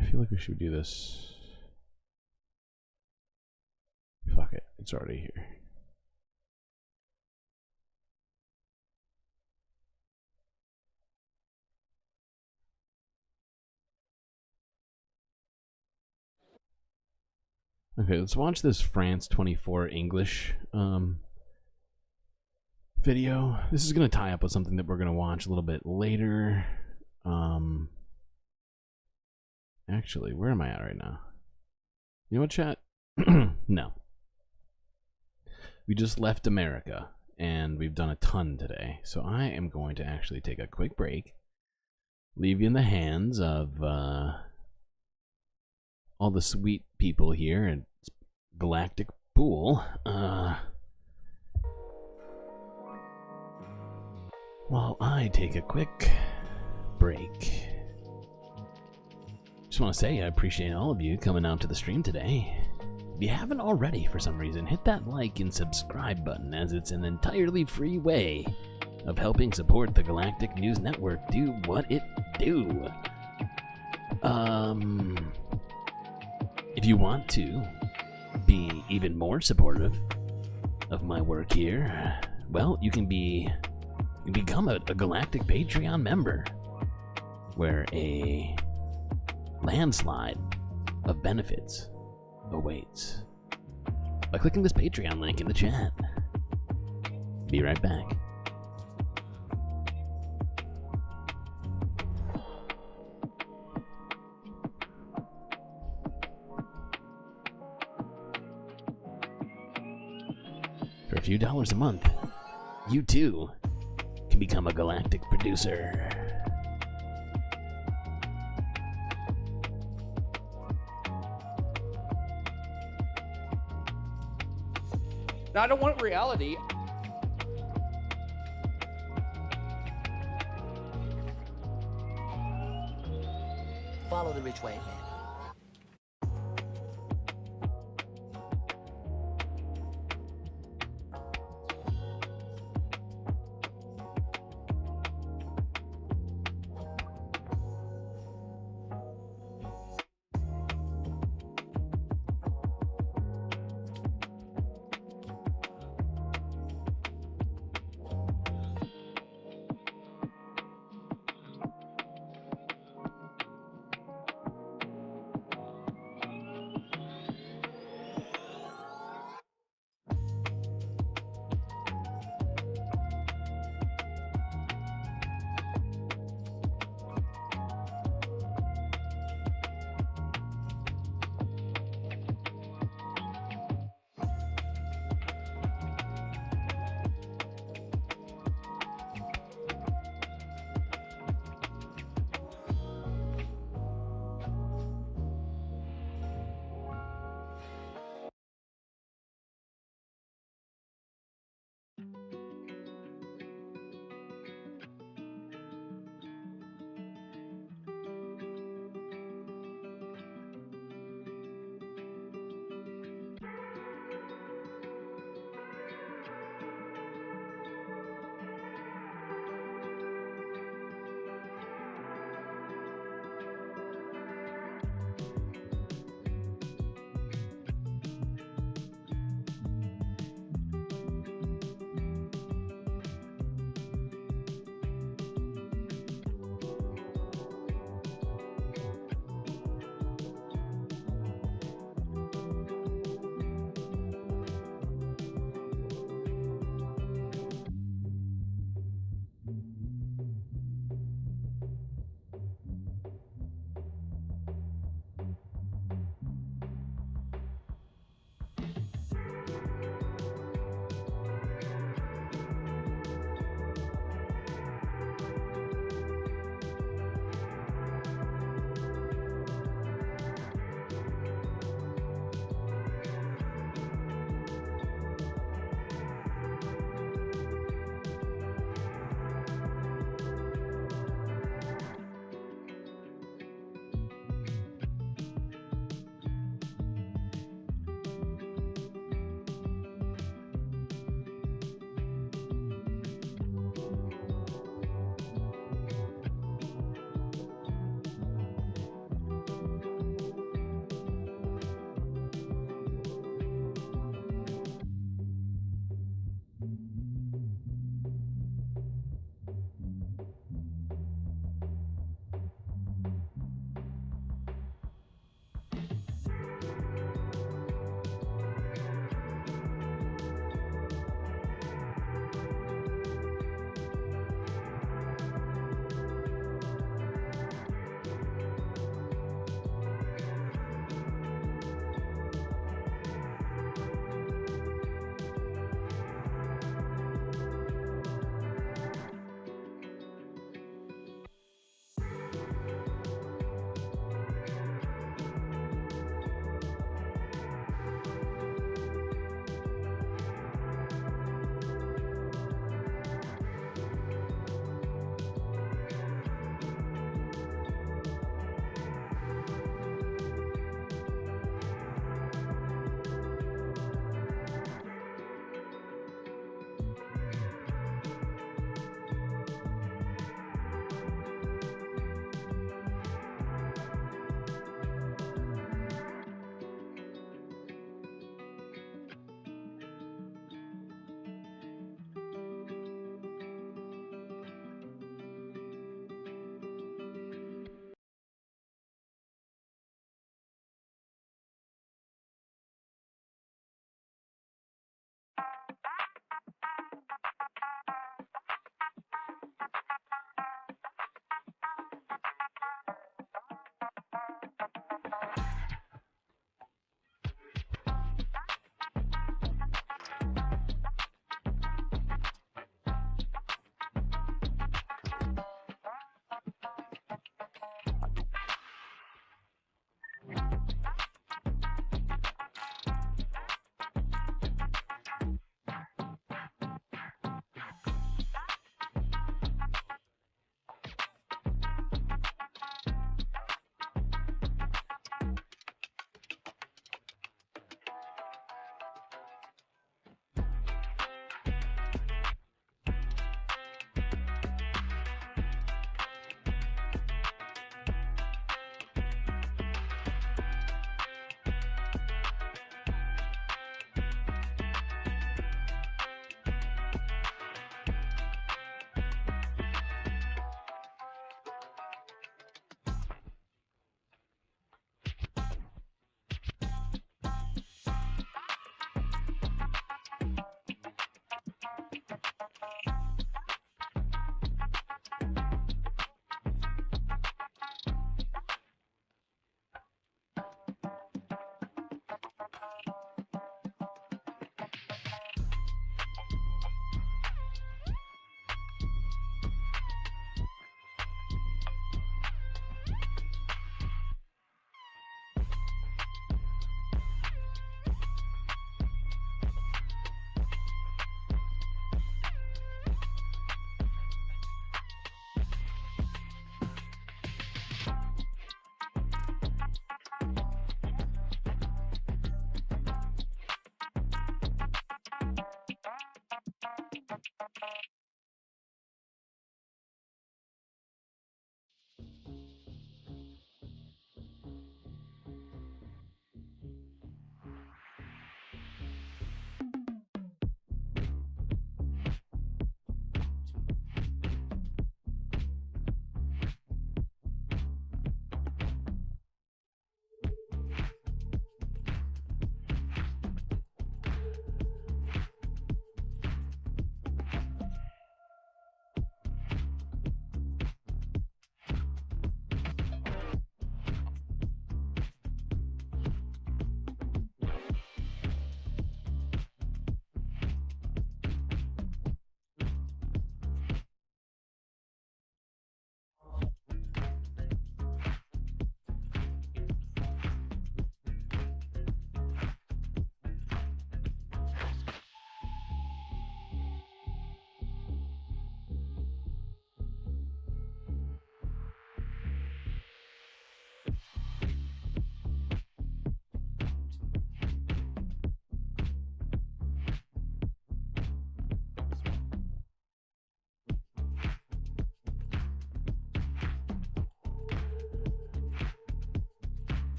I feel like we should do this. Fuck it, it's already here. Okay, let's watch this France 24 English video. This is going to tie up with something that we're going to watch a little bit later. Actually, where am I at right now? You know what, chat? No. We just left America, and we've done a ton today. So I am going to actually take a quick break, leave you in the hands of all the sweet people here at Galactic Pool. While I take a quick break. Just want to say I appreciate all of you coming out to the stream today. If you haven't already for some reason, hit that like and subscribe button, as it's an entirely free way of helping support the Galactic News Network do what it do. If you want to be even more supportive of my work here, well, you can become a Galactic Patreon member, where a landslide of benefits awaits by clicking this Patreon link in the chat. Be right back. For a few dollars a month, you too can become a Galactic producer. Now, I don't want reality. Follow the rich white man.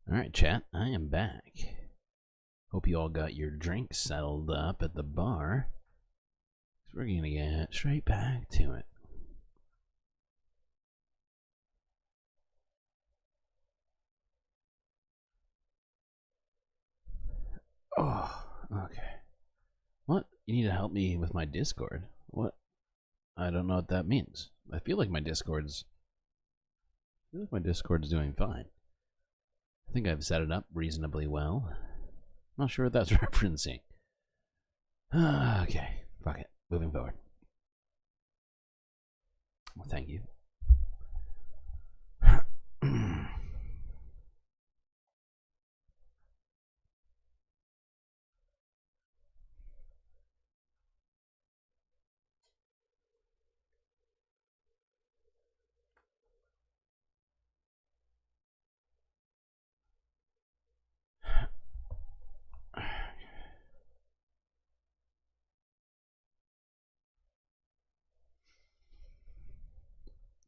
Alright, chat, I am back. Hope you all got your drinks settled up at the bar. So we're gonna get straight back to it. Oh, okay. What? You need to help me with my Discord? What? I don't know what that means. I feel like my Discord's doing fine. I think I've set it up reasonably well. Not sure what that's referencing. Okay, fuck it. Moving forward. Well, thank you.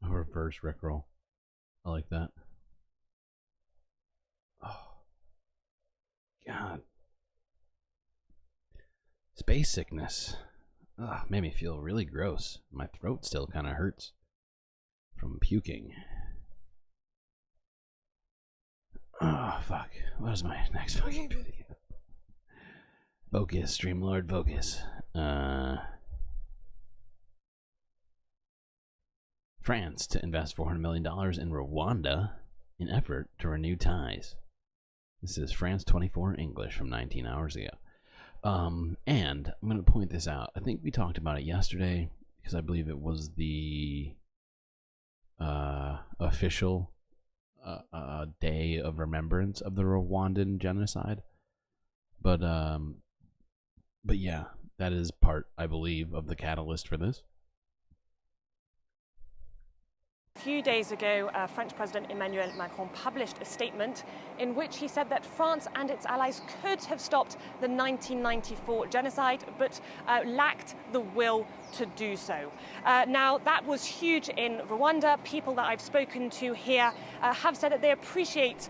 A reverse rickroll. I like that. Oh. God. Space sickness. Ugh, made me feel really gross. My throat still kind of hurts from puking. Oh, fuck. What is my next fucking video? Focus, Streamlord, focus. France to invest $400 million in Rwanda in effort to renew ties. This is France 24 English from 19 hours ago. And I'm going to point this out. I think we talked about it yesterday because I believe it was the official day of remembrance of the Rwandan genocide. But yeah, that is part, I believe, of the catalyst for this. A few days ago, French President Emmanuel Macron published a statement in which he said that France and its allies could have stopped the 1994 genocide, but lacked the will to do so. Now, that was huge in Rwanda. People that I've spoken to here have said that they appreciate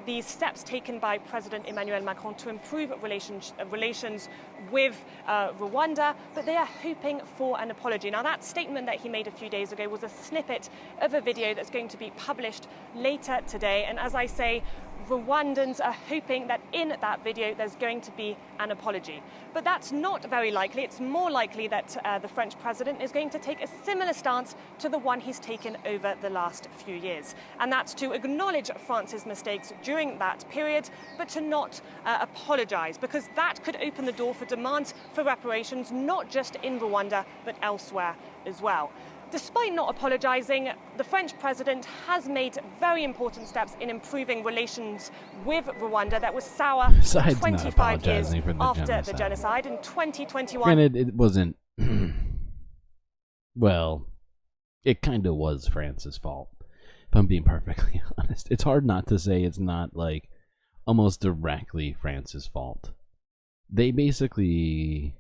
these steps taken by President Emmanuel Macron to improve relations with Rwanda, but they are hoping for an apology. Now, that statement that he made a few days ago was a snippet of a video that's going to be published later today. And as I say, Rwandans are hoping that in that video there's going to be an apology. But that's not very likely. It's more likely that the French president is going to take a similar stance to the one he's taken over the last few years. And that's to acknowledge France's mistakes during that period, but to not apologize, because that could open the door for demands for reparations, not just in Rwanda, but elsewhere as well. Despite not apologizing, the French president has made very important steps in improving relations with Rwanda that was sour for 25 years after the genocide in 2021. Granted, it wasn't... well, it kind of was France's fault, if I'm being perfectly honest. It's hard not to say it's not, like, almost directly France's fault. They basically,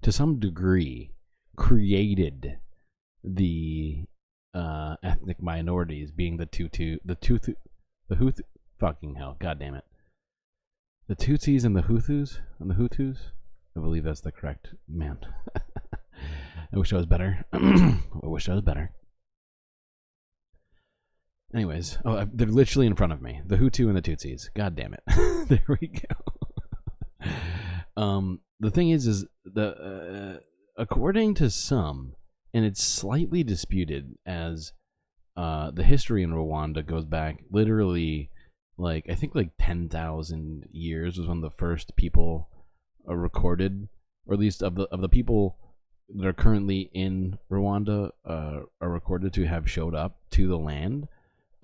to some degree, created the ethnic minorities, being the Hutu, fucking hell, god damn it, the Tutsis and the Hutus, I believe that's the correct, man. I wish I was better. I wish I was better. Anyways, oh, they're literally in front of me, the Hutu and the Tutsis, god damn it. There we go. The thing is the according to some, and it's slightly disputed, as the history in Rwanda goes back literally, like, I think like 10,000 years was when the first people are recorded, or at least of the people that are currently in Rwanda are recorded to have showed up to the land.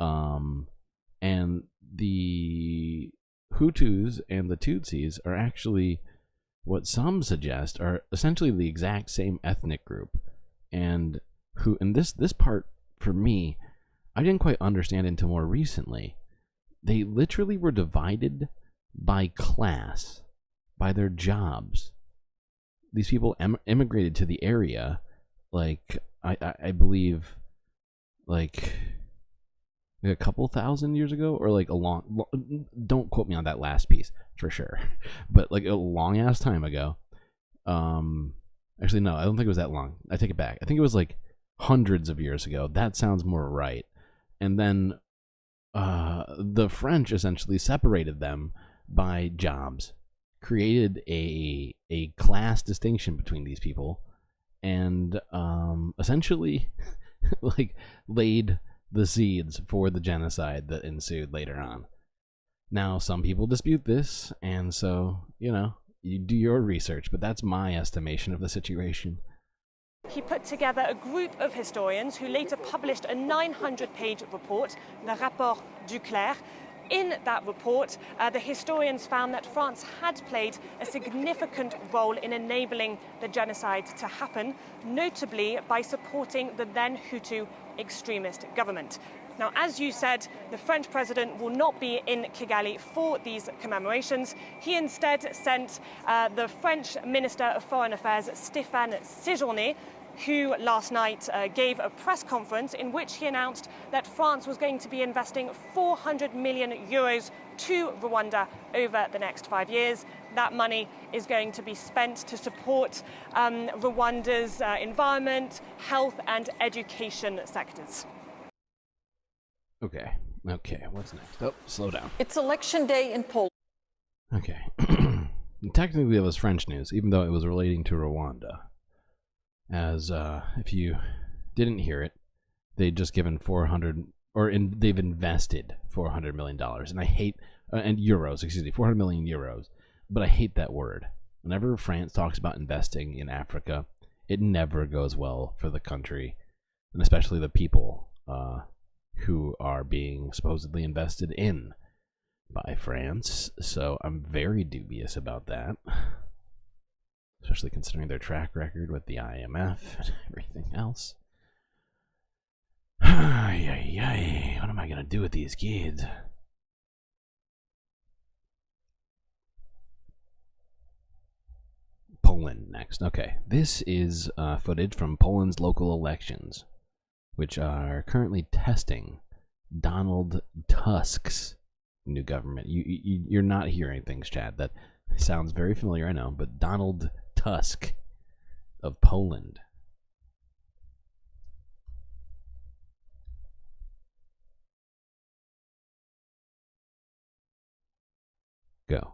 And the Hutus and the Tutsis are actually, what some suggest, are essentially the exact same ethnic group. And this part, for me, I didn't quite understand until more recently. They literally were divided by class, by their jobs. These people immigrated to the area, like, I believe, like a couple thousand years ago, or like a long, don't quote me on that last piece for sure, but like a long ass time ago. Actually, no, I don't think it was that long. I take it back. I think it was like hundreds of years ago. That sounds more right. And then the French essentially separated them by jobs, created a class distinction between these people, and essentially like laid the seeds for the genocide that ensued later on. Now, some people dispute this, and so, you know, you do your research, but that's my estimation of the situation. He put together a group of historians who later published a 900-page report, Le Rapport Duclerc. In that report, the historians found that France had played a significant role in enabling the genocide to happen, notably by supporting the then Hutu extremist government. Now, as you said, the French president will not be in Kigali for these commemorations. He instead sent the French Minister of Foreign Affairs, Stéphane Séjourné, who last night gave a press conference in which he announced that France was going to be investing 400 million euros to Rwanda over the next 5 years. That money is going to be spent to support Rwanda's environment, health and education sectors. Okay, what's next? Oh, slow down. It's election day in Poland. Okay. Technically it was French news, even though it was relating to Rwanda. As, if you didn't hear it, they'd just given they've invested $400 million. And I hate, and euros, excuse me, 400 million euros. But I hate that word. Whenever France talks about investing in Africa, it never goes well for the country, and especially the people who are being supposedly invested in. by France, so I'm very dubious about that. Especially considering their track record with the IMF and everything else. What am I gonna do with these kids? Poland next. Okay, this is footage from Poland's local elections, which are currently testing Donald Tusk's new government. You're not hearing things, Chad. That sounds very familiar, I know, but Donald Tusk of Poland. Go.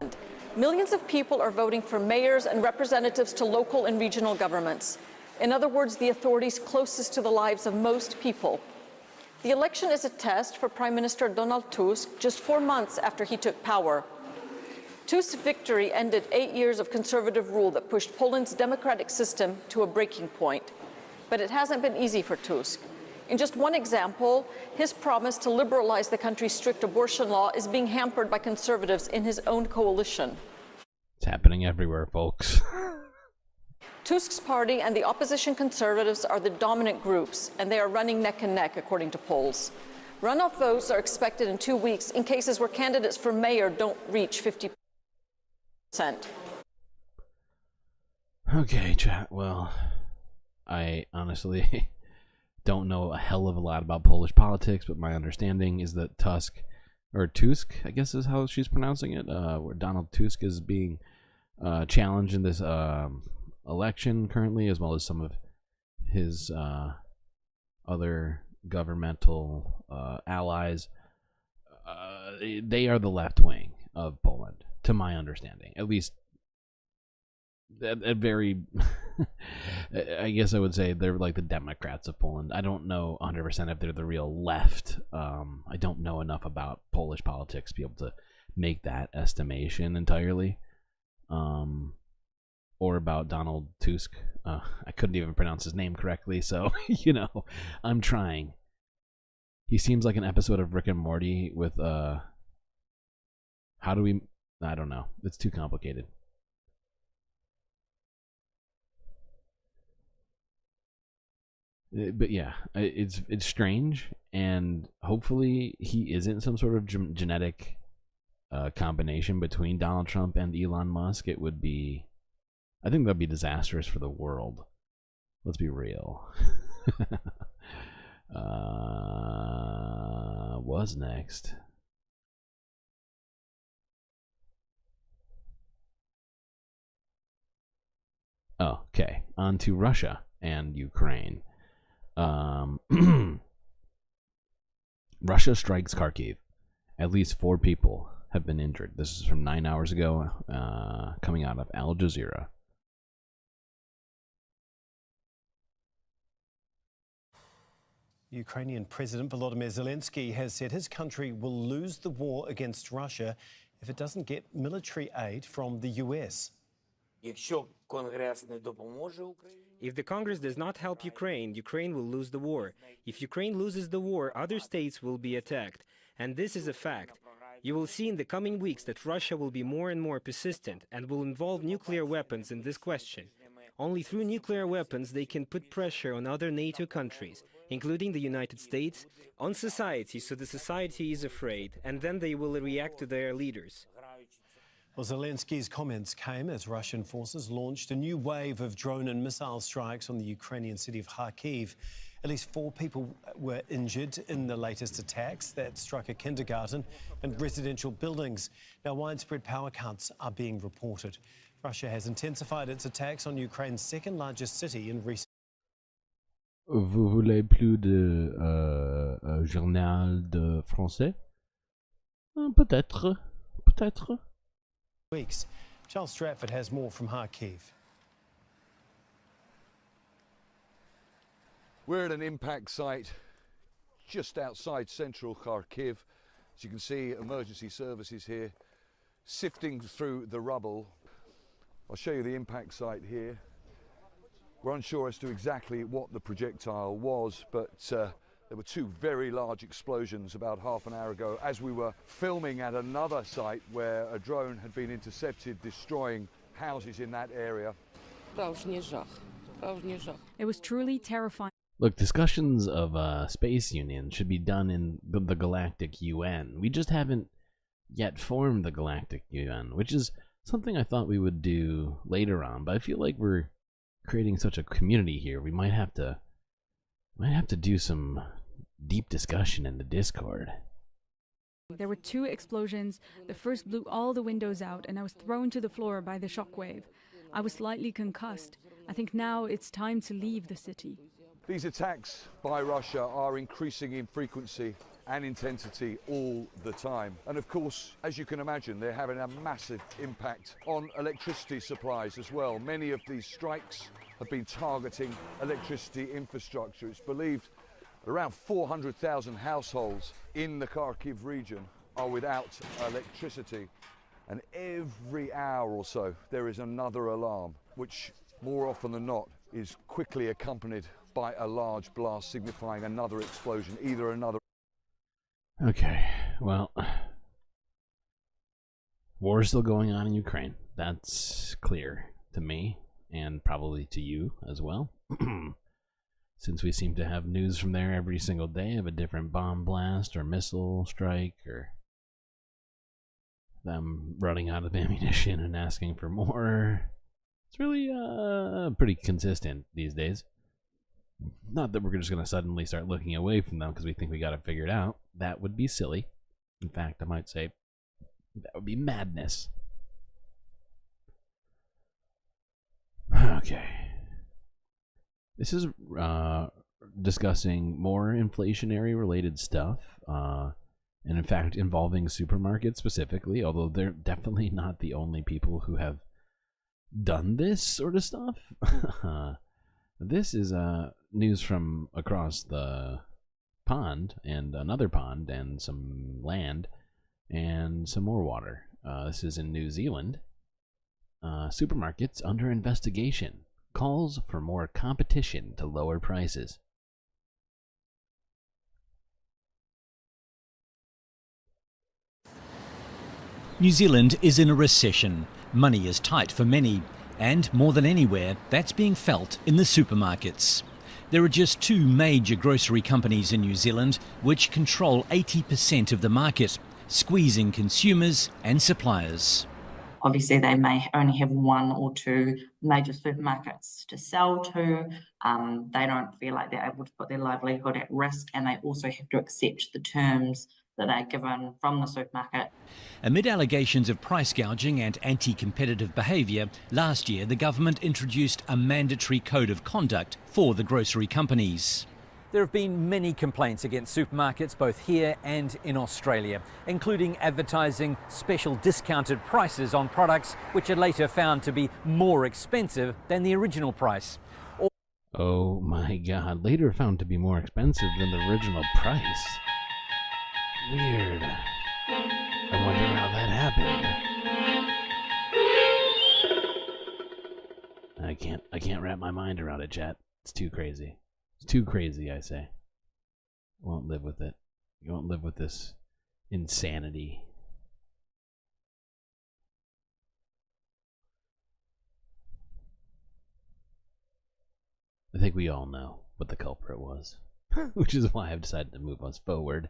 Millions of people are voting for mayors and representatives to local and regional governments. In other words, the authorities closest to the lives of most people. The election is a test for Prime Minister Donald Tusk just 4 months after he took power. Tusk's victory ended 8 years of conservative rule that pushed Poland's democratic system to a breaking point. But it hasn't been easy for Tusk. In just one example, his promise to liberalize the country's strict abortion law is being hampered by conservatives in his own coalition. It's happening everywhere, folks. Tusk's party and the opposition conservatives are the dominant groups, and they are running neck and neck, according to polls. Runoff votes are expected in 2 weeks in cases where candidates for mayor don't reach 50%. Okay, chat. Well, I honestly don't know a hell of a lot about Polish politics, but my understanding is that Tusk, I guess is how she's pronouncing it, where Donald Tusk is being challenged in this election currently, as well as some of his other governmental allies. They are the left wing of Poland, to my understanding. At least a very I guess I would say they're like the Democrats of Poland. I don't know 100% if they're the real left. I don't know enough about Polish politics to be able to make that estimation entirely. Or about Donald Tusk. I couldn't even pronounce his name correctly, so I'm trying. He seems like an episode of Rick and Morty with I don't know. It's too complicated. But yeah, it's strange, and hopefully he isn't some sort of genetic combination between Donald Trump and Elon Musk. I think that'd be disastrous for the world. Let's be real. What's next? Oh, okay, on to Russia and Ukraine. Russia strikes Kharkiv. At least 4 people have been injured. This is from 9 hours ago, coming out of Al Jazeera. Ukrainian President Volodymyr Zelensky has said his country will lose the war against Russia if it doesn't get military aid from the US. If the Congress does not help Ukraine, Ukraine will lose the war. If Ukraine loses the war, other states will be attacked. And this is a fact. You will see in the coming weeks that Russia will be more and more persistent and will involve nuclear weapons in this question. Only through nuclear weapons they can put pressure on other NATO countries, including the United States, on society, so the society is afraid, and then they will react to their leaders. Well, Zelensky's comments came as Russian forces launched a new wave of drone and missile strikes on the Ukrainian city of Kharkiv. At least 4 people were injured in the latest attacks that struck a kindergarten and residential buildings. Now, widespread power cuts are being reported. Russia has intensified its attacks on Ukraine's second largest city in recent Vous voulez plus de journal de français? Peut-être. weeks. Charles Stratford has more from Kharkiv. We're at an impact site just outside central Kharkiv. As you can see, emergency services here sifting through the rubble. I'll show you the impact site here. We're unsure as to exactly what the projectile was, but There were two very large explosions about half an hour ago as we were filming at another site where a drone had been intercepted, destroying houses in that area. It was truly terrifying. Look, discussions of space union should be done in the Galactic UN. We just haven't yet formed the Galactic UN, which is something I thought we would do later on, but I feel like we're creating such a community here. We might have to do some deep discussion in the Discord. There were two explosions. The first blew all the windows out, and I was thrown to the floor by the shockwave. I was slightly concussed. I think now it's time to leave the city. These attacks by Russia are increasing in frequency and intensity all the time. And of course, as you can imagine, they're having a massive impact on electricity supplies as well. Many of these strikes have been targeting electricity infrastructure. It's believed around 400,000 households in the Kharkiv region are without electricity. And every hour or so, there is another alarm, which more often than not is quickly accompanied by a large blast signifying another explosion, either another... Okay, well, war is still going on in Ukraine. That's clear to me, and probably to you as well. Since we seem to have news from there every single day of a different bomb blast or missile strike or them running out of ammunition and asking for more. It's really pretty consistent these days. Not that we're just going to suddenly start looking away from them because we think we got it figured out. That would be silly. In fact, I might say that would be madness. Okay. This is discussing more inflationary related stuff, and in fact involving supermarkets specifically, although they're definitely not the only people who have done this sort of stuff. This is news from across the pond and another pond and some land and some more water. This is in New Zealand. Supermarkets under investigation. Calls for more competition to lower prices. New Zealand is in a recession. Money is tight for many, and more than anywhere, that's being felt in the supermarkets. There are just two major grocery companies in New Zealand which control 80% of the market, squeezing consumers and suppliers. Obviously, they may only have one or two major supermarkets to sell to. They don't feel like they're able to put their livelihood at risk, and they also have to accept the terms that are given from the supermarket. Amid allegations of price gouging and anti-competitive behaviour, last year the government introduced a mandatory code of conduct for the grocery companies. There have been many complaints against supermarkets both here and in Australia, including advertising special discounted prices on products which are later found to be more expensive than the original price. Oh my god, later found to be more expensive than the original price. Weird. I wonder how that happened. I can't wrap my mind around it, chat. It's too crazy. It's too crazy, I say. Won't live with it. You won't live with this insanity. I think we all know what the culprit was, which is why I've decided to move us forward.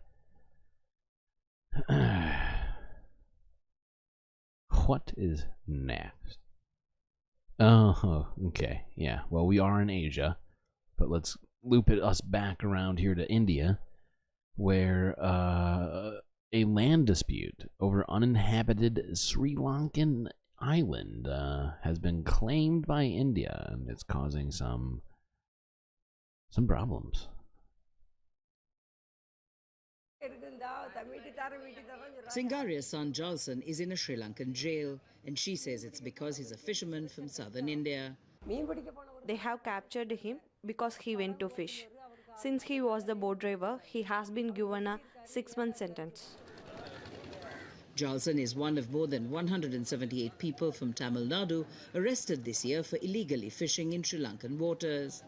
What is next? Oh, okay. Yeah, well, we are in Asia, but let's loop us back around here to India, where a land dispute over uninhabited Sri Lankan island has been claimed by India, and it's causing some problems. Singaria's son Jalson is in a Sri Lankan jail, and she says it's because he's a fisherman from southern India. They have captured him because he went to fish. Since he was the boat driver, he has been given a 6-month sentence. Jalson is one of more than 178 people from Tamil Nadu arrested this year for illegally fishing in Sri Lankan waters.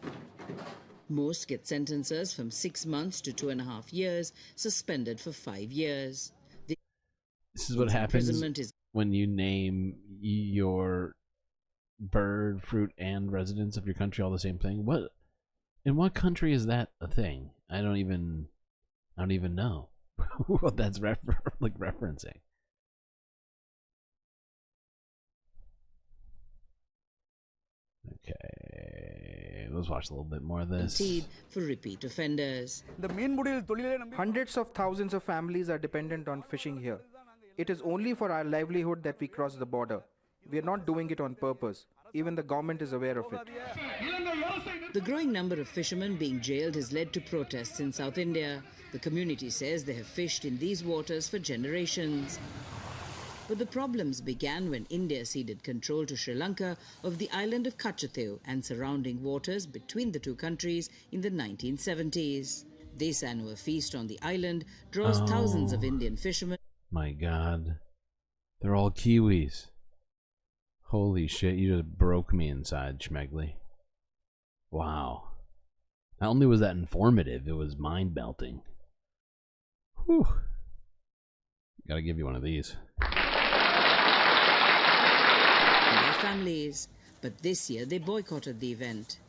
Most get sentences from 6 months to 2.5 years, suspended for 5 years. This is what happens when you name your bird, fruit, and residence of your country all the same thing. What? In what country is that a thing? I don't even know what that's referencing. Okay, let's watch a little bit more of this. For repeat offenders. Hundreds of thousands of families are dependent on fishing here. It is only for our livelihood that we cross the border. We are not doing it on purpose. Even the government is aware of it. The growing number of fishermen being jailed has led to protests in South India. The community says they have fished in these waters for generations. But the problems began when India ceded control to Sri Lanka of the island of Kachetheu and surrounding waters between the two countries in the 1970s. This annual feast on the island draws thousands of Indian fishermen. My God. They're all Kiwis. Holy shit, you just broke me inside, Schmegley. Wow. Not only was that informative, it was mind-melting. Whew. Gotta give you one of these. Their families, but this year they boycotted the event.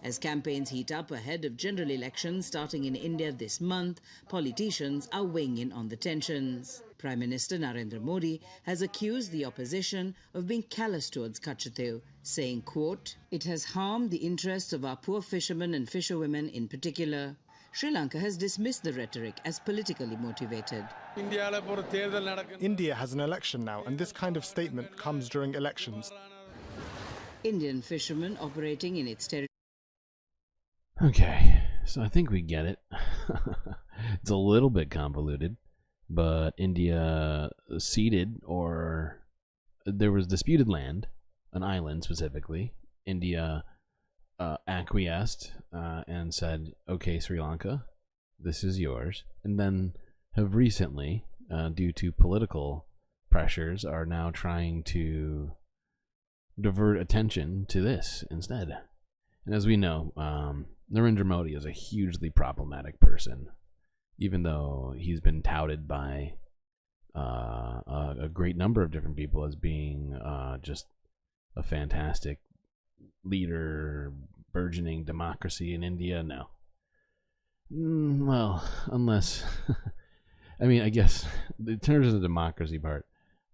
As campaigns heat up ahead of general elections starting in India this month, politicians are weighing in on the tensions. Prime Minister Narendra Modi has accused the opposition of being callous towards Kachetheu, saying, quote, "It has harmed the interests of our poor fishermen and fisherwomen in particular." Sri Lanka has dismissed the rhetoric as politically motivated. India has an election now, and this kind of statement comes during elections. Indian fishermen operating in its territory. Okay, so I think we get it. It's a little bit convoluted, but India ceded, or there was disputed land, an island specifically. India acquiesced and said, okay, Sri Lanka, this is yours. And then have recently, due to political pressures, are now trying to divert attention to this instead. And as we know, Narendra Modi is a hugely problematic person, even though he's been touted by a great number of different people as being just a fantastic leader, burgeoning democracy in India. No. Well, unless... I mean, I guess in terms of the democracy part,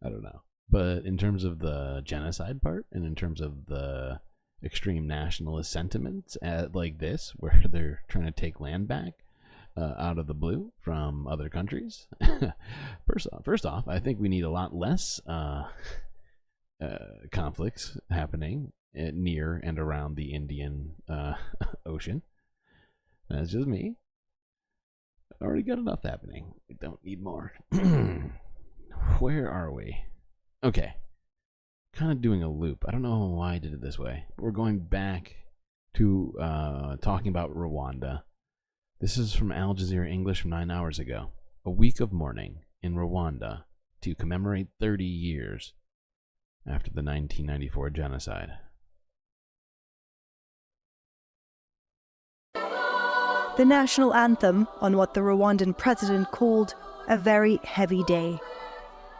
I don't know. But in terms of the genocide part, and in terms of the extreme nationalist sentiments like this, where they're trying to take land back out of the blue from other countries, first off, I think we need a lot less conflicts happening near and around the Indian Ocean. That's just me. Already got enough happening. We don't need more. Where are we? Okay. Kind of doing a loop. I don't know why I did it this way. We're going back to talking about Rwanda. This is from Al Jazeera English from 9 hours ago. A week of mourning in Rwanda to commemorate 30 years after the 1994 genocide. The national anthem on what the Rwandan president called a very heavy day.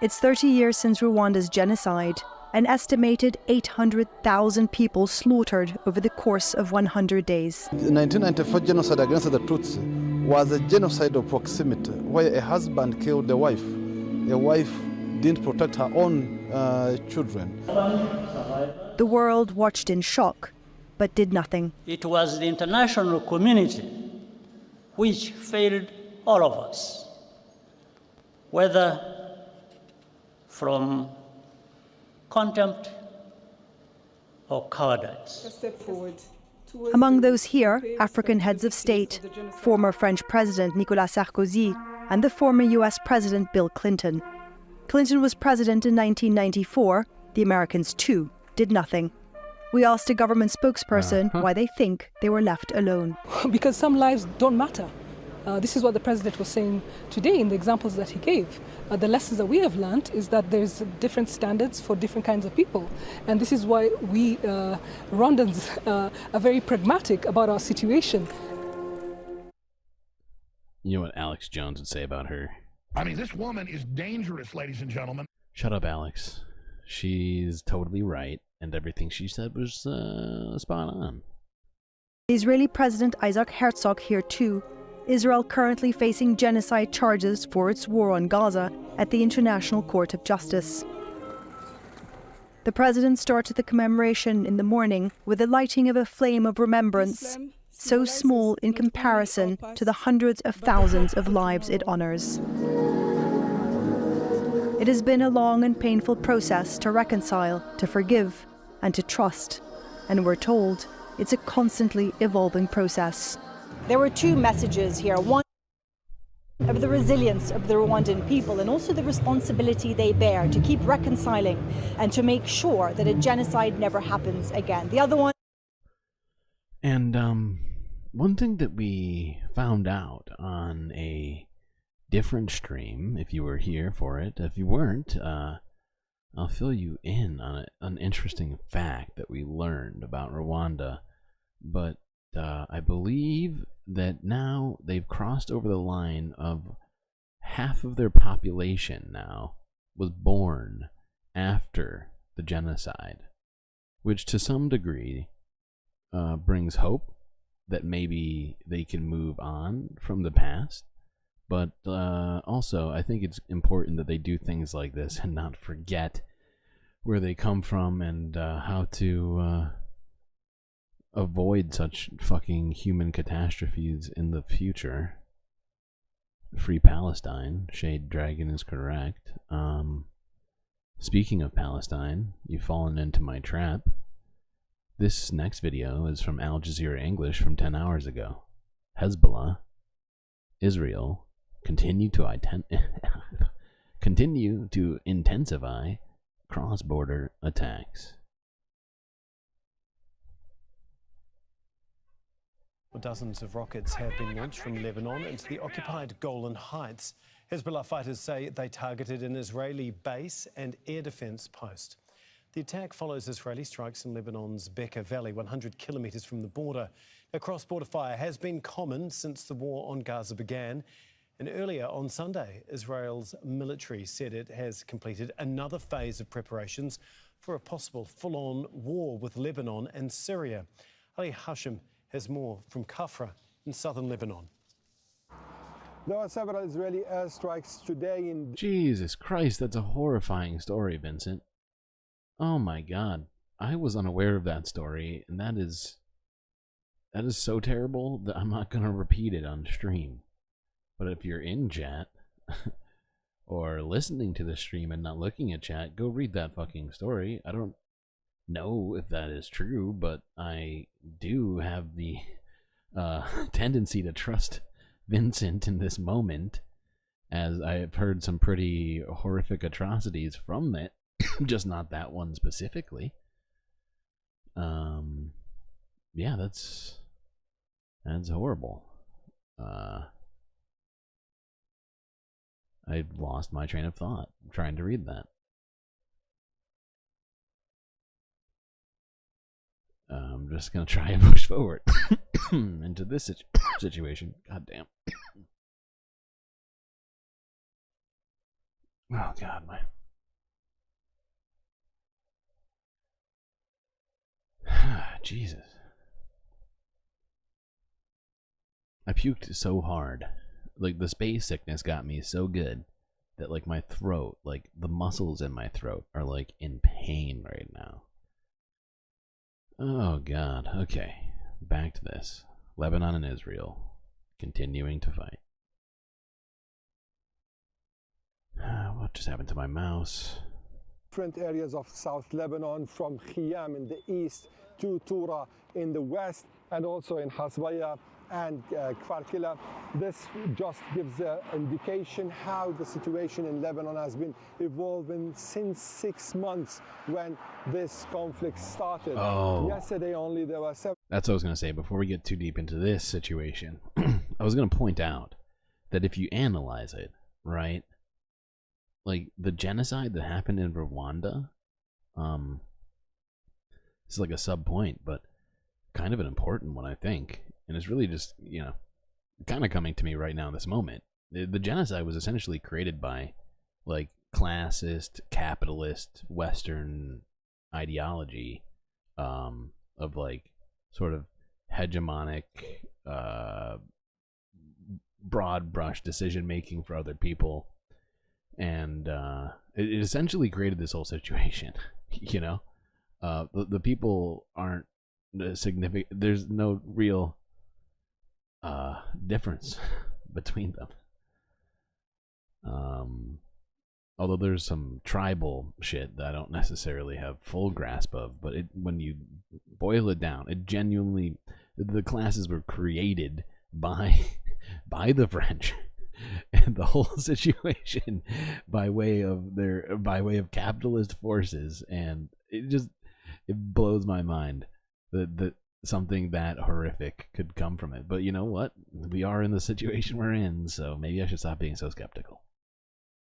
It's 30 years since Rwanda's genocide, an estimated 800,000 people slaughtered over the course of 100 days. The 1994 genocide against the Tutsi was a genocide of proximity, where a husband killed a wife didn't protect her own children. The world watched in shock, but did nothing. It was the international community which failed all of us, whether from contempt or cowardice. Among those here, African heads of state, former French President Nicolas Sarkozy, and the former US President Bill Clinton. Clinton was president in 1994. The Americans, too, did nothing. We asked a government spokesperson why they think they were left alone. Because some lives don't matter. This is what the president was saying today in the examples that he gave. The lessons that we have learned is that there's different standards for different kinds of people. And this is why we Rwandans are very pragmatic about our situation. You know what Alex Jones would say about her? I mean, this woman is dangerous, ladies and gentlemen. Shut up, Alex. She's totally right, and everything she said was spot on. Israeli President Isaac Herzog here too. Israel currently facing genocide charges for its war on Gaza at the International Court of Justice. The president started the commemoration in the morning with the lighting of a flame of remembrance, so small in comparison to the hundreds of thousands of lives it honors. It has been a long and painful process to reconcile, to forgive, and to trust, and we're told it's a constantly evolving process. There were two messages here. One of the resilience of the Rwandan people and also the responsibility they bear to keep reconciling and to make sure that a genocide never happens again. The other one... And one thing that we found out on a different stream, if you were here for it, if you weren't, I'll fill you in on an interesting fact that we learned about Rwanda. But I believe that now they've crossed over the line of half of their population now was born after the genocide, which to some degree brings hope that maybe they can move on from the past. But also, I think it's important that they do things like this and not forget where they come from and how to avoid such fucking human catastrophes in the future. Free Palestine. Shade Dragon is correct. Speaking of Palestine, you've fallen into my trap. This next video is from Al Jazeera English from 10 hours ago. Hezbollah, Israel, continue to intensify cross-border attacks. Dozens of rockets have been launched from Lebanon into the occupied Golan Heights. Hezbollah fighters say they targeted an Israeli base and air defense post. The attack follows Israeli strikes in Lebanon's Bekaa Valley, 100 kilometers from the border. A cross-border fire has been common since the war on Gaza began. And earlier on Sunday, Israel's military said it has completed another phase of preparations for a possible full-on war with Lebanon and Syria. Ali Hashim has more from Kafra in southern Lebanon. There are several Israeli airstrikes today in... Jesus Christ, that's a horrifying story, Vincent. Oh my god. I was unaware of that story, and that is so terrible that I'm not going to repeat it on stream. But if you're in chat, or listening to the stream and not looking at chat, go read that fucking story. I don't know if that is true, but I do have the tendency to trust Vincent in this moment, as I have heard some pretty horrific atrocities from it, just not that one specifically. Yeah, that's horrible. I lost my train of thought trying to read that. I'm just gonna try and push forward into this situation. God damn. Oh god, my. Jesus. I puked so hard. Like, the space sickness got me so good that, like, my throat, like, the muscles in my throat are, like, in pain right now. Oh, God. Okay. Back to this. Lebanon and Israel continuing to fight. What just happened to my mouse? Different areas of South Lebanon, from Khiyam in the east to Tura in the west, and also in Hasbaya and Kfar Kila. This just gives an indication how the situation in Lebanon has been evolving since 6 months when this conflict started. Oh. Yesterday only there were 7. That's what I was going to say before we get too deep into this situation. I was gonna point out that if you analyze it, right, like the genocide that happened in Rwanda, it's like a sub point, but kind of an important one, I think, and it's really just, you know, kind of coming to me right now in this moment. The genocide was essentially created by like classist, capitalist, Western ideology, of like sort of hegemonic, broad brush decision making for other people, and it essentially created this whole situation. You know, the people aren't significant. There's no real difference between them. Although there's some tribal shit that I don't necessarily have full grasp of, but when you boil it down, it genuinely, the classes were created by the French, and the whole situation by way of capitalist forces, and it blows my mind that something that horrific could come from it. But you know what? We are in the situation we're in, so maybe I should stop being so skeptical.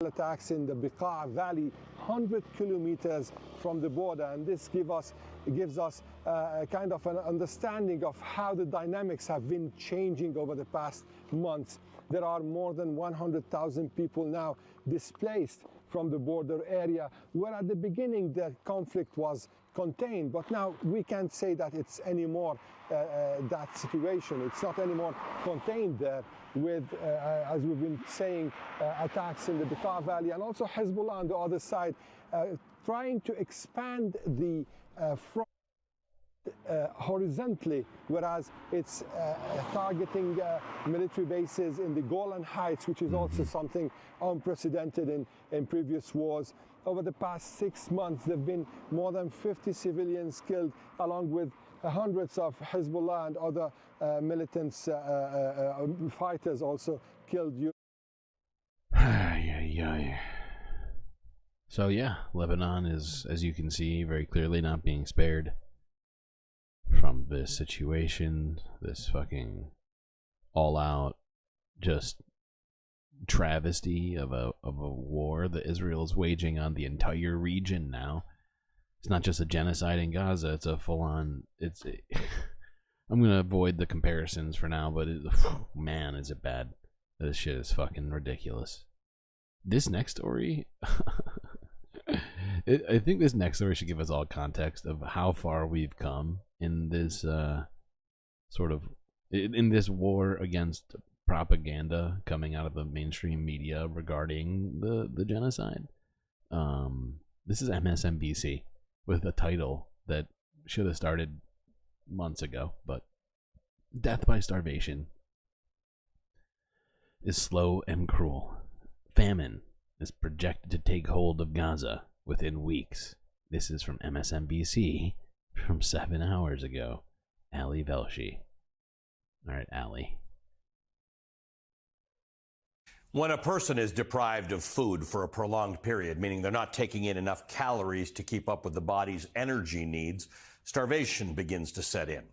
Attacks in the Bekaa Valley, 100 kilometers from the border, and this gives us a kind of an understanding of how the dynamics have been changing over the past months. There are more than 100,000 people now displaced from the border area, where at the beginning the conflict was contained, but now we can't say that it's anymore that situation. It's not anymore contained there with, as we've been saying, attacks in the Bekaa Valley, and also Hezbollah on the other side, trying to expand the front horizontally, whereas it's targeting military bases in the Golan Heights, which is also something unprecedented in previous wars. Over the past 6 months, there have been more than 50 civilians killed, along with hundreds of Hezbollah and other militants, fighters also killed. So yeah, Lebanon is, as you can see very clearly, not being spared from this situation, this fucking all-out just travesty of a war that Israel is waging on the entire region now. It's not just a genocide in Gaza, it's a full-on, I'm gonna avoid the comparisons for now, but man, is it bad. This shit is fucking ridiculous. This next story, I think this next story should give us all context of how far we've come in this in this war against propaganda coming out of the mainstream media regarding the genocide. This is MSNBC with a title that should have started months ago, but death by starvation is slow and cruel. Famine is projected to take hold of Gaza within weeks. This is from MSNBC from 7 hours ago. Ali Velshi. Alright, Ali. When a person is deprived of food for a prolonged period, meaning they're not taking in enough calories to keep up with the body's energy needs, starvation begins to set in.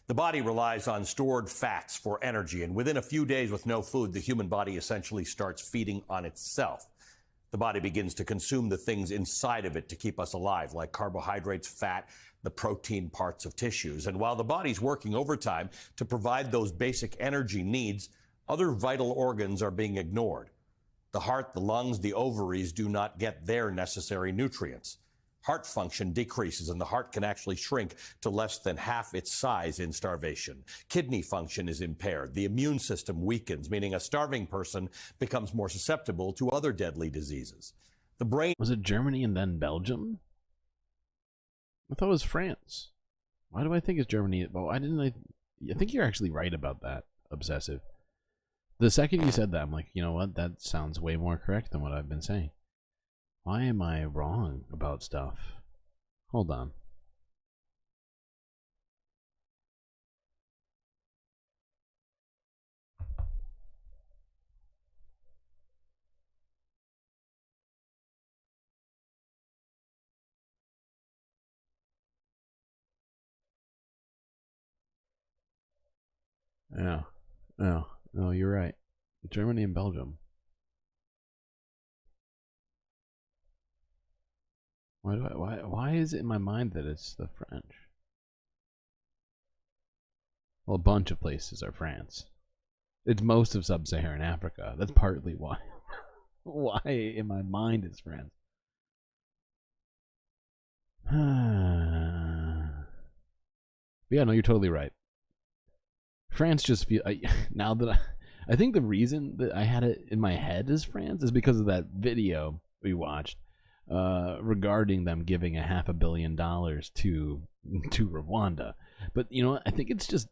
The body relies on stored fats for energy, and within a few days with no food, the human body essentially starts feeding on itself. The body begins to consume the things inside of it to keep us alive, like carbohydrates, fat, the protein parts of tissues. And while the body's working overtime to provide those basic energy needs, other vital organs are being ignored. The heart, the lungs, the ovaries do not get their necessary nutrients. Heart function decreases, and the heart can actually shrink to less than half its size in starvation. Kidney function is impaired. The immune system weakens, meaning a starving person becomes more susceptible to other deadly diseases. The brain... Was it Germany and then Belgium? I thought it was France. Why do I think it's Germany? Well, I think you're actually right about that, Obsessive. The second you said that, I'm like, you know what? That sounds way more correct than what I've been saying. Why am I wrong about stuff? Hold on. Yeah. Oh, you're right. Germany and Belgium. Why is it in my mind that it's the French? Well, a bunch of places are France. It's most of sub-Saharan Africa. That's partly why. Why in my mind is France. Yeah, no, you're totally right. France just feel now that I think the reason that I had it in my head as France is because of that video we watched regarding them giving $500 million to Rwanda. But you know, I think it's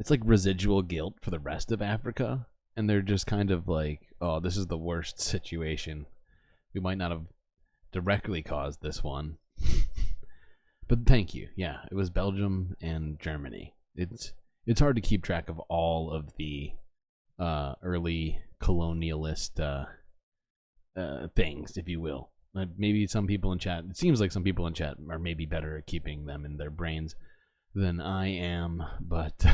like residual guilt for the rest of Africa, and they're just kind of like, oh, this is the worst situation. We might not have directly caused this one. But thank you. Yeah, it was Belgium and Germany. It's hard to keep track of all of the early colonialist things, if you will. Maybe some people in chat, it seems like some people in chat are maybe better at keeping them in their brains than I am, but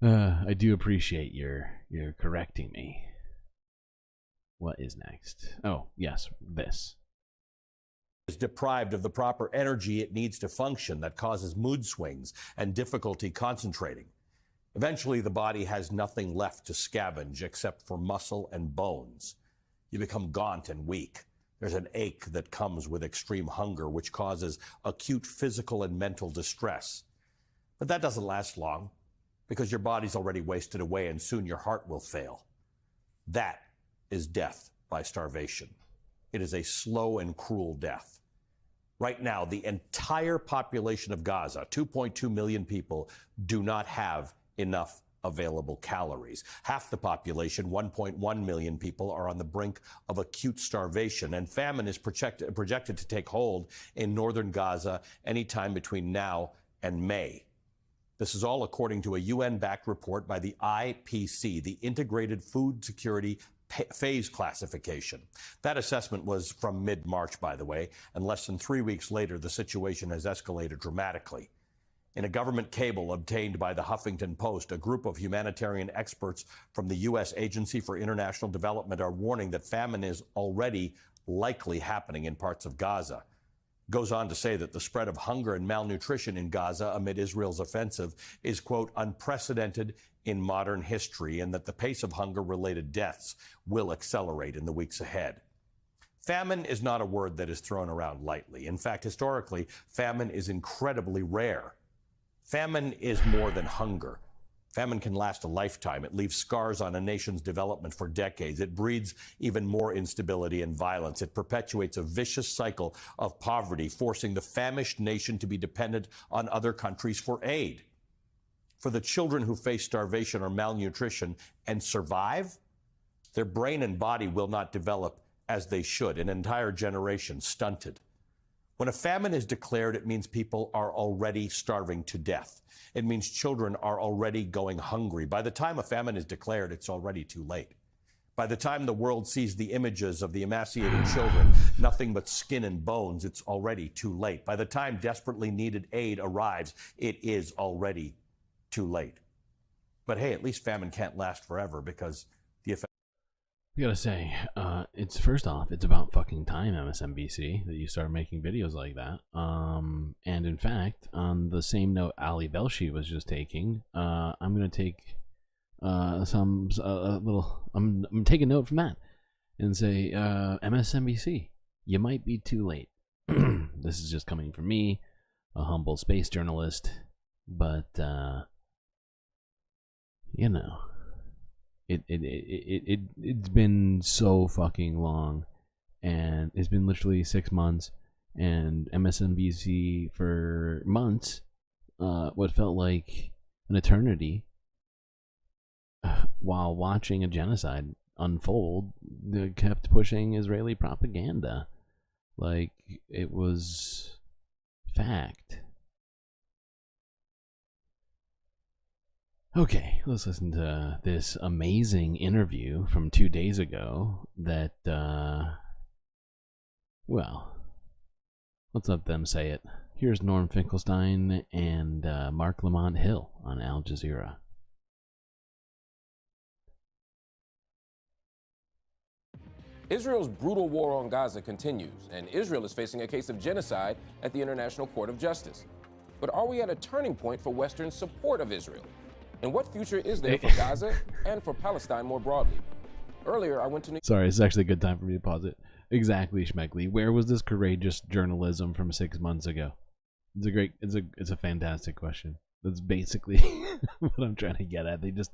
I do appreciate your correcting me. What is next? Oh, yes, this. Is deprived of the proper energy it needs to function that causes mood swings and difficulty concentrating. Eventually, the body has nothing left to scavenge except for muscle and bones. You become gaunt and weak. There's an ache that comes with extreme hunger, which causes acute physical and mental distress. But that doesn't last long, because your body's already wasted away and soon your heart will fail. That is death by starvation. It is a slow and cruel death. Right now, the entire population of Gaza, 2.2 million people, do not have enough available calories. Half the population, 1.1 million people, are on the brink of acute starvation, and famine is projected to take hold in northern Gaza anytime between now and May. This is all according to a UN-backed report by the IPC, the Integrated Food Security Phase Classification. That assessment was from mid-March, by the way, and less than 3 weeks later, the situation has escalated dramatically. In a government cable obtained by the Huffington Post, a group of humanitarian experts from the U.S. Agency for International Development are warning that famine is already likely happening in parts of Gaza. It goes on to say that the spread of hunger and malnutrition in Gaza amid Israel's offensive is, quote, unprecedented in modern history, and that the pace of hunger-related deaths will accelerate in the weeks ahead. Famine is not a word that is thrown around lightly. In fact, historically, famine is incredibly rare. Famine is more than hunger. Famine can last a lifetime. It leaves scars on a nation's development for decades. It breeds even more instability and violence. It perpetuates a vicious cycle of poverty, forcing the famished nation to be dependent on other countries for aid. For the children who face starvation or malnutrition and survive, their brain and body will not develop as they should. An entire generation stunted. When a famine is declared, it means people are already starving to death. It means children are already going hungry. By the time a famine is declared, it's already too late. By the time the world sees the images of the emaciated children, nothing but skin and bones, it's already too late. By the time desperately needed aid arrives, it is already too late. But hey, at least famine can't last forever, because the effect... I gotta say, it's first off, it's about fucking time, MSNBC, that you start making videos like that. And in fact, on the same note Ali Velshi was just taking, I'm gonna take I'm taking note from that and say, MSNBC, you might be too late. This is just coming from me, a humble space journalist, but you know, it's been so fucking long, and it's been literally 6 months, and MSNBC for months, what felt like an eternity, while watching a genocide unfold, they kept pushing Israeli propaganda like it was fact. Okay, let's listen to this amazing interview from 2 days ago that, well, let's let them say it. Here's Norm Finkelstein and Mark Lamont Hill on Al Jazeera. Israel's brutal war on Gaza continues, and Israel is facing a case of genocide at the International Court of Justice. But are we at a turning point for Western support of Israel? And what future is there for Gaza and for Palestine more broadly? Earlier, I went to New Sorry, it's actually a good time for me to pause it. Exactly, Schmeckley. Where was this courageous journalism from 6 months ago? It's a fantastic question. That's basically what I'm trying to get at. They just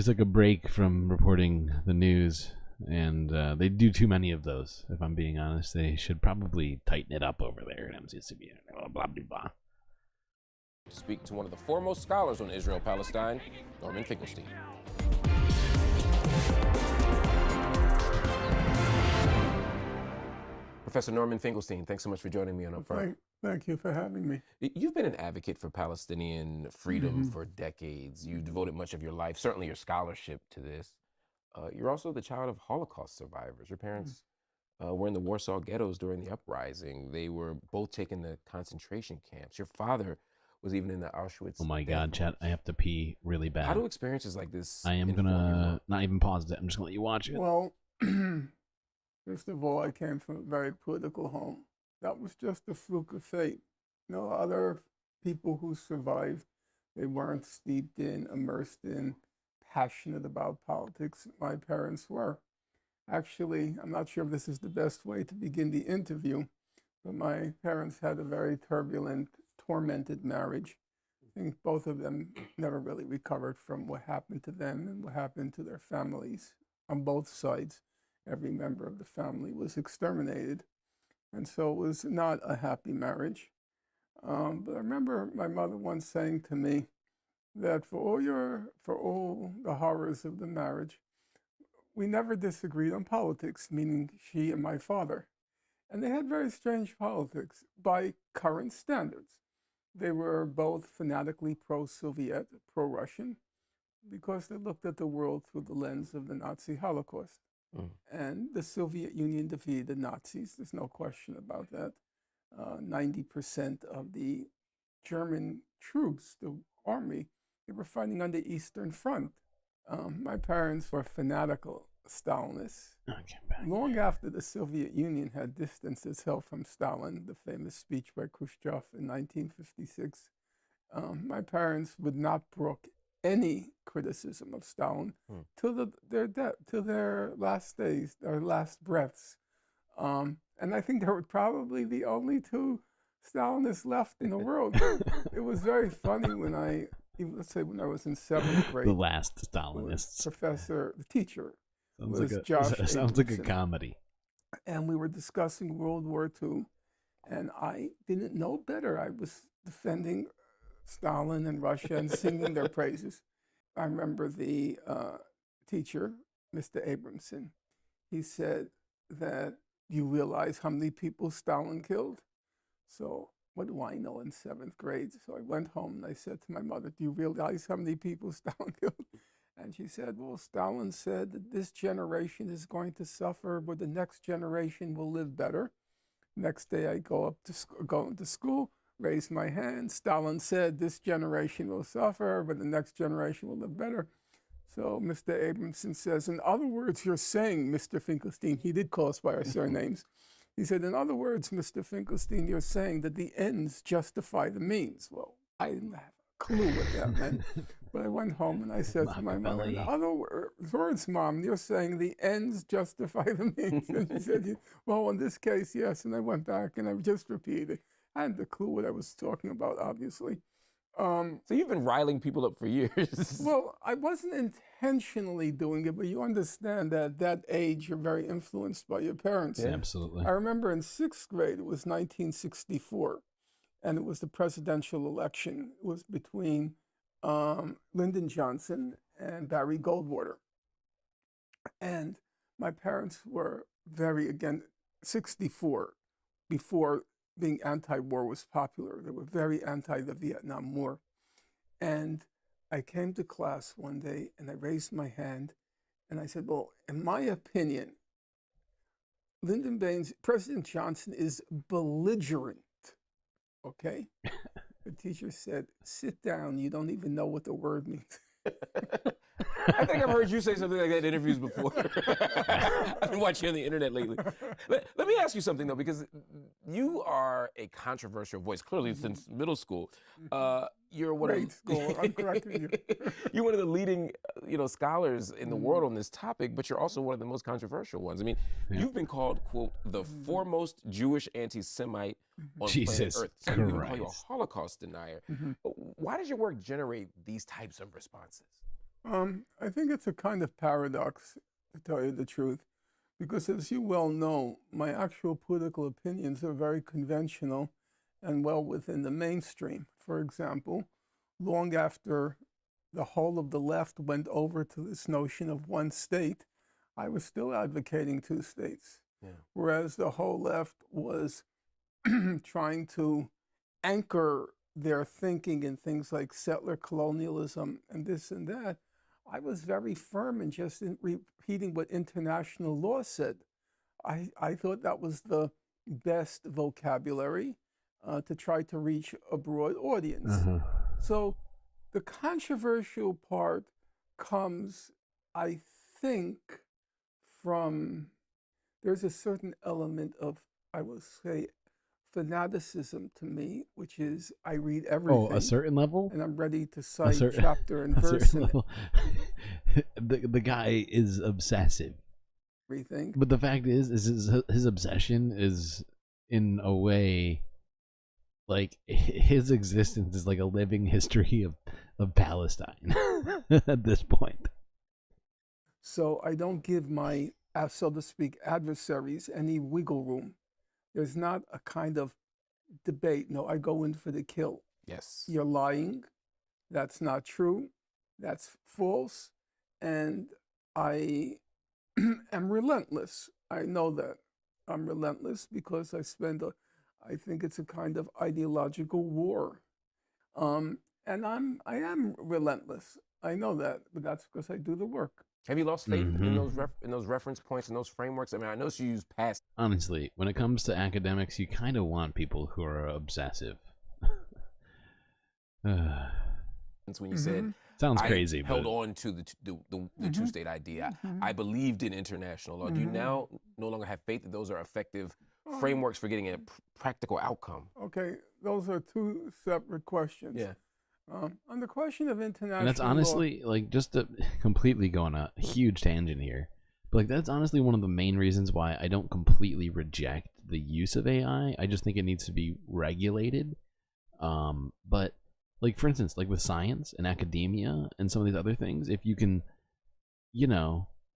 took a break from reporting the news. And they do too many of those, if I'm being honest. They should probably tighten it up over there at MCCB. Blah, blah, blah. to speak to one of the foremost scholars on Israel-Palestine, Norman Finkelstein. Professor Norman Finkelstein, thanks so much for joining me on Upfront. Thank you for having me. You've been an advocate for Palestinian freedom for decades. You devoted much of your life, certainly your scholarship, to this. You're also the child of Holocaust survivors. Your parents were in the Warsaw ghettos during the uprising. They were both taken to concentration camps. Your father was even in the Auschwitz. Oh my God, chat! I have to pee really bad. How do experiences like this? I am gonna not even pause it. I'm just gonna let you watch it. Well, first of all, I came from a very political home. That was just a fluke of fate. You know, other people who survived, they weren't steeped in, immersed in, passionate about politics. My parents were. Actually, I'm not sure if this is the best way to begin the interview, but my parents had a very turbulent, tormented marriage. I think both of them never really recovered from what happened to them and what happened to their families on both sides. Every member of the family was exterminated. And so it was not a happy marriage. But I remember my mother once saying to me that for all the horrors of the marriage, we never disagreed on politics, meaning she and my father. And they had very strange politics by current standards. They were both fanatically pro-Soviet, pro-Russian, because they looked at the world through the lens of the Nazi Holocaust. And the Soviet Union defeated the Nazis. There's no question about that. 90% of the German troops, the army, they were fighting on the Eastern Front. My parents were fanatical Stalinists. Long after the Soviet Union had distanced itself from Stalin, the famous speech by Khrushchev in 1956, my parents would not brook any criticism of Stalin till their death, till their last days, their last breaths. And I think they were probably the only two Stalinists left in the world. It was very funny when let's say when I was in 7th grade. The last Stalinists. The teacher, sounds like a comedy. And we were discussing World War II, and I didn't know better. I was defending Stalin and Russia and singing their praises. I remember the teacher, Mr. Abramson, he said that, you realize how many people Stalin killed? So what do I know in 7th grade? So I went home and I said to my mother, do you realize how many people Stalin killed? And she said, well, Stalin said that this generation is going to suffer, but the next generation will live better. Next day I go into school, raise my hand. Stalin said this generation will suffer, but the next generation will live better. So Mr. Abramson says, in other words, you're saying, Mr. Finkelstein, he did call us by our surnames. He said, in other words, Mr. Finkelstein, you're saying that the ends justify the means. Well, I didn't have a clue what that meant. But I went home and I said to my mother, in other words, Mom, you're saying the ends justify the means. And she said, well, in this case, yes. And I went back and I just repeated it. I hadn't a clue what I was talking about, obviously. So you've been riling people up for years. Well, I wasn't intentionally doing it, but you understand that at that age, you're very influenced by your parents. Yeah, absolutely. I remember in 6th grade, it was 1964, and it was the presidential election. It was between Lyndon Johnson and Barry Goldwater. And my parents were very, again, 64, before being anti-war was popular. They were very anti the Vietnam War. And I came to class one day and I raised my hand and I said, well, in my opinion, President Johnson is belligerent. Okay? The teacher said, sit down. You don't even know what the word means. I think I've heard you say something like that in interviews before. I've been watching on the internet lately. Let me ask you something, though, because you are a controversial voice, clearly since middle school. You're one Grade school, I'm correcting you. You're one of the leading scholars in the world on this topic, but you're also one of the most controversial ones. I mean, you've been called, quote, the foremost Jewish anti-Semite on planet Earth. Some people even call you a Holocaust denier. Why does your work generate these types of responses? I think it's a kind of paradox, to tell you the truth, because as you well know, my actual political opinions are very conventional and well within the mainstream. For example, long after the whole of the left went over to this notion of one state, I was still advocating two states, whereas the whole left was trying to anchor their thinking in things like settler colonialism and this and that. I was very firm in just repeating what international law said. I thought that was the best vocabulary to try to reach a broad audience. So the controversial part comes, I think, from, there's a certain element of, I will say, fanaticism to me, which is I read everything. Oh, a certain level? And I'm ready to cite chapter and verse in it. The guy is obsessive. Everything. But the fact is his obsession is, in a way, like his existence is like a living history of Palestine at this point. So I don't give my, so to speak, adversaries any wiggle room. There's not a kind of debate. No, I go in for the kill. Yes. You're lying. That's not true. That's false. And I am relentless. I know that. I'm relentless because I think it's a kind of ideological war. And I am relentless. I know that, but that's because I do the work. Have you lost faith in those reference points and those frameworks? I mean, I know you use past. Honestly, when it comes to academics, you kind of want people who are obsessive. When you said, sounds crazy, I held but on to the two-state idea. I believed in international law. Do you now no longer have faith that those are effective frameworks for getting a practical outcome? Okay, those are two separate questions. Yeah. On the question of international and that's honestly, like, just to completely go on a huge tangent here, but like that's honestly one of the main reasons why I don't completely reject the use of AI. I just think it needs to be regulated. But like, for instance, like with science and academia and some of these other things, if you can,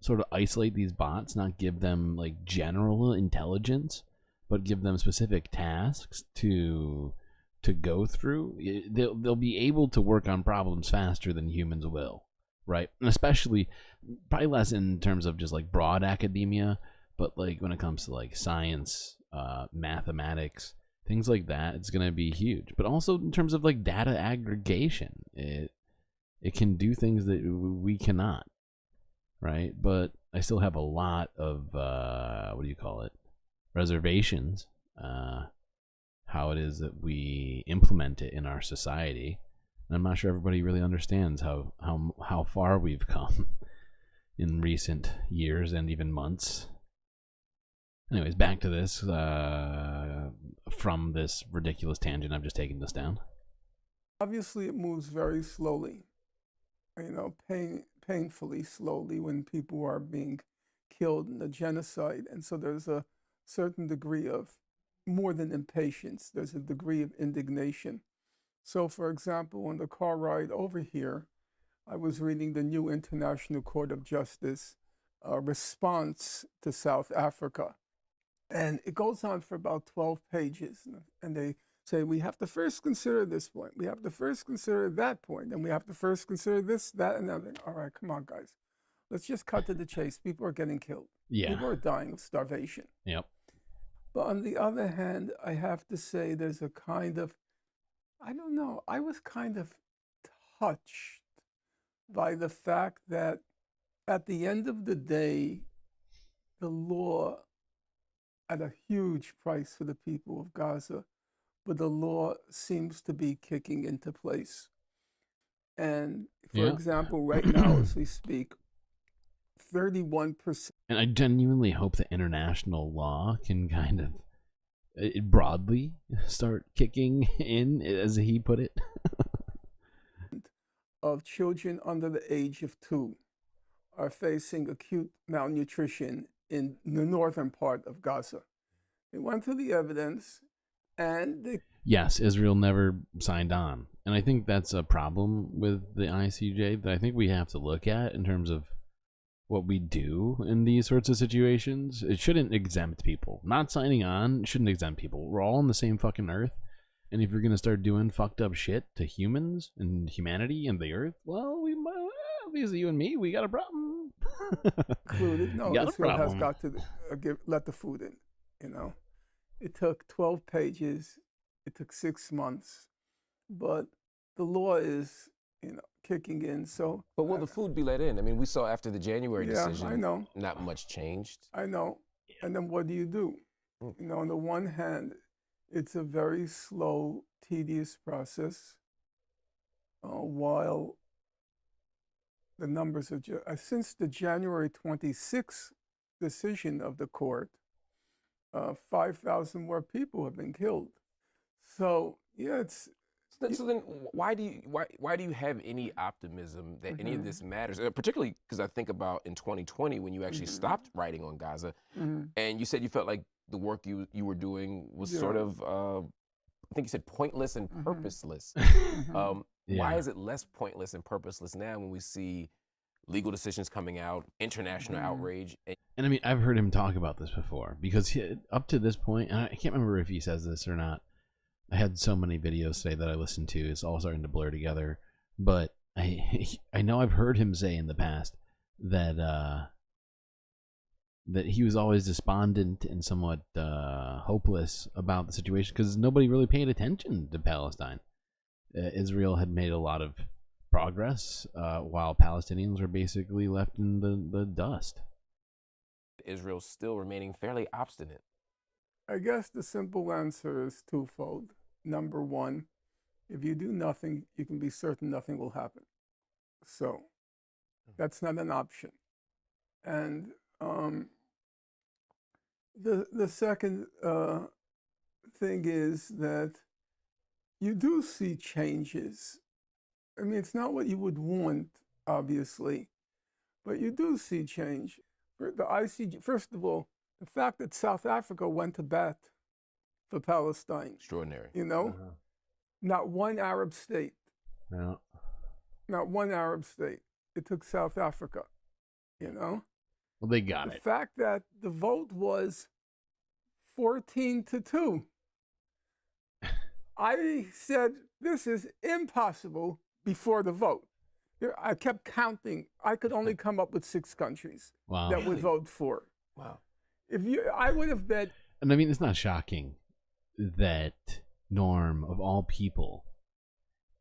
sort of isolate these bots, not give them like general intelligence, but give them specific tasks to go through, they'll be able to work on problems faster than humans will, right? And especially, probably less in terms of just like broad academia, but like when it comes to like science, mathematics, things like that, it's gonna be huge. But also in terms of like data aggregation, it can do things that we cannot, right? But I still have a lot of reservations. How it is that we implement it in our society. And I'm not sure everybody really understands how far we've come in recent years and even months. Anyways, back to this, from this ridiculous tangent I've just taken this down. Obviously, it moves very slowly, painfully slowly when people are being killed in a genocide. And so there's a certain degree of more than impatience, there's a degree of indignation. So, for example, on the car ride over here, I was reading the new International Court of Justice response to South Africa. And it goes on for about 12 pages. And they say, we have to first consider this point. We have to first consider that point. And we have to first consider this, that, and other. All right, come on, guys. Let's just cut to the chase. People are getting killed. Yeah. People are dying of starvation. Yep. But on the other hand, I have to say there's a kind of, I don't know, I was kind of touched by the fact that at the end of the day, the law, at a huge price for the people of Gaza, but the law seems to be kicking into place. And for Yeah. example, right now as we speak, 31%. And I genuinely hope that international law can kind of broadly start kicking in, as he put it. Of children under the age of 2 are facing acute malnutrition in the northern part of Gaza. They went through the evidence and they... Yes, Israel never signed on. And I think that's a problem with the ICJ that I think we have to look at in terms of what we do in these sorts of situations. It shouldn't exempt people. Not signing on shouldn't exempt people. We're all on the same fucking earth. And if you're going to start doing fucked up shit to humans and humanity and the earth, well, we might, obviously you and me, we got a problem. Included. No, Israel has got to let the food in, you know. It took 12 pages. It took 6 months. But the law is, you know, kicking in. So, but will the food be let in? I mean, we saw after the January decision, I know. Not much changed. I know. And then what do? You know, on the one hand, it's a very slow, tedious process, while the numbers of, since the January 26th decision of the court, 5,000 more people have been killed. So, yeah, it's... So then, why do you have any optimism that any of this matters? Particularly because I think about in 2020 when you actually stopped writing on Gaza, and you said you felt like the work you were doing was sort of, I think you said pointless and purposeless. Why is it less pointless and purposeless now when we see legal decisions coming out, international outrage? And I mean, I've heard him talk about this before because up to this point, and I can't remember if he says this or not. I had so many videos today that I listened to. It's all starting to blur together. But I know I've heard him say in the past that that he was always despondent and somewhat hopeless about the situation because nobody really paid attention to Palestine. Israel had made a lot of progress while Palestinians were basically left in the dust. Israel's still remaining fairly obstinate. I guess the simple answer is twofold. Number one, if you do nothing, you can be certain nothing will happen. So that's not an option. And the second thing is that you do see changes. I mean, it's not what you would want, obviously, but you do see change. The ICJ, first of all, the fact that South Africa went to bat for Palestine. Extraordinary. You know? Not one Arab state. No. Not one Arab state. It took South Africa, you know? Well, they got it. it. The fact that the vote was 14-2. I said, this is impossible before the vote. I kept counting. I could only come up with 6 countries that would vote for. Wow. I would have bet. And I mean, it's not shocking that Norm, of all people,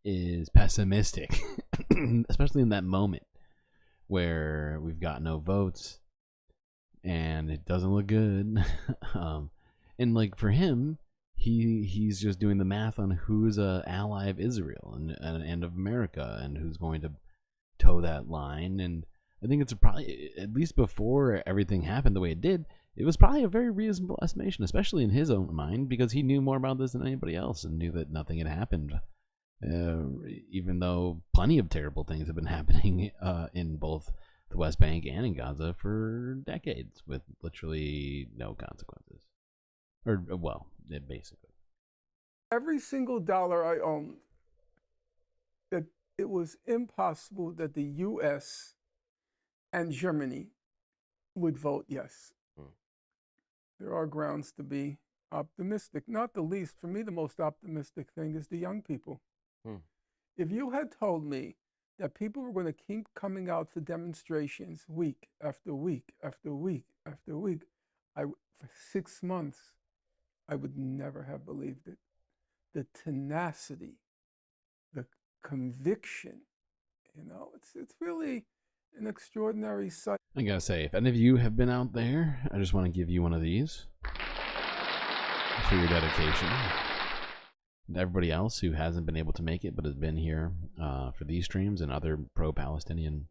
is pessimistic, especially in that moment where we've got no votes and it doesn't look good. And like for him, he's just doing the math on who's a ally of Israel and of America and who's going to toe that line. And I think it's probably, at least before everything happened the way it did, it was probably a very reasonable estimation, especially in his own mind, because he knew more about this than anybody else and knew that nothing had happened, even though plenty of terrible things have been happening in both the West Bank and in Gaza for decades with literally no consequences. Or, well, basically. Every single dollar I owned, that it was impossible that the U.S. and Germany would vote yes. There are grounds to be optimistic. Not the least, for me, the most optimistic thing is the young people. If you had told me that people were going to keep coming out for demonstrations week after week after week after week, for 6 months, I would never have believed it. The tenacity, the conviction, you know, it's really an extraordinary sight. I gotta say, if any of you have been out there, I just want to give you one of these for your dedication. everybody else who hasn't been able to make it but has been here for these streams and other pro-Palestinian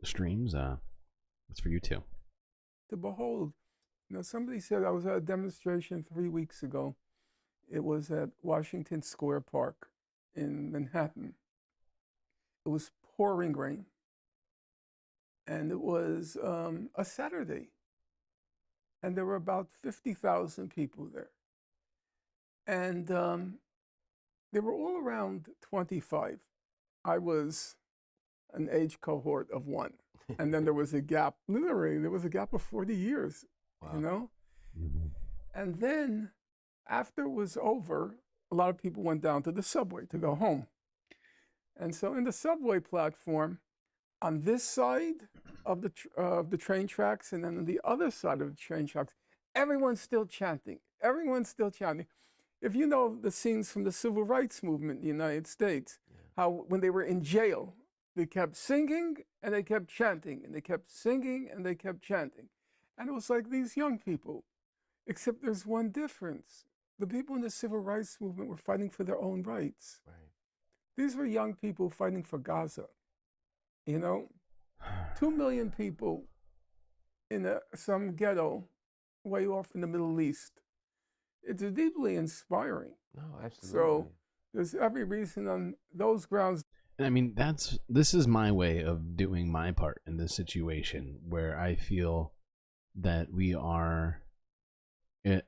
streams, it's for you too. To behold, somebody said I was at a demonstration 3 weeks ago. It was at Washington Square Park in Manhattan. It was pouring rain. And it was a Saturday. And there were about 50,000 people there. And they were all around 25. I was an age cohort of 1. And then there was a gap, literally, there was a gap of 40 years, Wow. And then after it was over, a lot of people went down to the subway to go home. And so in the subway platform, on this side of the train tracks and then on the other side of the train tracks, everyone's still chanting. Everyone's still chanting. If you know the scenes from the civil rights movement in the United States, how when they were in jail, they kept singing and they kept chanting and they kept singing and they kept chanting. And it was like these young people, except there's one difference. The people in the civil rights movement were fighting for their own rights. Right. These were young people fighting for Gaza. 2 million people in some ghetto way off in the Middle East. It's deeply inspiring. No, absolutely. So there's every reason on those grounds. I mean, this is my way of doing my part in this situation, where I feel that we are at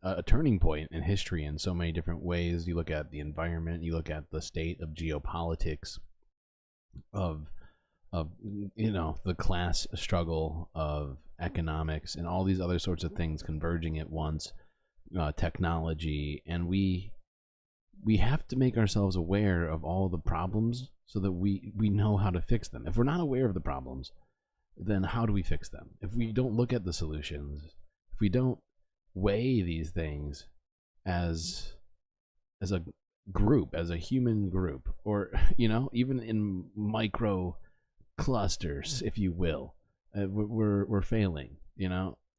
a turning point in history in so many different ways. You look at the environment, you look at the state of geopolitics, of the class struggle, of economics, and all these other sorts of things converging at once, technology, and we have to make ourselves aware of all the problems so that we know how to fix them. If we're not aware of the problems, then how do we fix them? If we don't look at the solutions, if we don't weigh these things as a group, as a human group, or even in micro clusters, if you will, we're failing.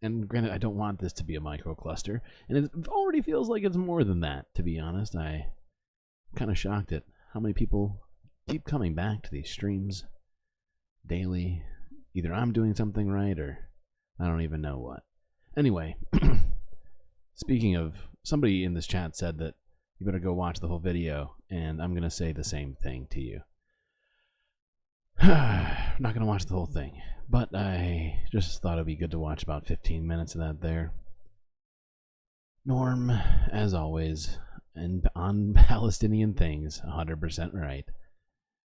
And granted, I don't want this to be a micro cluster, and it already feels like it's more than that, to be honest. I'm kind of shocked at how many people keep coming back to these streams daily. Either I'm doing something right, or I don't even know what. Anyway, speaking of, somebody in this chat said that you better go watch the whole video, and I'm going to say the same thing to you. I'm not going to watch the whole thing, but I just thought it'd be good to watch about 15 minutes of that there. Norm, as always, and on Palestinian things, 100% right.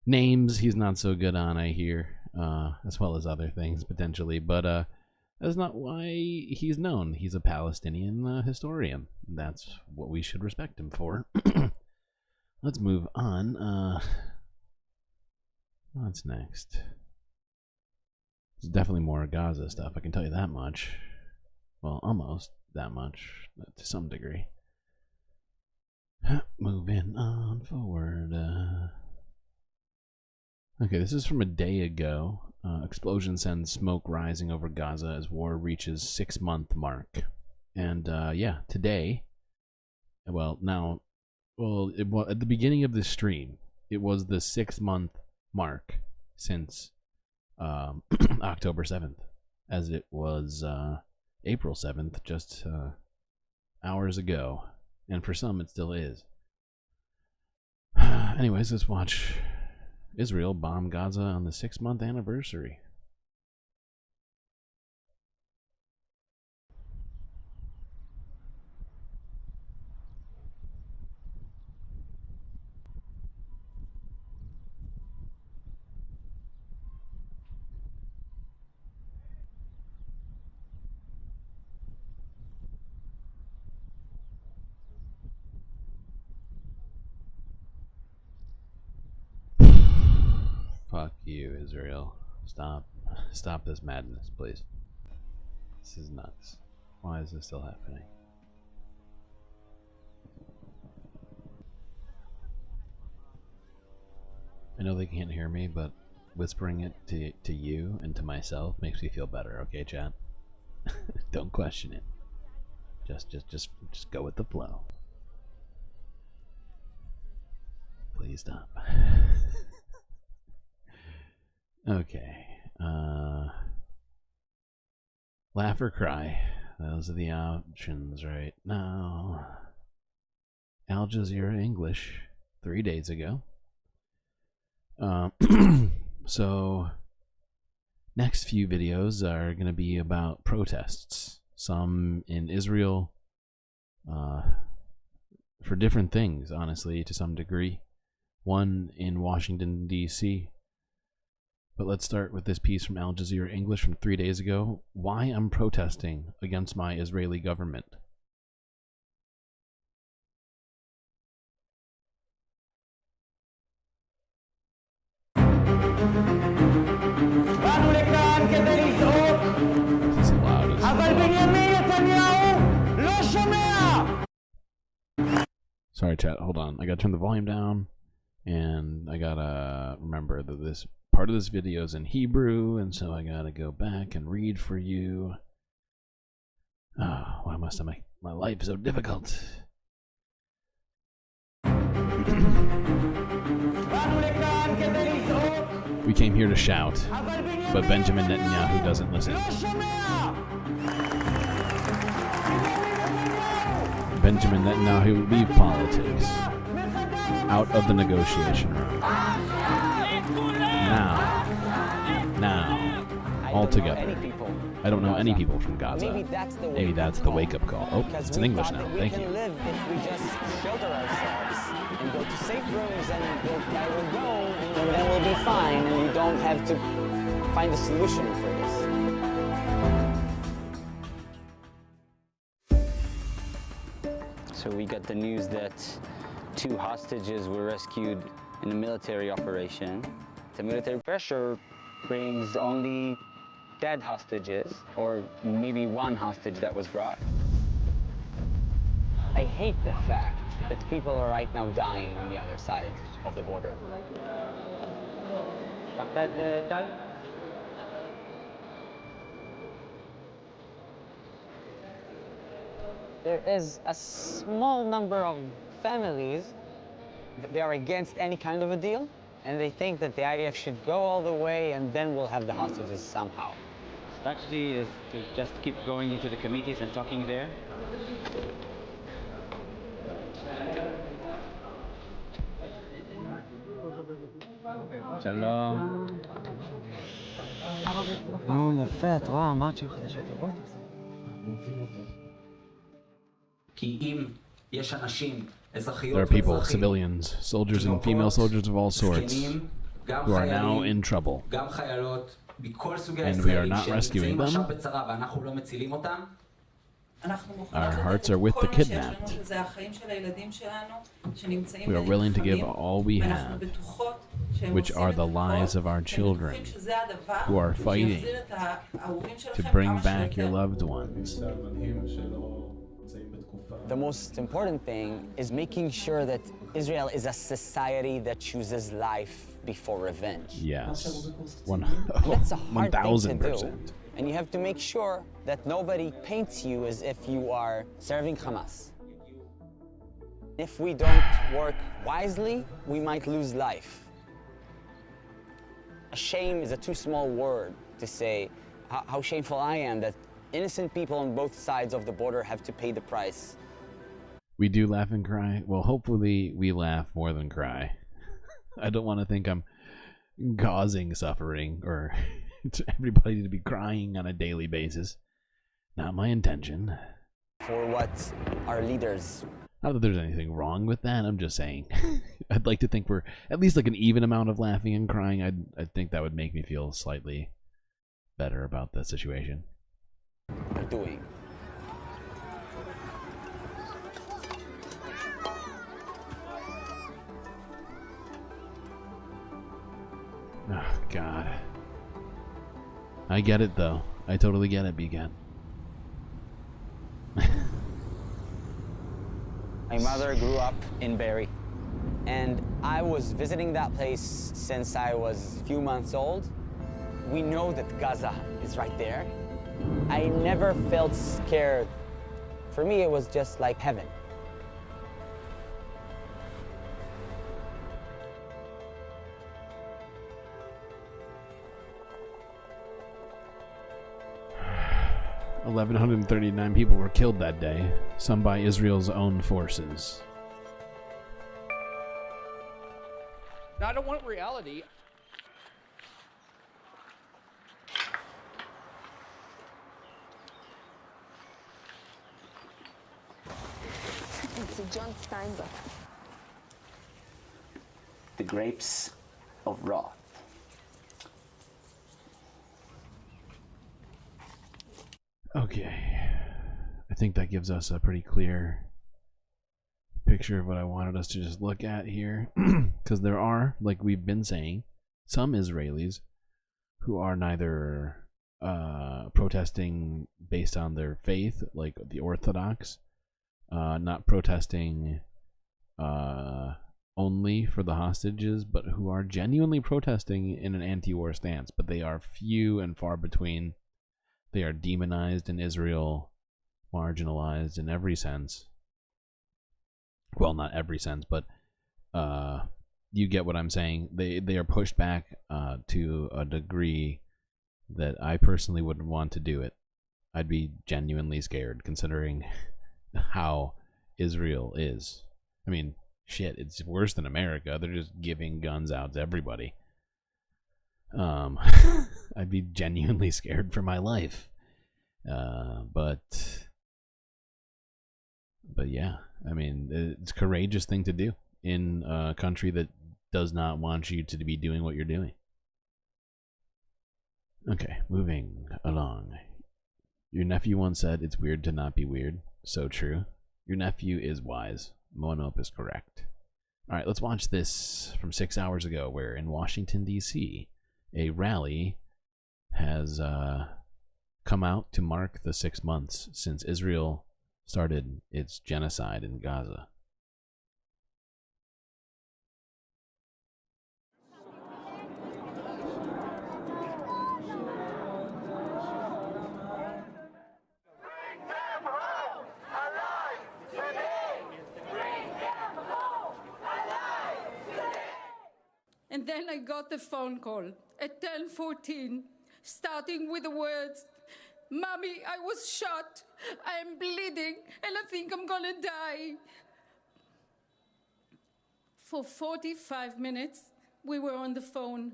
Names he's not so good on, I hear, as well as other things potentially, but that's not why he's known. He's a Palestinian historian. That's what we should respect him for. Let's move on. What's next? It's definitely more Gaza stuff, I can tell you that much. Well, almost that much, to some degree. Moving on forward. Okay, this is from a day ago. Explosion sends smoke rising over Gaza as war reaches 6-month mark. And yeah, today, at the beginning of this stream, it was the 6-month mark since October 7th, as it was April 7th, just hours ago. And for some, it still is. Anyways, let's watch Israel bomb Gaza on the 6-month anniversary. Fuck you, Israel. Stop this madness, please. This is nuts. Why is this still happening? I know they can't hear me, but whispering it to you and to myself makes me feel better, okay, chat? Don't question it. Just go with the flow. Please stop. Okay. Laugh or cry. Those are the options right now. Al Jazeera English 3 days ago. So next few videos are going to be about protests. Some in Israel, for different things, honestly, to some degree. One in Washington, D.C. But let's start with this piece from Al Jazeera English from 3 days ago. Why I'm protesting against my Israeli government. This is loud as fuck. Sorry, chat. Hold on. I gotta turn the volume down, and I gotta remember that this part of this video is in Hebrew, and so I gotta go back and read for you. Oh, why must I make my life so difficult? We came here to shout, but Benjamin Netanyahu doesn't listen. Benjamin Netanyahu, leave politics. Out of the negotiation room. Now. All together. I don't know any people from Gaza. Maybe that's the wake-up call. Oh, it's in English now. Thank you. Live if we just shelter ourselves and go to safe rooms and we'll go and then we'll be fine and we don't have to find a solution for this. So we got the news that 2 hostages were rescued in a military operation. The military pressure brings only dead hostages, or maybe 1 hostage that was brought. I hate the fact that people are right now dying on the other side of the border. There is a small number of families that they are against any kind of a deal, and they think that the IDF should go all the way and then we'll have the hostages somehow. Actually, is to just keep going into the committees and talking there. שלום. נו, יפה, את רואה, אמרתי לך שתבוא. כי אם יש אנשים, אזרחיות There are people, civilians, soldiers and female soldiers of all sorts, who are now in trouble. גם חיילות, מכל סוגי And we are הישראלים not rescuing שנמצאים עכשיו them. בצרה ואנחנו לא מצילים אותם. Our hearts are with the kidnapped. We are willing to give all we have, which are the lives of our children, who are fighting to bring back your loved ones. The most important thing is making sure that Israel is a society that chooses life before revenge. Yes. That's a hard thing to do. 1000%. And you have to make sure that nobody paints you as if you are serving Hamas. If we don't work wisely, we might lose life. A shame is a too small word to say how shameful I am that innocent people on both sides of the border have to pay the price. We do laugh and cry. Well, hopefully we laugh more than cry. I don't want to think I'm causing suffering or everybody to be crying on a daily basis. Not my intention. For what our leaders. Not that there's anything wrong with that. I'm just saying. I'd like to think we're at least like an even amount of laughing and crying. I think that would make me feel slightly better about the situation. Are doing. Oh, God. I get it, though. I totally get it, Began. My mother grew up in Berry, and I was visiting that place since I was a few months old. We know that Gaza is right there. I never felt scared. For me, it was just like heaven. 1,139 people were killed that day, some by Israel's own forces. Now, I don't want reality. It's a John Steinbeck. The grapes of wrath. Okay. I think that gives us a pretty clear picture of what I wanted us to just look at here. Because there are, like we've been saying, some Israelis who are neither protesting based on their faith, like the Orthodox, not protesting only for the hostages, but who are genuinely protesting in an anti-war stance. But they are few and far between. They are demonized in Israel, marginalized in every sense. Well, not every sense, but you get what I'm saying. They are pushed back to a degree that I personally wouldn't want to do it. I'd be genuinely scared considering how Israel is. I mean, shit, it's worse than America. They're just giving guns out to everybody. I'd be genuinely scared for my life. But yeah, I mean, it's a courageous thing to do in a country that does not want you to be doing what you're doing. Okay, moving along. Your nephew once said, "It's weird to not be weird." So true. Your nephew is wise. Monop is correct. Alright, let's watch this from 6 hours ago, where in Washington, D.C., a rally has come out to mark the 6 months since Israel started its genocide in Gaza. And then I got a phone call at 10:14, starting with the words, "Mommy, I was shot. I am bleeding, and I think I'm gonna die." For 45 minutes, we were on the phone,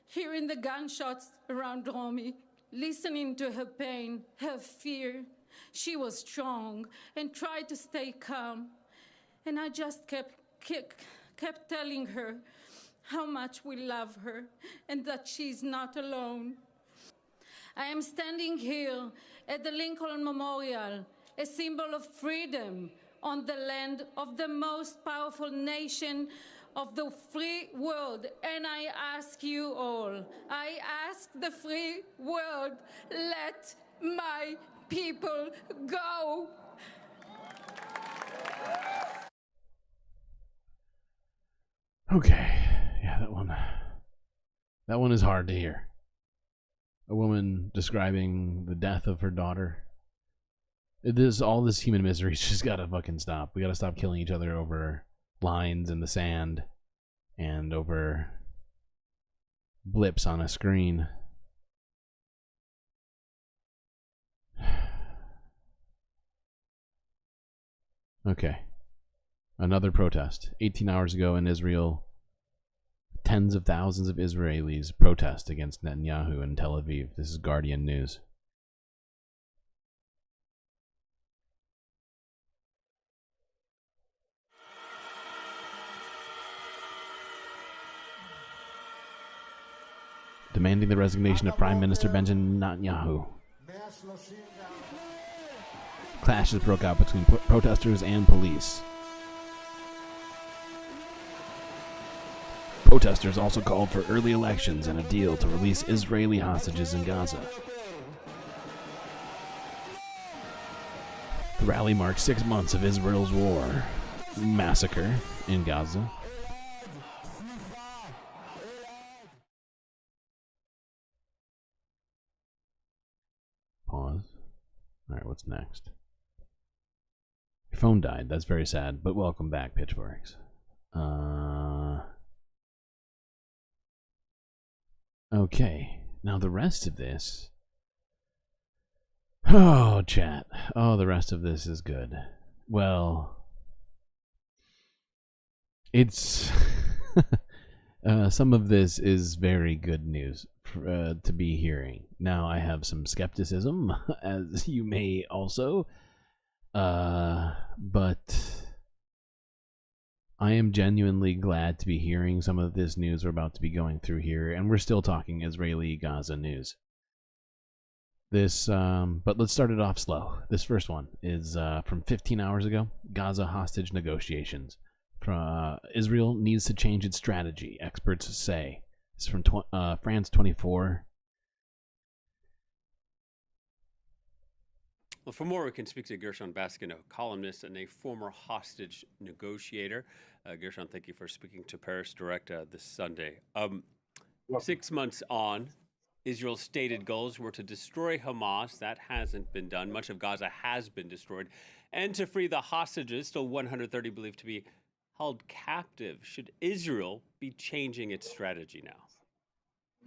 hearing the gunshots around Romy, listening to her pain, her fear. She was strong and tried to stay calm. And I just kept telling her how much we love her and that she's not alone. I am standing here at the Lincoln Memorial, a symbol of freedom on the land of the most powerful nation of the free world. And I ask you all, I ask the free world, let my people go. Okay, yeah, that one is hard to hear. A woman describing the death of her daughter. All this human misery's just gotta fucking stop. We gotta stop killing each other over lines in the sand and over blips on a screen. Okay. Another protest. 18 hours ago in Israel, tens of thousands of Israelis protest against Netanyahu in Tel Aviv. This is Guardian News. Demanding the resignation of Prime Minister Benjamin Netanyahu. Clashes broke out between protesters and police. Protesters also called for early elections and a deal to release Israeli hostages in Gaza. The rally marked 6 months of Israel's war massacre in Gaza. Pause. Alright, what's next? Your phone died. That's very sad, but welcome back, Pitchforks. Okay, now the rest of this Oh, chat. Oh, the rest of this is good. Well, it's some of this is very good news to be hearing. Now, I have some skepticism, as you may also, but I am genuinely glad to be hearing some of this news we're about to be going through here, and we're still talking Israeli-Gaza news. This, but let's start it off slow. This first one is from 15 hours ago. Gaza hostage negotiations. Israel needs to change its strategy, experts say. It's from France 24. Well, for more, we can speak to Gershon Baskin, a columnist and a former hostage negotiator. Gershon, thank you for speaking to Paris Direct this Sunday. 6 months on, Israel's stated goals were to destroy Hamas. That hasn't been done. Much of Gaza has been destroyed. And to free the hostages, still 130 believed to be held captive. Should Israel be changing its strategy now?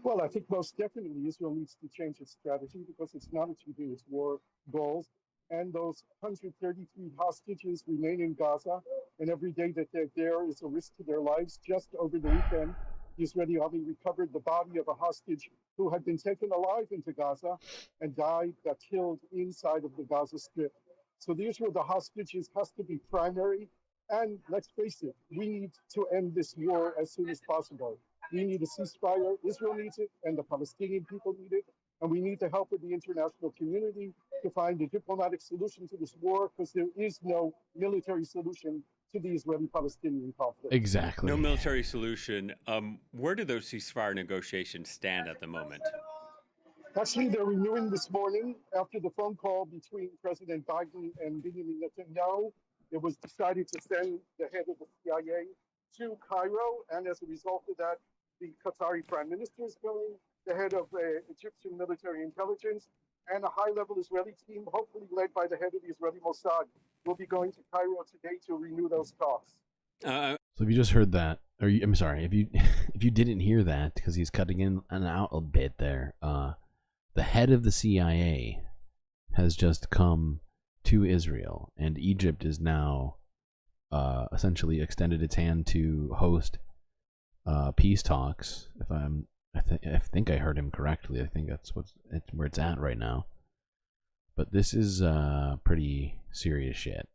Well, I think most definitely Israel needs to change its strategy because it's not achieving its war goals. And those 133 hostages remain in Gaza. And every day that they're there is a risk to their lives. Just over the weekend, the Israeli army recovered the body of a hostage who had been taken alive into Gaza and got killed inside of the Gaza Strip. So the issue of the hostages has to be primary. And let's face it, we need to end this war as soon as possible. We need a ceasefire. Israel needs it, and the Palestinian people need it. And we need the help of the international community to find a diplomatic solution to this war, because there is no military solution to the Israeli-Palestinian conflict. Exactly. No military solution. Where do those ceasefire negotiations stand at the moment? Actually, they're renewing this morning after the phone call between President Biden and Benjamin Netanyahu. It was decided to send the head of the CIA to Cairo, and as a result of that, the Qatari Prime Minister is going, the head of Egyptian military intelligence, and a high-level Israeli team, hopefully led by the head of the Israeli Mossad, will be going to Cairo today to renew those talks. So if you just heard that, or I'm sorry, if you didn't hear that, because he's cutting in and out a bit there, the head of the CIA has just come to Israel, and Egypt is now essentially extended its hand to host peace talks. I think I heard him correctly. I think that's where it's at right now. But this is pretty serious shit.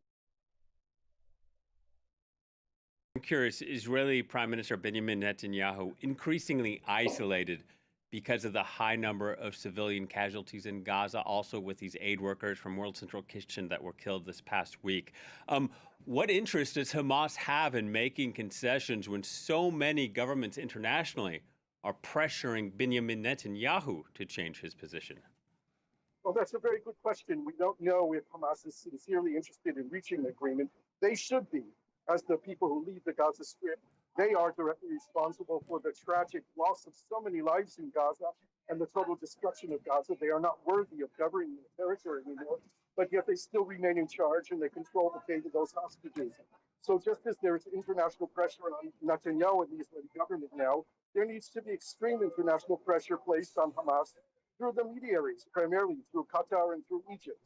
I'm curious, Israeli Prime Minister Benjamin Netanyahu increasingly isolated because of the high number of civilian casualties in Gaza, also with these aid workers from World Central Kitchen that were killed this past week. What interest does Hamas have in making concessions when so many governments internationally are pressuring Benjamin Netanyahu to change his position? Well, that's a very good question. We don't know if Hamas is sincerely interested in reaching an agreement. They should be, as the people who lead the Gaza Strip. They are directly responsible for the tragic loss of so many lives in Gaza and the total destruction of Gaza. They are not worthy of governing the territory anymore, but yet they still remain in charge and they control the fate of those hostages. So just as there is international pressure on Netanyahu and the Israeli government now, there needs to be extreme international pressure placed on Hamas through the mediaries, primarily through Qatar and through Egypt.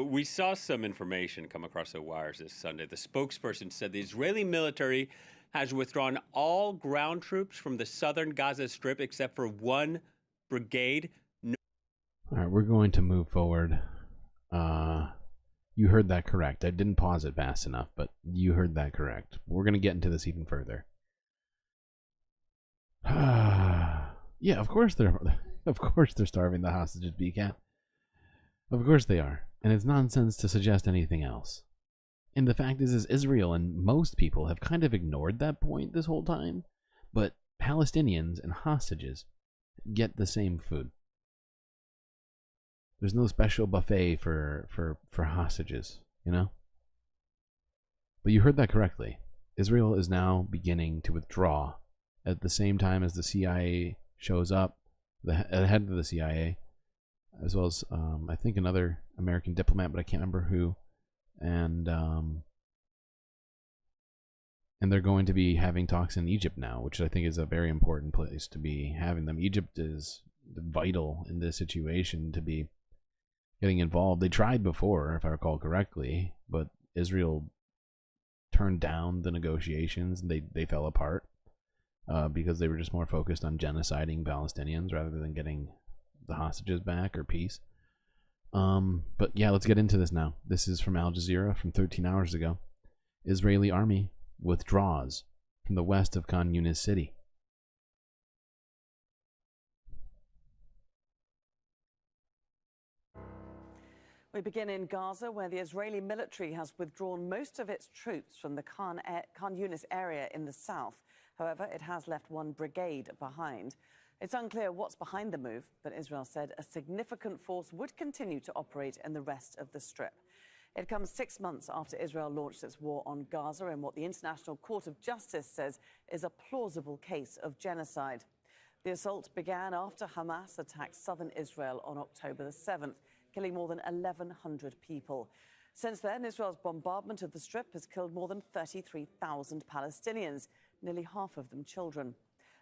We saw some information come across the wires this Sunday. The spokesperson said the Israeli military has withdrawn all ground troops from the southern Gaza Strip except for one brigade. All right, we're going to move forward. You heard that correct. I didn't pause it fast enough, but you heard that correct. We're going to get into this even further. Yeah, of course they're starving the hostages, BCAT. Of course they are. And it's nonsense to suggest anything else. And the fact is Israel and most people have kind of ignored that point this whole time. But Palestinians and hostages get the same food. There's no special buffet for hostages, you know? But you heard that correctly. Israel is now beginning to withdraw at the same time as the CIA shows up, the head of the CIA, as well as I think another American diplomat, but I can't remember who, and they're going to be having talks in Egypt now, which I think is a very important place to be having them. Egypt is vital in this situation to be getting involved. They tried before, if I recall correctly, but Israel turned down the negotiations. They fell apart because they were just more focused on genociding Palestinians rather than getting the hostages back or peace. But yeah, let's get into this now. This is from Al Jazeera from 13 hours ago. Israeli army withdraws from the west of Khan Yunis city. We begin in Gaza, where the Israeli military has withdrawn most of its troops from the Khan Yunis area in the south. However, it has left one brigade behind. It's unclear what's behind the move, but Israel said a significant force would continue to operate in the rest of the Strip. It comes 6 months after Israel launched its war on Gaza in what the International Court of Justice says is a plausible case of genocide. The assault began after Hamas attacked southern Israel on October the 7th, killing more than 1,100 people. Since then, Israel's bombardment of the Strip has killed more than 33,000 Palestinians, nearly half of them children.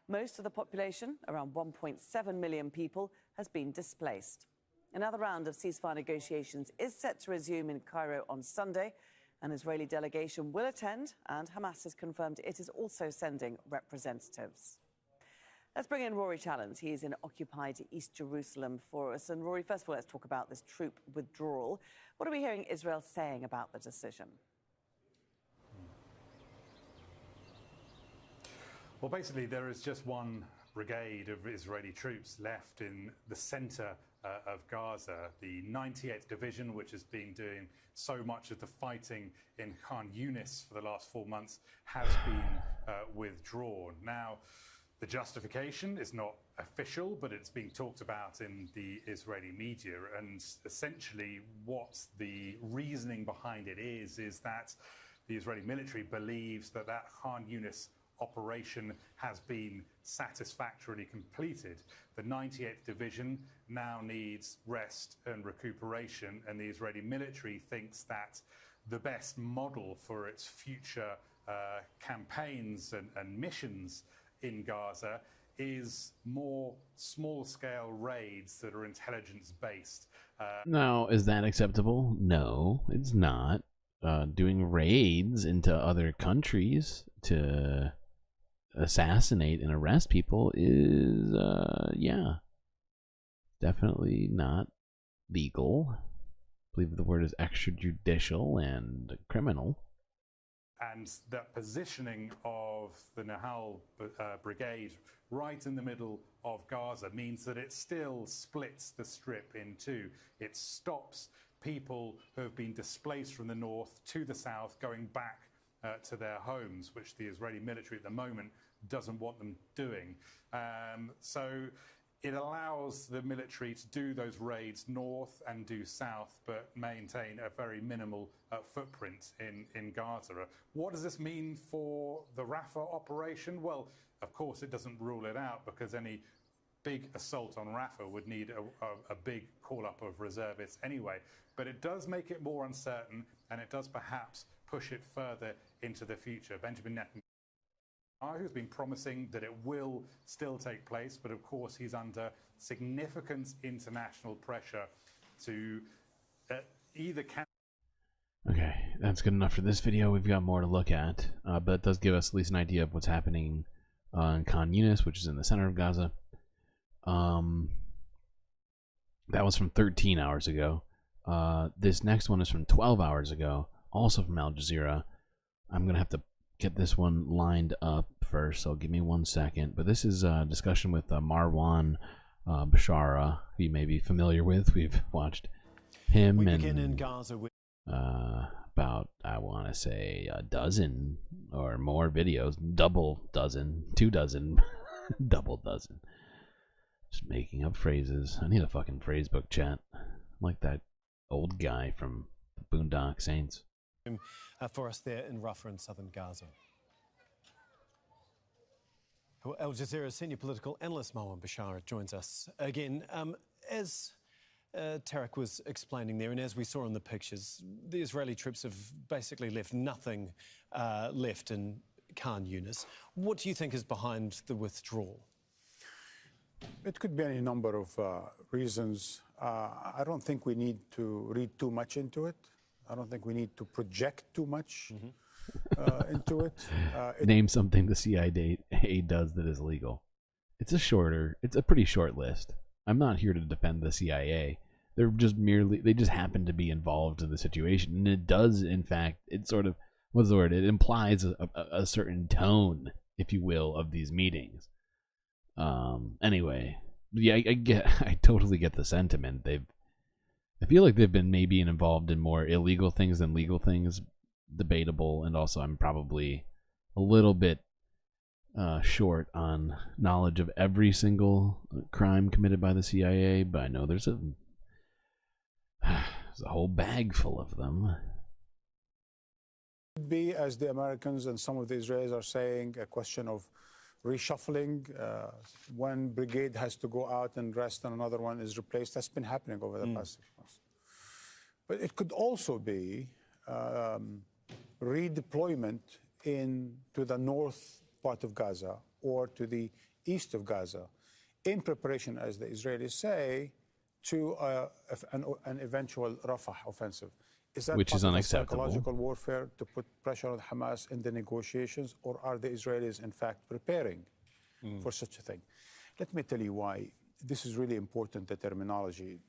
Most of the population, around 1.7 million people, has been displaced. Another round of ceasefire negotiations is set to resume in Cairo on Sunday. An Israeli delegation will attend, and Hamas has confirmed it is also sending representatives. Let's bring in Rory Challens. He's in occupied East Jerusalem for us. And Rory, first of all, let's talk about this troop withdrawal. What are we hearing Israel saying about the decision? Well, basically, there is just one brigade of Israeli troops left in the center of Gaza. The 98th Division, which has been doing so much of the fighting in Khan Yunis for the last 4 months, has been withdrawn. Now, the justification is not official, but it's being talked about in the Israeli media. And essentially what the reasoning behind it is that the Israeli military believes that Khan Yunis operation has been satisfactorily completed. The 98th Division now needs rest and recuperation, and the Israeli military thinks that the best model for its future campaigns and missions in Gaza is more small-scale raids that are intelligence-based. Now, is that acceptable? No, it's not. Doing raids into other countries to assassinate and arrest people is, yeah, definitely not legal. I believe the word is extrajudicial and criminal. And that positioning of the Nahal brigade right in the middle of Gaza means that it still splits the Strip in two. It stops people who have been displaced from the north to the south going back to their homes, which the Israeli military at the moment doesn't want them doing. So it allows the military to do those raids north and do south, but maintain a very minimal footprint in Gaza. What does this mean for the Rafah operation? Well, of course, it doesn't rule it out, because any big assault on Rafah would need a big call-up of reservists anyway. But it does make it more uncertain, and it does perhaps push it further into the future. Benjamin Netanyahu, who's been promising that it will still take place, but of course he's under significant international pressure to either Okay, that's good enough for this video. We've got more to look at, but it does give us at least an idea of what's happening in Khan Yunis, which is in the center of Gaza. That was from 13 hours ago. This next one is from 12 hours ago, also from Al Jazeera. I'm going to have to get this one lined up first, so give me 1 second. But this is a discussion with Marwan Bashara, who you may be familiar with. We've watched him and in Gaza with about, I want to say, a dozen or more videos. Double dozen, 2 dozen, double dozen. Just making up phrases. I need a fucking phrase book, chat. I'm like that old guy from the Boondock Saints. For us there in Rafah in southern Gaza. Al Jazeera's senior political analyst Marwan Bashara joins us again. As Tarek was explaining there, and as we saw in the pictures, the Israeli troops have basically left nothing left in Khan Yunis. What do you think is behind the withdrawal? It could be any number of reasons. I don't think we need to read too much into it. I don't think we need to project too much into it. Name something the CIA does that is legal. It's a pretty short list. I'm not here to defend the CIA. They just happen to be involved in the situation. And it does, in fact, it sort of, what's the word? It implies a certain tone, if you will, of these meetings. Anyway, yeah, I totally get the sentiment. I feel like they've been maybe involved in more illegal things than legal things. Debatable, and also I'm probably a little bit short on knowledge of every single crime committed by the CIA, but I know there's a whole bag full of them. Be, as the Americans and some of the Israelis are saying, a question of reshuffling. One brigade has to go out and rest and another one is replaced. That's been happening over the past 6 months. But it could also be redeployment into the north part of Gaza or to the east of Gaza in preparation, as the Israelis say, to an eventual Rafah offensive. Is that which is unacceptable. Psychological warfare to put pressure on Hamas in the negotiations, or are the Israelis in fact preparing for such a thing? Let me tell you why. This is really important, the terminology,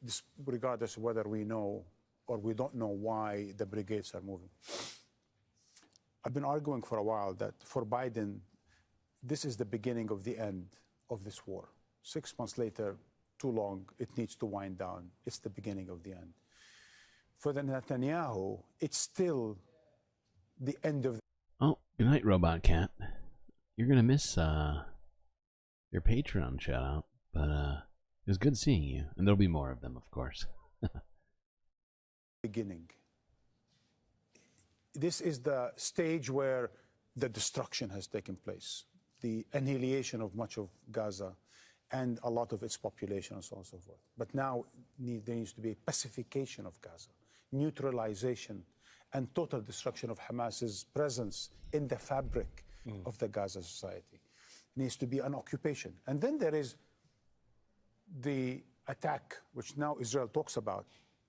regardless of whether we know or we don't know why the brigades are moving. I've been arguing for a while that for Biden, this is the beginning of the end of this war. 6 months later, too long, it needs to wind down. It's the beginning of the end. For the Netanyahu, it's still the end of... Oh, good night, Robot Cat. You're going to miss your Patreon shout-out, but it was good seeing you, and there'll be more of them, of course. Beginning. This is the stage where the destruction has taken place, the annihilation of much of Gaza and a lot of its population and so on and so forth. But now there needs to be a pacification of Gaza, neutralization, and total destruction of Hamas's presence in the fabric of the Gaza society. It needs to be an occupation. And then there is the attack, which now Israel talks about,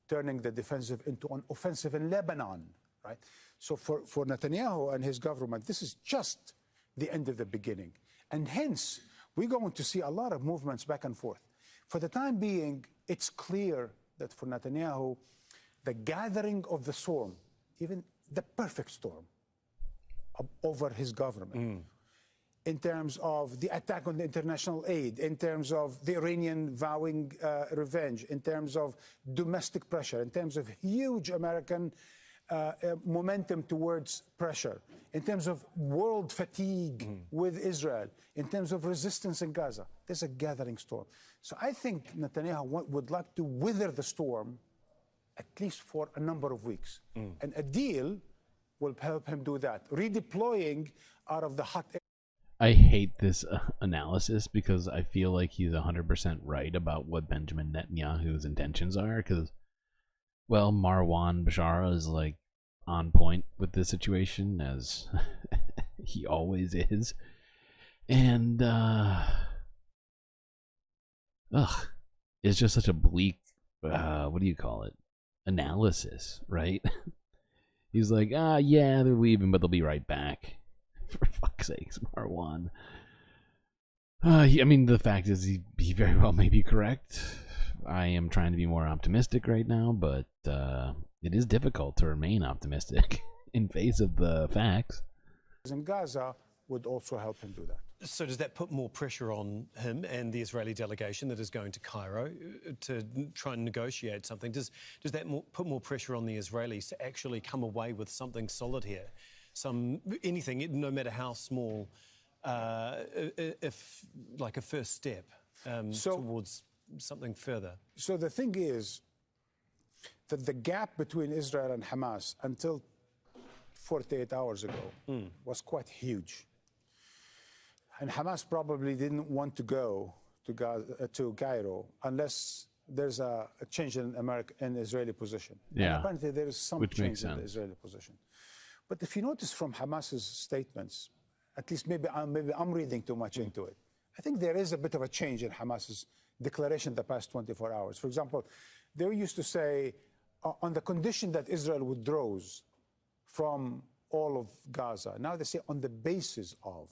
turning the defensive into an offensive in Lebanon, right? So for Netanyahu and his government, this is just the end of the beginning. And hence, we're going to see a lot of movements back and forth. For the time being, it's clear that for Netanyahu, the gathering of the storm, even the perfect storm, over his government, in terms of the attack on the international aid, in terms of the Iranian vowing revenge, in terms of domestic pressure, in terms of huge American momentum towards pressure, in terms of world fatigue with Israel, in terms of resistance in Gaza. There's a gathering storm. So I think Netanyahu would like to weather the storm at least for a number of weeks. And a deal will help him do that. Redeploying out of the hot air. I hate this analysis because I feel like he's 100% right about what Benjamin Netanyahu's intentions are. Because, well, Marwan Bashara is like on point with this situation, as he always is. And, it's just such a bleak, what do you call it? Analysis, right? He's like, yeah, they're leaving, but they'll be right back. For fuck's sakes, Marwan. I mean, the fact is, he very well may be correct. I am trying to be more optimistic right now, but it is difficult to remain optimistic in face of the facts. In Gaza would also help him do that. So does that put more pressure on him and the Israeli delegation that is going to Cairo to try and negotiate something? Does that put more pressure on the Israelis to actually come away with something solid here? Anything, no matter how small, if like a first step towards something further? So the thing is that the gap between Israel and Hamas until 48 hours ago was quite huge. And Hamas probably didn't want to go to Cairo unless there's a change in Israeli position. Yeah. And apparently there is some Which change makes in the sense. Israeli position. But if you notice from Hamas's statements, at least maybe I'm reading too much into it. I think there is a bit of a change in Hamas's declaration the past 24 hours. For example, they used to say, on the condition that Israel withdraws from all of Gaza. Now they say on the basis of,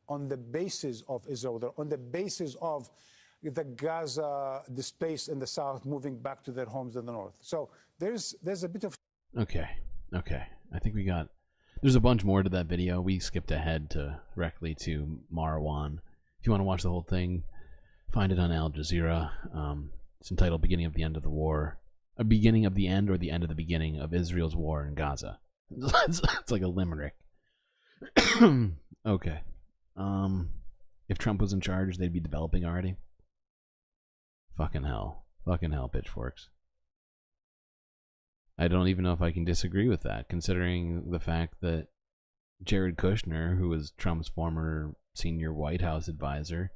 on the basis of Israel, on the basis of the Gaza displaced in the south moving back to their homes in the north. So there's a bit of... Okay. I think we got... There's a bunch more to that video. We skipped ahead directly to Marwan. If you want to watch the whole thing, find it on Al Jazeera. It's entitled Beginning of the End of the War. A beginning of the end or the end of the beginning of Israel's war in Gaza. It's like a limerick. Okay. If Trump was in charge, they'd be developing already. Fucking hell, pitchforks. I don't even know if I can disagree with that, considering the fact that Jared Kushner, who was Trump's former senior White House advisor,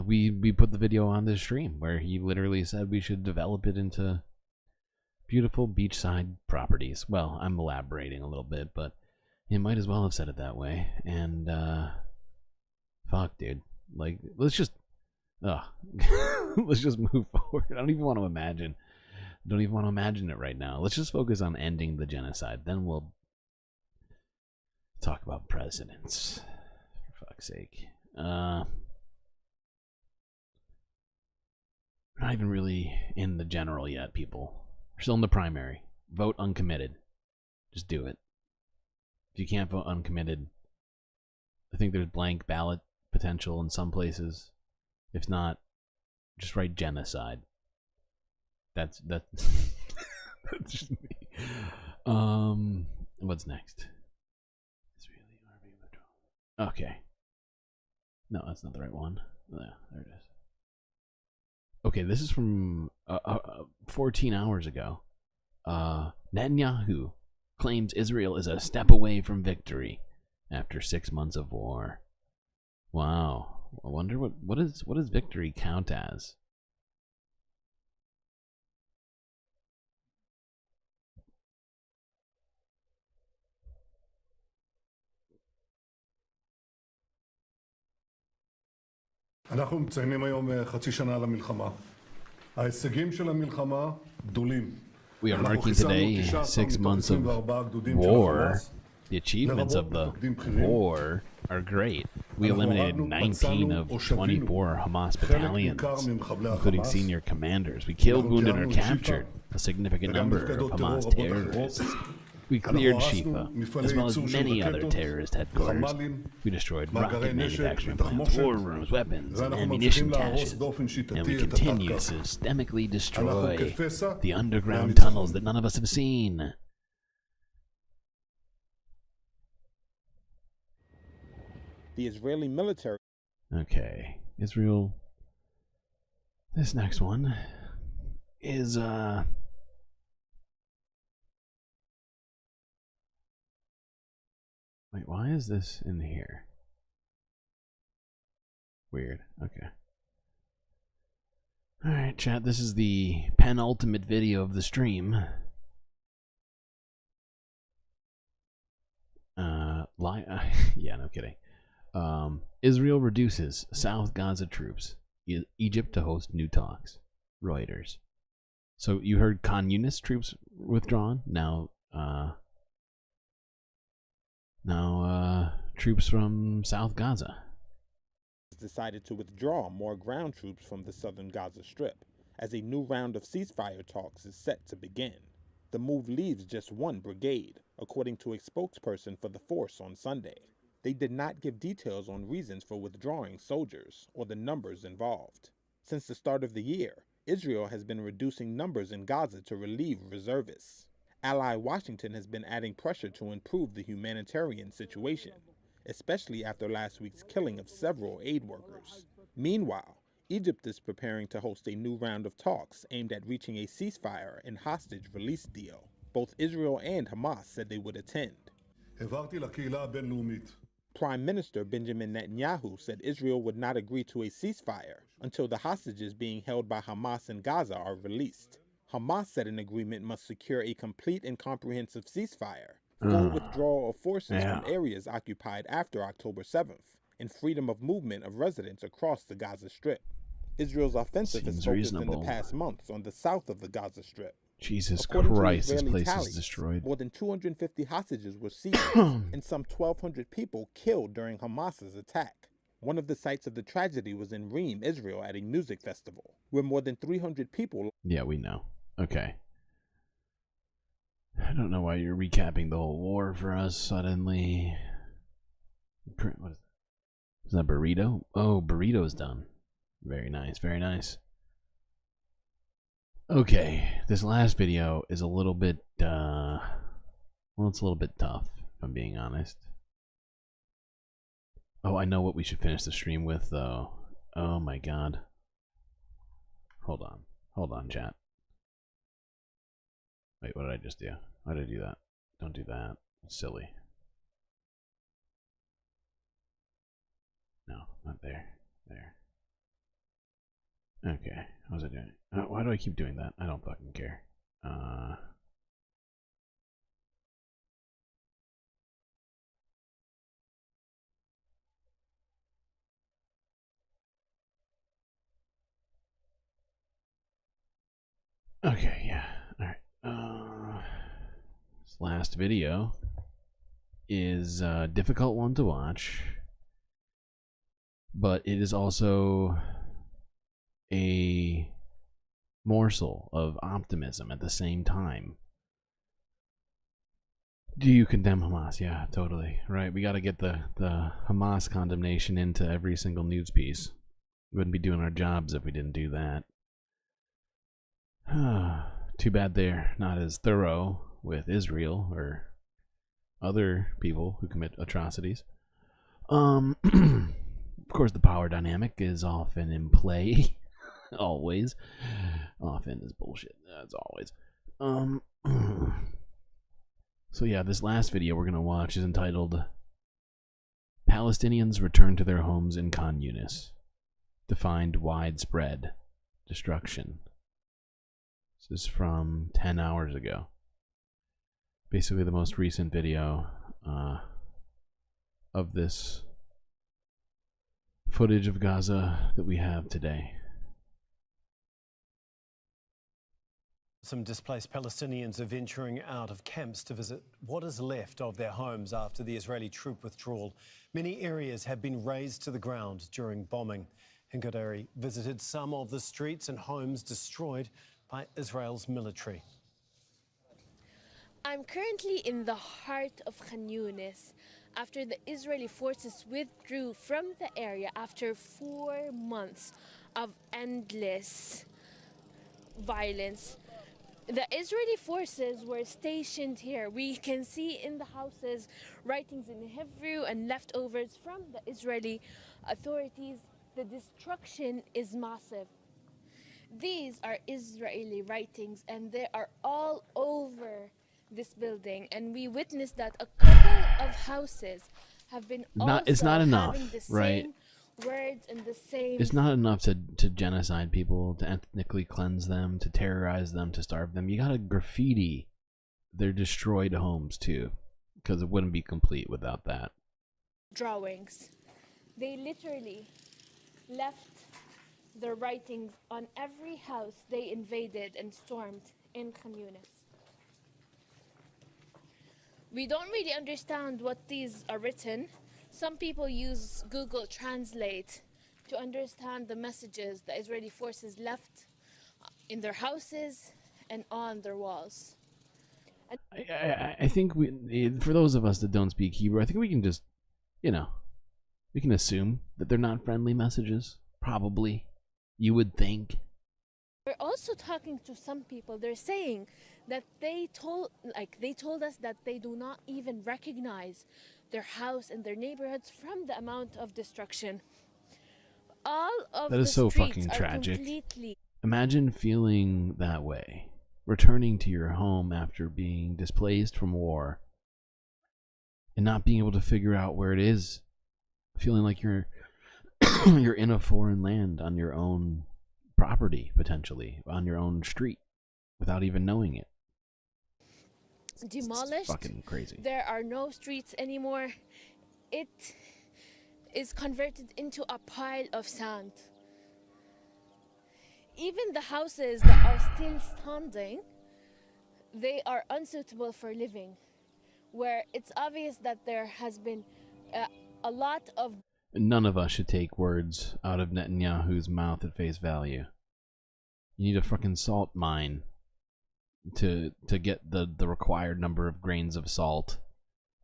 we put the video on this stream where he literally said we should develop it into beautiful beachside properties. Well, I'm elaborating a little bit, but he might as well have said it that way. And fuck, dude, like let's just let's just move forward. I don't even want to imagine it right now. Let's just focus on ending the genocide. Then we'll talk about presidents. For fuck's sake. We're not even really in the general yet, people. We're still in the primary. Vote uncommitted. Just do it. If you can't vote uncommitted, I think there's blank ballot potential in some places. If not, just write genocide. That's just me. What's next? Okay. No, that's not the right one. Yeah, there it is. Okay, this is from 14 hours ago. Netanyahu claims Israel is a step away from victory after 6 months of war. Wow. I wonder what does victory count as? אנחנו מציינים היום חצי שנה למלחמה. ההישגים של המלחמה גדולים. We are marking today 6 months of war. The achievements of the war are great. We eliminated 19 of 24 Hamas battalions, including senior commanders. We killed, wounded, or captured a significant number of Hamas terrorists. We cleared Shifa, as well as many other terrorist headquarters. We destroyed rocket manufacturing plants, war rooms, weapons, and ammunition caches. And we continue to systemically destroy the underground tunnels that none of us have seen. The Israeli military... Okay, Israel... This next one is, Wait, why is this in here? Weird. Okay. Alright, chat, this is the penultimate video of the stream. Yeah, no kidding. Israel reduces South Gaza troops. Egypt to host new talks. Reuters. So you heard Khan Yunis troops withdrawn. Now troops from South Gaza decided to withdraw more ground troops from the southern Gaza Strip as a new round of ceasefire talks is set to begin. The move leaves just one brigade, according to a spokesperson for the force on Sunday. They did not give details on reasons for withdrawing soldiers or the numbers involved. Since the start of the year, Israel has been reducing numbers in Gaza to relieve reservists. Ally Washington has been adding pressure to improve the humanitarian situation, especially after last week's killing of several aid workers. Meanwhile, Egypt is preparing to host a new round of talks aimed at reaching a ceasefire and hostage release deal. Both Israel and Hamas said they would attend. Prime Minister Benjamin Netanyahu said Israel would not agree to a ceasefire until the hostages being held by Hamas in Gaza are released. Hamas said an agreement must secure a complete and comprehensive ceasefire, full withdrawal of forces from areas occupied after October 7th, and freedom of movement of residents across the Gaza Strip. Israel's offensive has Seems focused in reasonable. the past months on the south of the Gaza Strip. Jesus According Christ, to this Israeli place is tallies, destroyed. more than 250 hostages were seized and some 1,200 people killed during Hamas's attack. One of the sites of the tragedy was in Reem, Israel, at a music festival, where more than 300 people... Yeah, we know. Okay. I don't know why you're recapping the whole war for us suddenly. What is that? Is that burrito? Oh, burrito's done. Very nice, very nice. Okay, this last video is a little bit, well, it's a little bit tough, if I'm being honest. Oh, I know what we should finish the stream with, though. Oh my god. Hold on, chat. Wait, what did I just do? Why did I do that? Don't do that. It's silly. No, not there. There. Okay, what was I doing? Why do I keep doing that? I don't fucking care. Okay, yeah. Alright. This last video is a difficult one to watch, but it is also a morsel of optimism at the same time. Do you condemn Hamas? Yeah, totally. Right, we got to get the Hamas condemnation into every single news piece. We wouldn't be doing our jobs if we didn't do that. Too bad they're not as thorough with Israel or other people who commit atrocities. Of course, the power dynamic is often in play. Always. Often is bullshit. As always. So yeah, this last video we're gonna watch is entitled Palestinians Return to Their Homes in Khan Yunis to Find Widespread Destruction. This is from 10 hours ago. Basically the most recent video of this footage of Gaza that we have today. Some displaced Palestinians are venturing out of camps to visit what is left of their homes after the Israeli troop withdrawal. Many areas have been razed to the ground during bombing. Hingadari visited some of the streets and homes destroyed by Israel's military. I'm currently in the heart of Khan Yunis after the Israeli forces withdrew from the area after 4 months of endless violence. The Israeli forces were stationed here. We can see in the houses writings in Hebrew and leftovers from the Israeli authorities. The destruction is massive. These are Israeli writings and they are all over this building, and we witnessed that a couple of houses have been It's not enough, having the right? same words and the same. It's not enough to genocide people, to ethnically cleanse them, to terrorize them, to starve them. You gotta graffiti their destroyed homes too, because it wouldn't be complete without that. Drawings. They literally left their writings on every house they invaded and stormed in Khan Yunis. We don't really understand what these are written. Some people use Google Translate to understand the messages the Israeli forces left in their houses and on their walls. I think for those of us that don't speak Hebrew, I think we can just, we can assume that they're not friendly messages. Probably. You would think. We're also talking to some people. They're saying that they told us that they do not even recognize their house and their neighborhoods from the amount of destruction. All of That is the so streets fucking are tragic. completely. Imagine feeling that way, returning to your home after being displaced from war and not being able to figure out where it is, feeling like you're you're in a foreign land on your own property, potentially on your own street, without even knowing it. Demolished. It's fucking crazy. There are no streets anymore. is converted into a pile of sand. Even the houses that are still standing, they are unsuitable for living, where it's obvious that there has been a lot of... None of us should take words out of Netanyahu's mouth at face value. You need a fucking salt mine to get the required number of grains of salt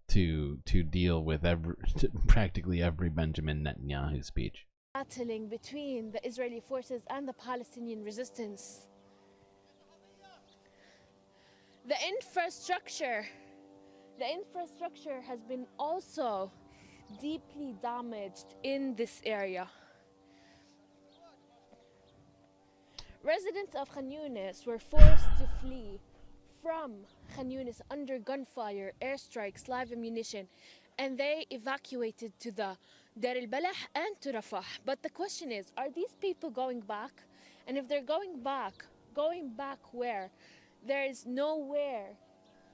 to deal with practically every Benjamin Netanyahu speech. battling between the Israeli forces and the Palestinian resistance. The infrastructure has been also deeply damaged in this area. Residents of Khan Yunis were forced to flee from Khan Yunis under gunfire, airstrikes, live ammunition, and they evacuated to the Dar al-Balah and to Rafah. But the question is, are these people going back? And if they're going back where? There is nowhere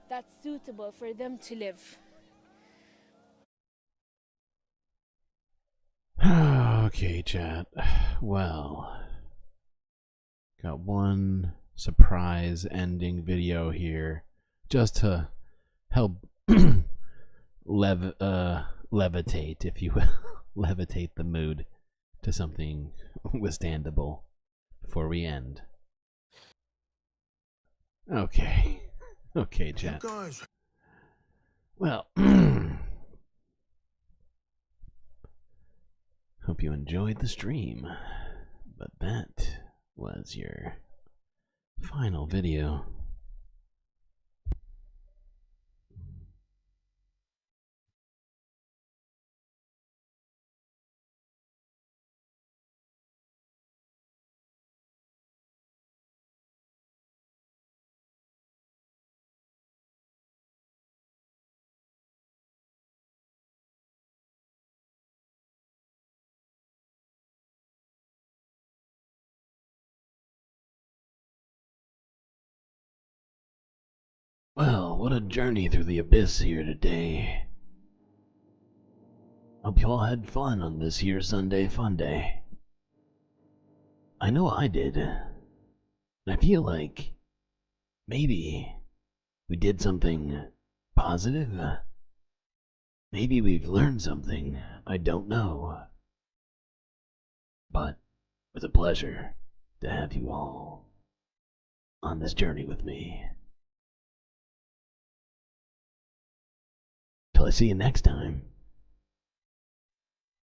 that's suitable for them to live. Okay, chat. Well, got one surprise ending video here just to help levitate, if you will, levitate the mood to something withstandable before we end. Okay. Okay, chat. Guys. Well, hope you enjoyed the stream, but that was your final video. Well, what a journey through the abyss here today. Hope you all had fun on this here Sunday Funday. I know I did. And I feel like maybe we did something positive. Maybe we've learned something. I don't know. But it was a pleasure to have you all on this journey with me. Till I see you next time.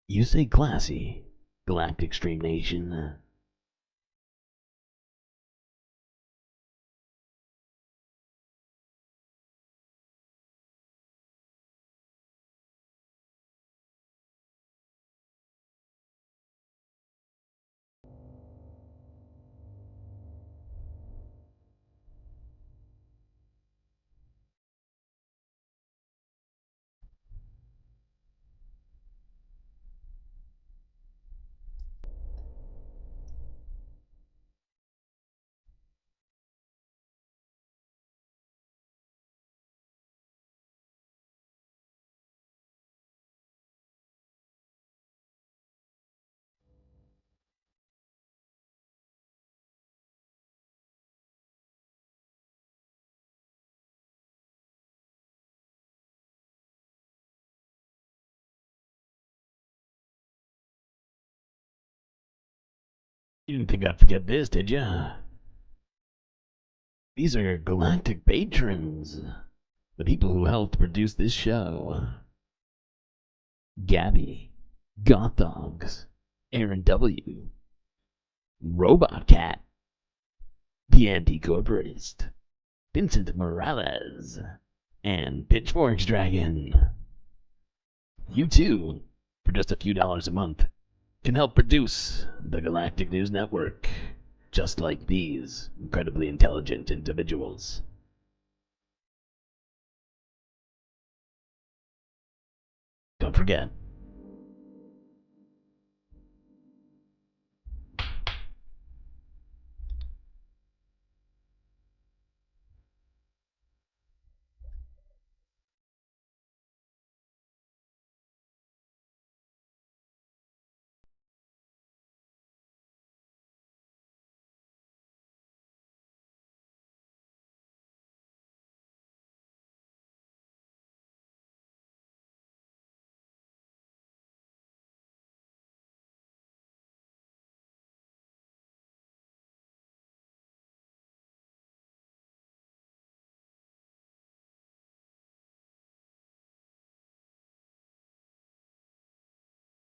You stay classy, Galactic Stream Nation. You didn't think I'd forget this, did ya? These are Galactic patrons. The people who helped produce this show. Gabby, Goth Dogs, Aaron W, Robot Cat, The Anti-Corporist, Vincent Morales, and Pitchforks Dragon. You too, for just a few dollars a month, can help produce the Galactic News Network, just like these incredibly intelligent individuals. Don't forget,